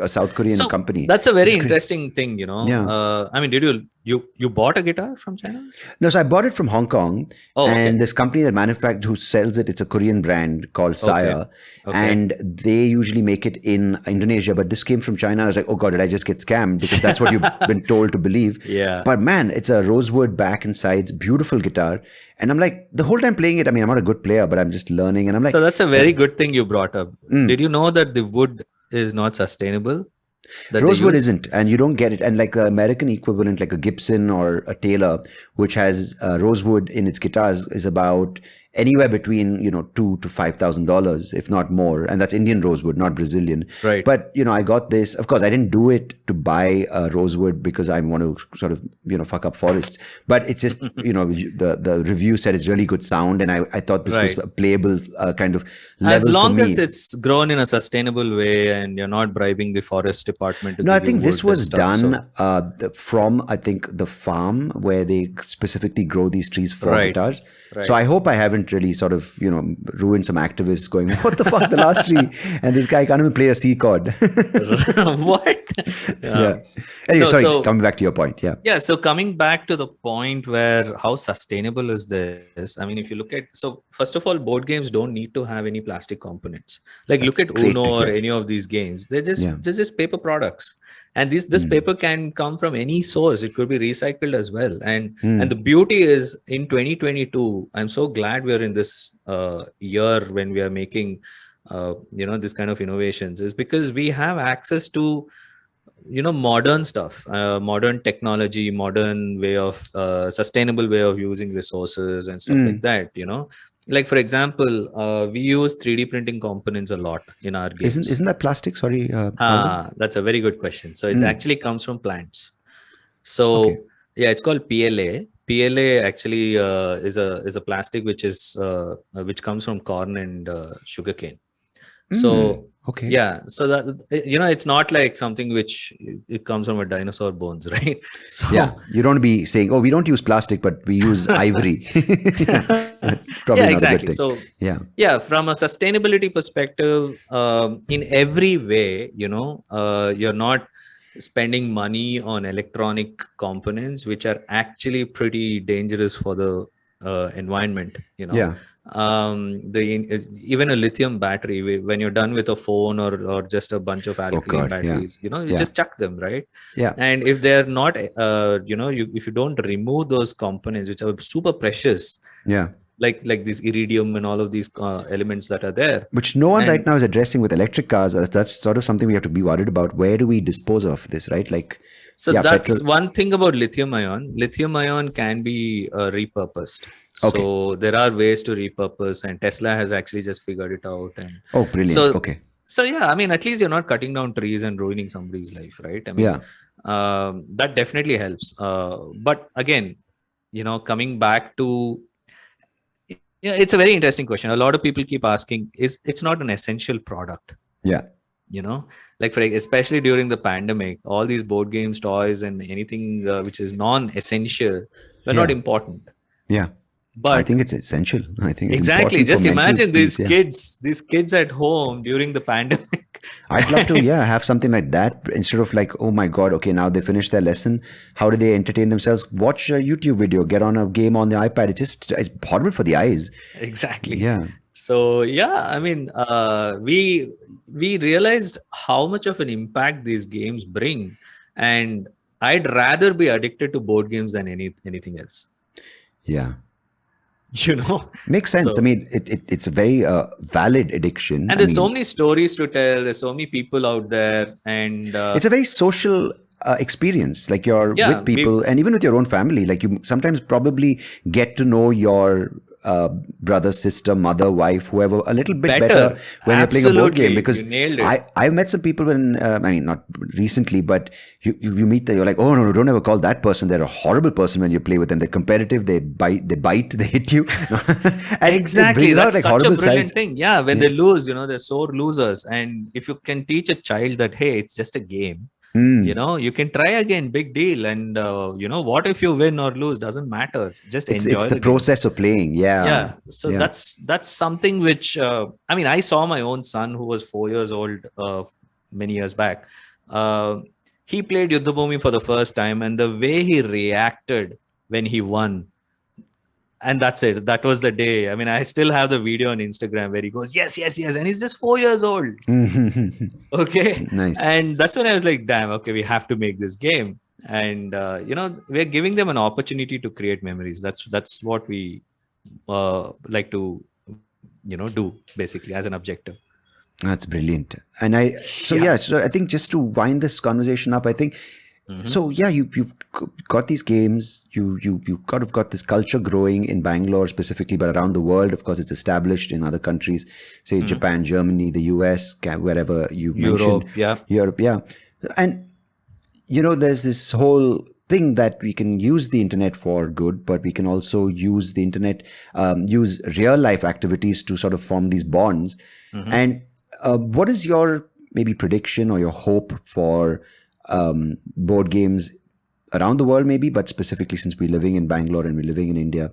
South Korean company." That's a very It's great. interesting thing, Yeah. I mean, did you bought a guitar from China? No, so I bought it from Hong Kong, Oh, and okay. this company that manufactures, who sells it, it's a Korean brand called Okay. Saya, Okay. and they usually make it in Indonesia. But this came from China. I was like, oh god, did I just get scammed? Because that's what you've been told to believe. Yeah. But man, it's a rosewood back and sides, beautiful guitar, and I'm like the whole time playing it. I mean, I'm not a good player, but I'm just learning, and I'm like, So that's a very good thing you brought up. Did you know that the wood is not sustainable? That rosewood isn't, and you don't get it. And like the American equivalent, like a Gibson or a Taylor, which has rosewood in its guitars, is about anywhere between $2,000 to $5,000, if not more, and that's Indian rosewood, not Brazilian. Right. But I got this. Of course, I didn't do it to buy rosewood because I want to sort of fuck up forests. But it's just the review said it's really good sound, and I thought this was a playable kind of level as long for me. as it's grown in a sustainable way and you're not bribing the forest department to No, I give you think this wood and was stuff, done from, I think, the farm where they specifically grow these trees for guitars. Right. So I hope I haven't really sort of, ruined some activists going, what the fuck, the last tree? And this guy can't even play a C chord. What? Yeah. Anyway, sorry, coming back to your point. Yeah. Yeah. So coming back to the point where how sustainable is this? I mean, if you look at, so first of all, board games don't need to have any plastic components. Like look at Uno or any of these games. They're just paper products. And this paper can come from any source. It could be recycled as well. And the beauty is in 2022, I'm so glad we're in this year when we are making this kind of innovations, is because we have access to modern stuff, modern technology, modern way of sustainable way of using resources and stuff like that. Like for example, we use 3D printing components a lot in our games. Isn't that plastic? Sorry. That's a very good question. So it actually comes from plants. So yeah, it's called PLA. PLA actually is a plastic which comes from corn and sugarcane. So yeah, so that it's not like something which it comes from a dinosaur bones, right? So yeah, you don't be saying, oh, we don't use plastic, but we use ivory. That's probably not a good thing. So yeah, from a sustainability perspective, in every way, you're not spending money on electronic components which are actually pretty dangerous for the environment. Yeah. Even a lithium battery, when you're done with a phone or just a bunch of alkaline batteries, you just chuck them, right? Yeah. And if they're not if you don't remove those components which are super precious, like this iridium and all of these elements that are there, which no one right now is addressing with electric cars. That's sort of something we have to be worried about. Where do we dispose of this, right? Like, so that's one thing about lithium ion. Lithium ion can be repurposed. So there are ways to repurpose, and Tesla has actually just figured it out. And brilliant. So yeah, I mean, at least you're not cutting down trees and ruining somebody's life, right? I mean, that definitely helps. But again, coming back to, it's a very interesting question. A lot of people keep asking, it's not an essential product. Yeah. Like especially during the pandemic, all these board games, toys, and anything which is non-essential were not important. Yeah. But I think it's essential. I think it's exactly. Just imagine these kids at home during the pandemic. I'd love to, have something like that instead of like, oh my God, okay, now they finished their lesson. How do they entertain themselves? Watch a YouTube video, get on a game on the iPad. It's horrible for the eyes. Exactly. Yeah. So yeah, I mean, we realized how much of an impact these games bring, and I'd rather be addicted to board games than anything else. Yeah. Makes sense. So, I mean, it's a very valid addiction. And there's so many stories to tell. There's so many people out there, and it's a very social experience. Like you're with people, and even with your own family. Like you sometimes probably get to know your brother, sister, mother, wife, whoever, a little bit better when you're playing a board game. Because I've met some people when, I mean, not recently, but you meet them, you're like, oh, no, don't ever call that person. They're a horrible person when you play with them. They're competitive, they bite, they hit you. Exactly. That's such a brilliant thing. When they lose, they're sore losers. And if you can teach a child that, hey, it's just a game, You can try again, big deal. And what if you win or lose, doesn't matter, just It's enjoy the the game. process of playing. Yeah. So that's something which I saw my own son, who was 4 years old many years back. He played Yuddhabhumi for the first time, and the way he reacted when he won, and that's it. That was the day. I still have the video on Instagram where he goes, yes, yes, yes, and he's just 4 years old. Okay. Nice. And that's when I was like, damn, okay, we have to make this game. And we're giving them an opportunity to create memories. That's what we like to do, basically, as an objective. That's brilliant. And so I think just to wind this conversation up, I think so you've got these games, you've got this culture growing in Bangalore specifically, but around the world, of course, it's established in other countries, say Japan, Germany, the US, wherever you mentioned. Europe, yeah. And there's this whole thing that we can use the internet for good, but we can also use the internet, use real life activities to sort of form these bonds. And what is your maybe prediction or your hope for board games around the world, maybe, but specifically since we're living in Bangalore and we're living in India?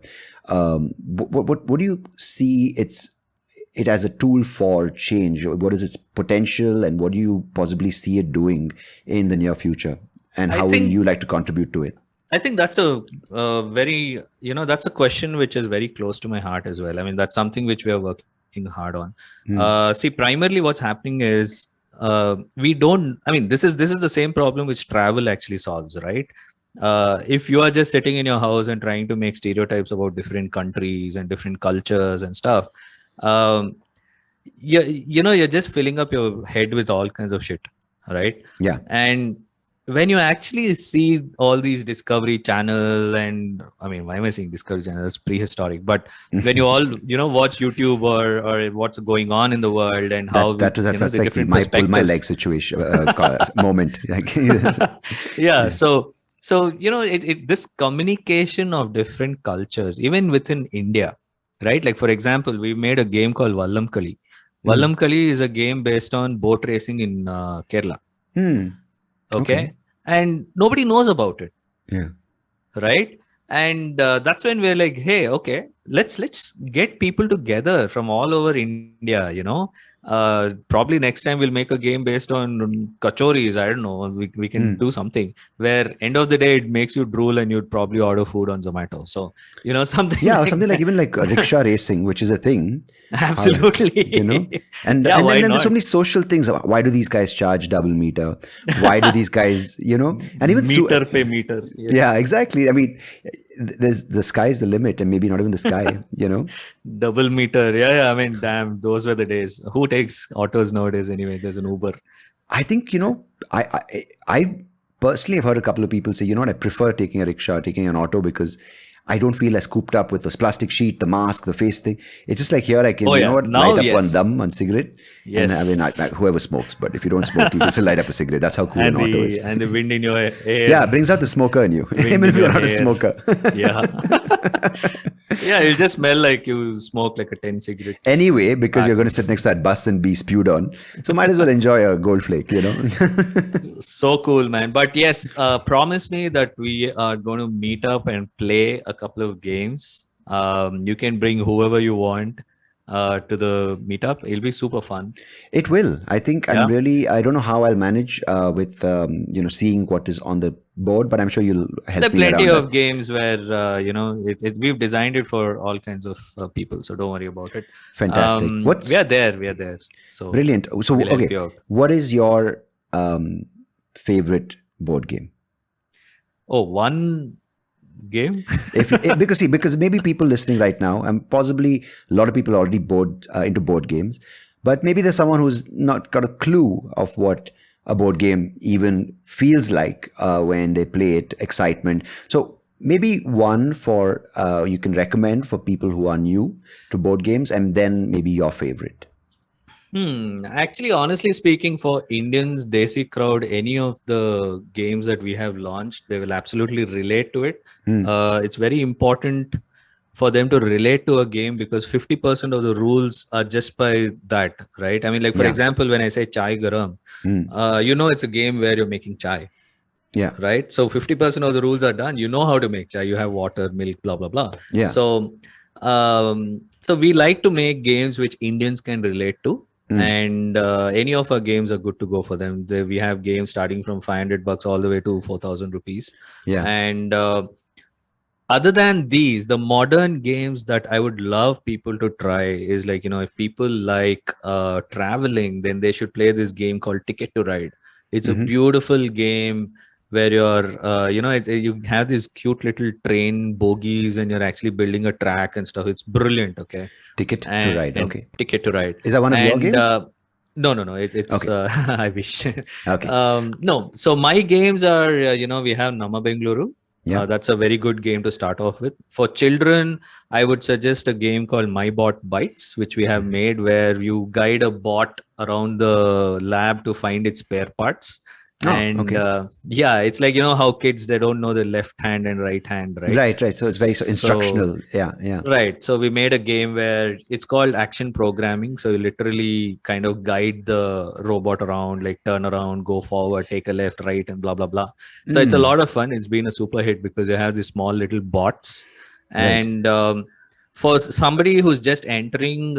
What do you see it as a tool for change? What is its potential, and what do you possibly see it doing in the near future? And how will you like to contribute to it? I think that's a very, that's a question which is very close to my heart as well. That's something which we are working hard on. See, primarily what's happening is we don't, this is the same problem which travel actually solves, right? If you are just sitting in your house and trying to make stereotypes about different countries and different cultures and stuff, you're just filling up your head with all kinds of shit, right? Yeah. And when you actually see all these Discovery Channel, and why am I saying Discovery Channel? It's prehistoric. But when you all watch YouTube or what's going on in the world, and how that's the like different my pull my leg situation moment. So this communication of different cultures, even within India, right? Like, for example, we made a game called Vallam Kali. Vallam Kali is a game based on boat racing in Kerala. Okay. And nobody knows about it. Yeah. Right. And that's when we're like, hey, okay, let's get people together from all over India. Probably next time we'll make a game based on kachoris. I don't know. We can do something where end of the day it makes you drool and you'd probably order food on Zomato. So something. Yeah, like something like even like rickshaw racing, which is a thing. Absolutely. And then there's so many social things. Why do these guys charge double meter? Why do these guys, and even meter pay meter. Yes. Yeah, exactly. There's the sky's the limit, and maybe not even the sky. Double meter. Yeah. Damn, those were the days. Who takes autos nowadays anyway? There's an Uber. I think I personally have heard a couple of people say, I prefer taking a rickshaw, taking an auto, because I don't feel as cooped up with this plastic sheet, the mask, the face thing. It's just like here I can, light up one dum, one cigarette. Yes. And whoever smokes, but if you don't smoke, you can still light up a cigarette. That's how cool an auto is. And the wind in your hair. Yeah, it brings out the smoker in you, even if you're not a smoker. Yeah. Yeah, it'll just smell like you smoke like a 10 cigarettes. Anyway, because you're going to sit next to that bus and be spewed on. So might as well enjoy a gold flake, So cool, man. But yes, promise me that we are going to meet up and play a couple of games. You can bring whoever you want to the meetup. It'll be super fun. It will. I think I don't know how I'll manage with seeing what is on the board, but I'm sure you'll help me. There are plenty of games where we've designed it for all kinds of people, so don't worry about it. Fantastic. We are there. So brilliant. So okay, what is your favorite board game? Oh, one game. because maybe people listening right now, and possibly a lot of people are already into board games, but maybe there's someone who's not got a clue of what a board game even feels like when they play it, excitement. So maybe one for you can recommend for people who are new to board games, and then maybe your favorite. Actually, honestly speaking, for Indians, Desi crowd, any of the games that we have launched, they will absolutely relate to it. It's very important for them to relate to a game, because 50% of the rules are just by that, right? I mean, like, for example, when I say chai garam, it's a game where you're making chai. Yeah. Right. So 50% of the rules are done. You know how to make chai. You have water, milk, blah, blah, blah. Yeah. So we like to make games which Indians can relate to. And any of our games are good to go for them. We have games starting from $500 all the way to 4,000 rupees. Yeah. And other than these, the modern games that I would love people to try is like, if people like traveling, then they should play this game called Ticket to Ride. It's a beautiful game where you have these cute little train bogies and you're actually building a track and stuff. It's brilliant. Okay. Ticket to Ride. Okay. Ticket to Ride. Is that one of your games? No. It's okay. I wish. Okay. No. So my games are, we have Nama Bengaluru. Yeah. That's a very good game to start off with. For children, I would suggest a game called My Bot Bites, which we have made, where you guide a bot around the lab to find its spare parts. It's like, how kids, they don't know the left hand and right hand, right? Right. So it's very instructional. Yeah. Right. So we made a game where it's called action programming. So you literally kind of guide the robot around, like turn around, go forward, take a left, right, and blah, blah, blah. So it's a lot of fun. It's been a super hit because you have these small little bots. And for somebody who's just entering,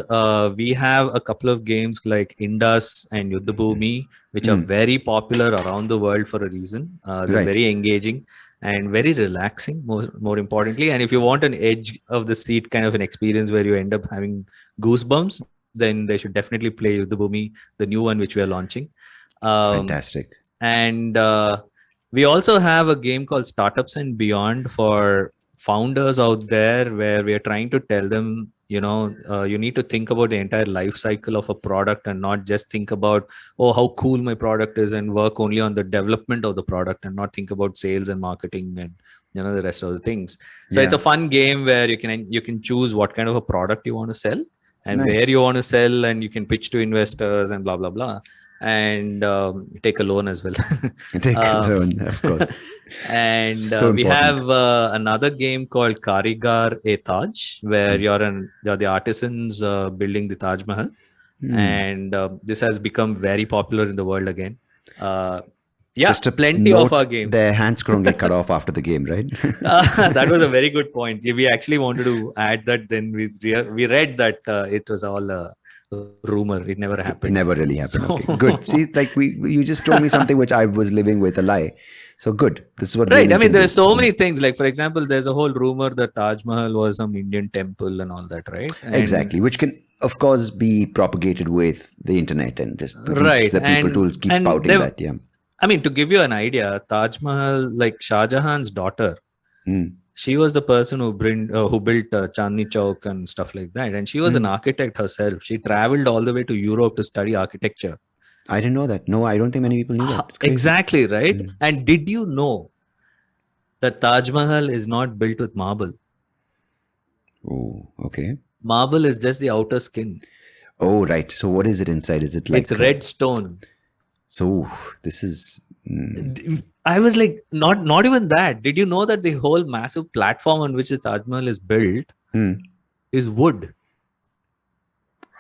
we have a couple of games like Indus and Yuddhabhumi, which are very popular around the world for a reason. They're very engaging and very relaxing, more importantly. And if you want an edge of the seat kind of an experience where you end up having goosebumps, then they should definitely play Yuddhabhumi, the new one which we are launching. Fantastic. And we also have a game called Startups and Beyond for founders out there, where we are trying to tell them, you need to think about the entire life cycle of a product and not just think about, oh, how cool my product is, and work only on the development of the product and not think about sales and marketing and the rest of the things. So it's a fun game where you can choose what kind of a product you want to sell and where you want to sell, and you can pitch to investors and blah, blah, blah. And take a loan as well. Take a loan, of course. And we have another game called Karigar-e-Taj, where you're the artisans building the Taj Mahal. And this has become very popular in the world again. Just plenty of our games. Their hands couldn't get cut off after the game, right? That was a very good point. We actually wanted to add that. Then we read that it was all rumor. It never happened. It never really happened. Okay, good. See, like you just told me something which I was living with, a lie. So good. This is what. Right. I mean, there's so many things. Like, for example, there's a whole rumor that Taj Mahal was some Indian temple and all that, right? Exactly. Which can, of course, be propagated with the internet and just reach the people to keep spouting that. Yeah. I mean, to give you an idea, Taj Mahal, like Shah Jahan's daughter, she was the person who built Chandni Chowk and stuff like that. And she was an architect herself. She traveled all the way to Europe to study architecture. I didn't know that. No, I don't think many people knew that. Exactly, right? And did you know that Taj Mahal is not built with marble? Oh, okay. Marble is just the outer skin. Oh, right. So what is it inside? Is it like... It's red stone. So this is... I was like, not even that. Did you know that the whole massive platform on which the Taj Mahal is built is wood?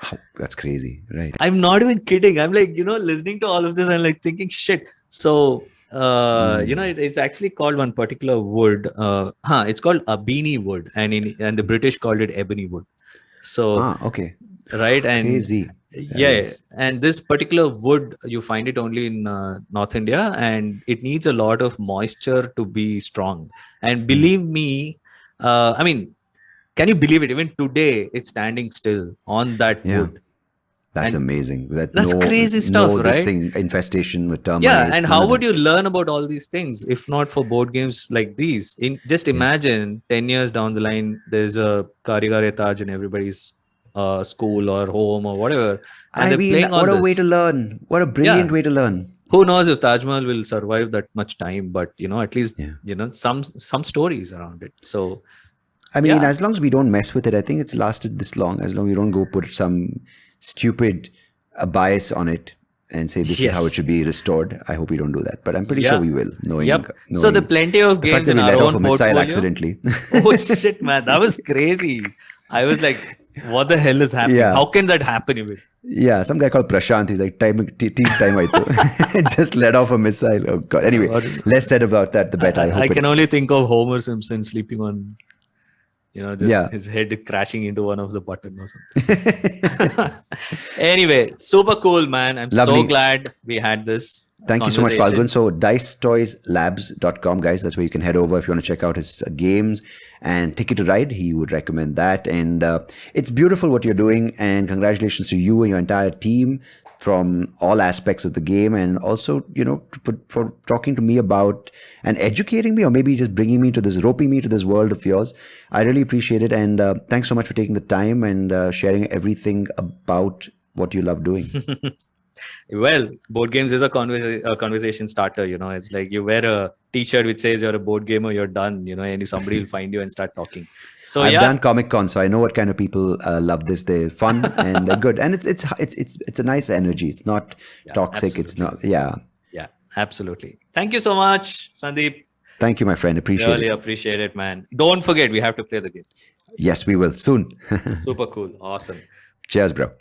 Oh, that's crazy, right? I'm not even kidding. I'm like, listening to all of this, I'm like thinking, shit. So, it's actually called one particular wood. It's called Abini wood, and the British called it ebony wood. So, okay, right, and crazy. And this particular wood, you find it only in North India, and it needs a lot of moisture to be strong. And believe me, I mean, can you believe it? Even today, it's standing still on that wood. That's amazing. That's crazy stuff, right? This thing, infestation with termites. Yeah, and how would you learn about all these things if not for board games like these? Just imagine 10 years down the line, there's a Karigar-e-Taj in everybody's school or home or whatever. And what a way to learn. What a brilliant way to learn. Who knows if Taj Mahal will survive that much time, but at least some stories around it. So I mean, as long as we don't mess with it, I think it's lasted this long. As long as we don't go put some stupid bias on it and say this is how it should be restored. I hope we don't do that, but I'm pretty Yeah. sure we will. Yep. So there are plenty of the fact games that in we our let off own a missile portfolio. accidentally. Oh shit, man, that was crazy. I was like, what the hell is happening? Yeah. How can that happen even? Yeah, some guy called Prashant. He's like, time aito. Just let off a missile. Oh god. Anyway, less said about that, the better. I can only think of Homer Simpson sleeping on, just his head crashing into one of the buttons or something. Anyway, super cool, man. I'm so glad we had this. Thank you so much, Phalgun. So dicetoyslabs.com, guys. That's where you can head over if you want to check out his games. And Ticket to Ride, he would recommend that. And it's beautiful what you're doing. And congratulations to you and your entire team from all aspects of the game. And also, for talking to me about and educating me, or maybe just roping me to this world of yours. I really appreciate it. And thanks so much for taking the time and sharing everything about what you love doing. Well, board games is a conversation starter. It's like you wear a t-shirt which says you're a board gamer, you're done. And somebody will find you and start talking. So I've done Comic-Con, so I know what kind of people love this. They're fun and they're good, and it's a nice energy. It's not toxic. Absolutely. It's not. Yeah, absolutely. Thank you so much, Sandeep. Thank you, my friend. Really appreciate it, man. Don't forget, we have to play the game. Yes, we will soon. Super cool. Awesome. Cheers, bro.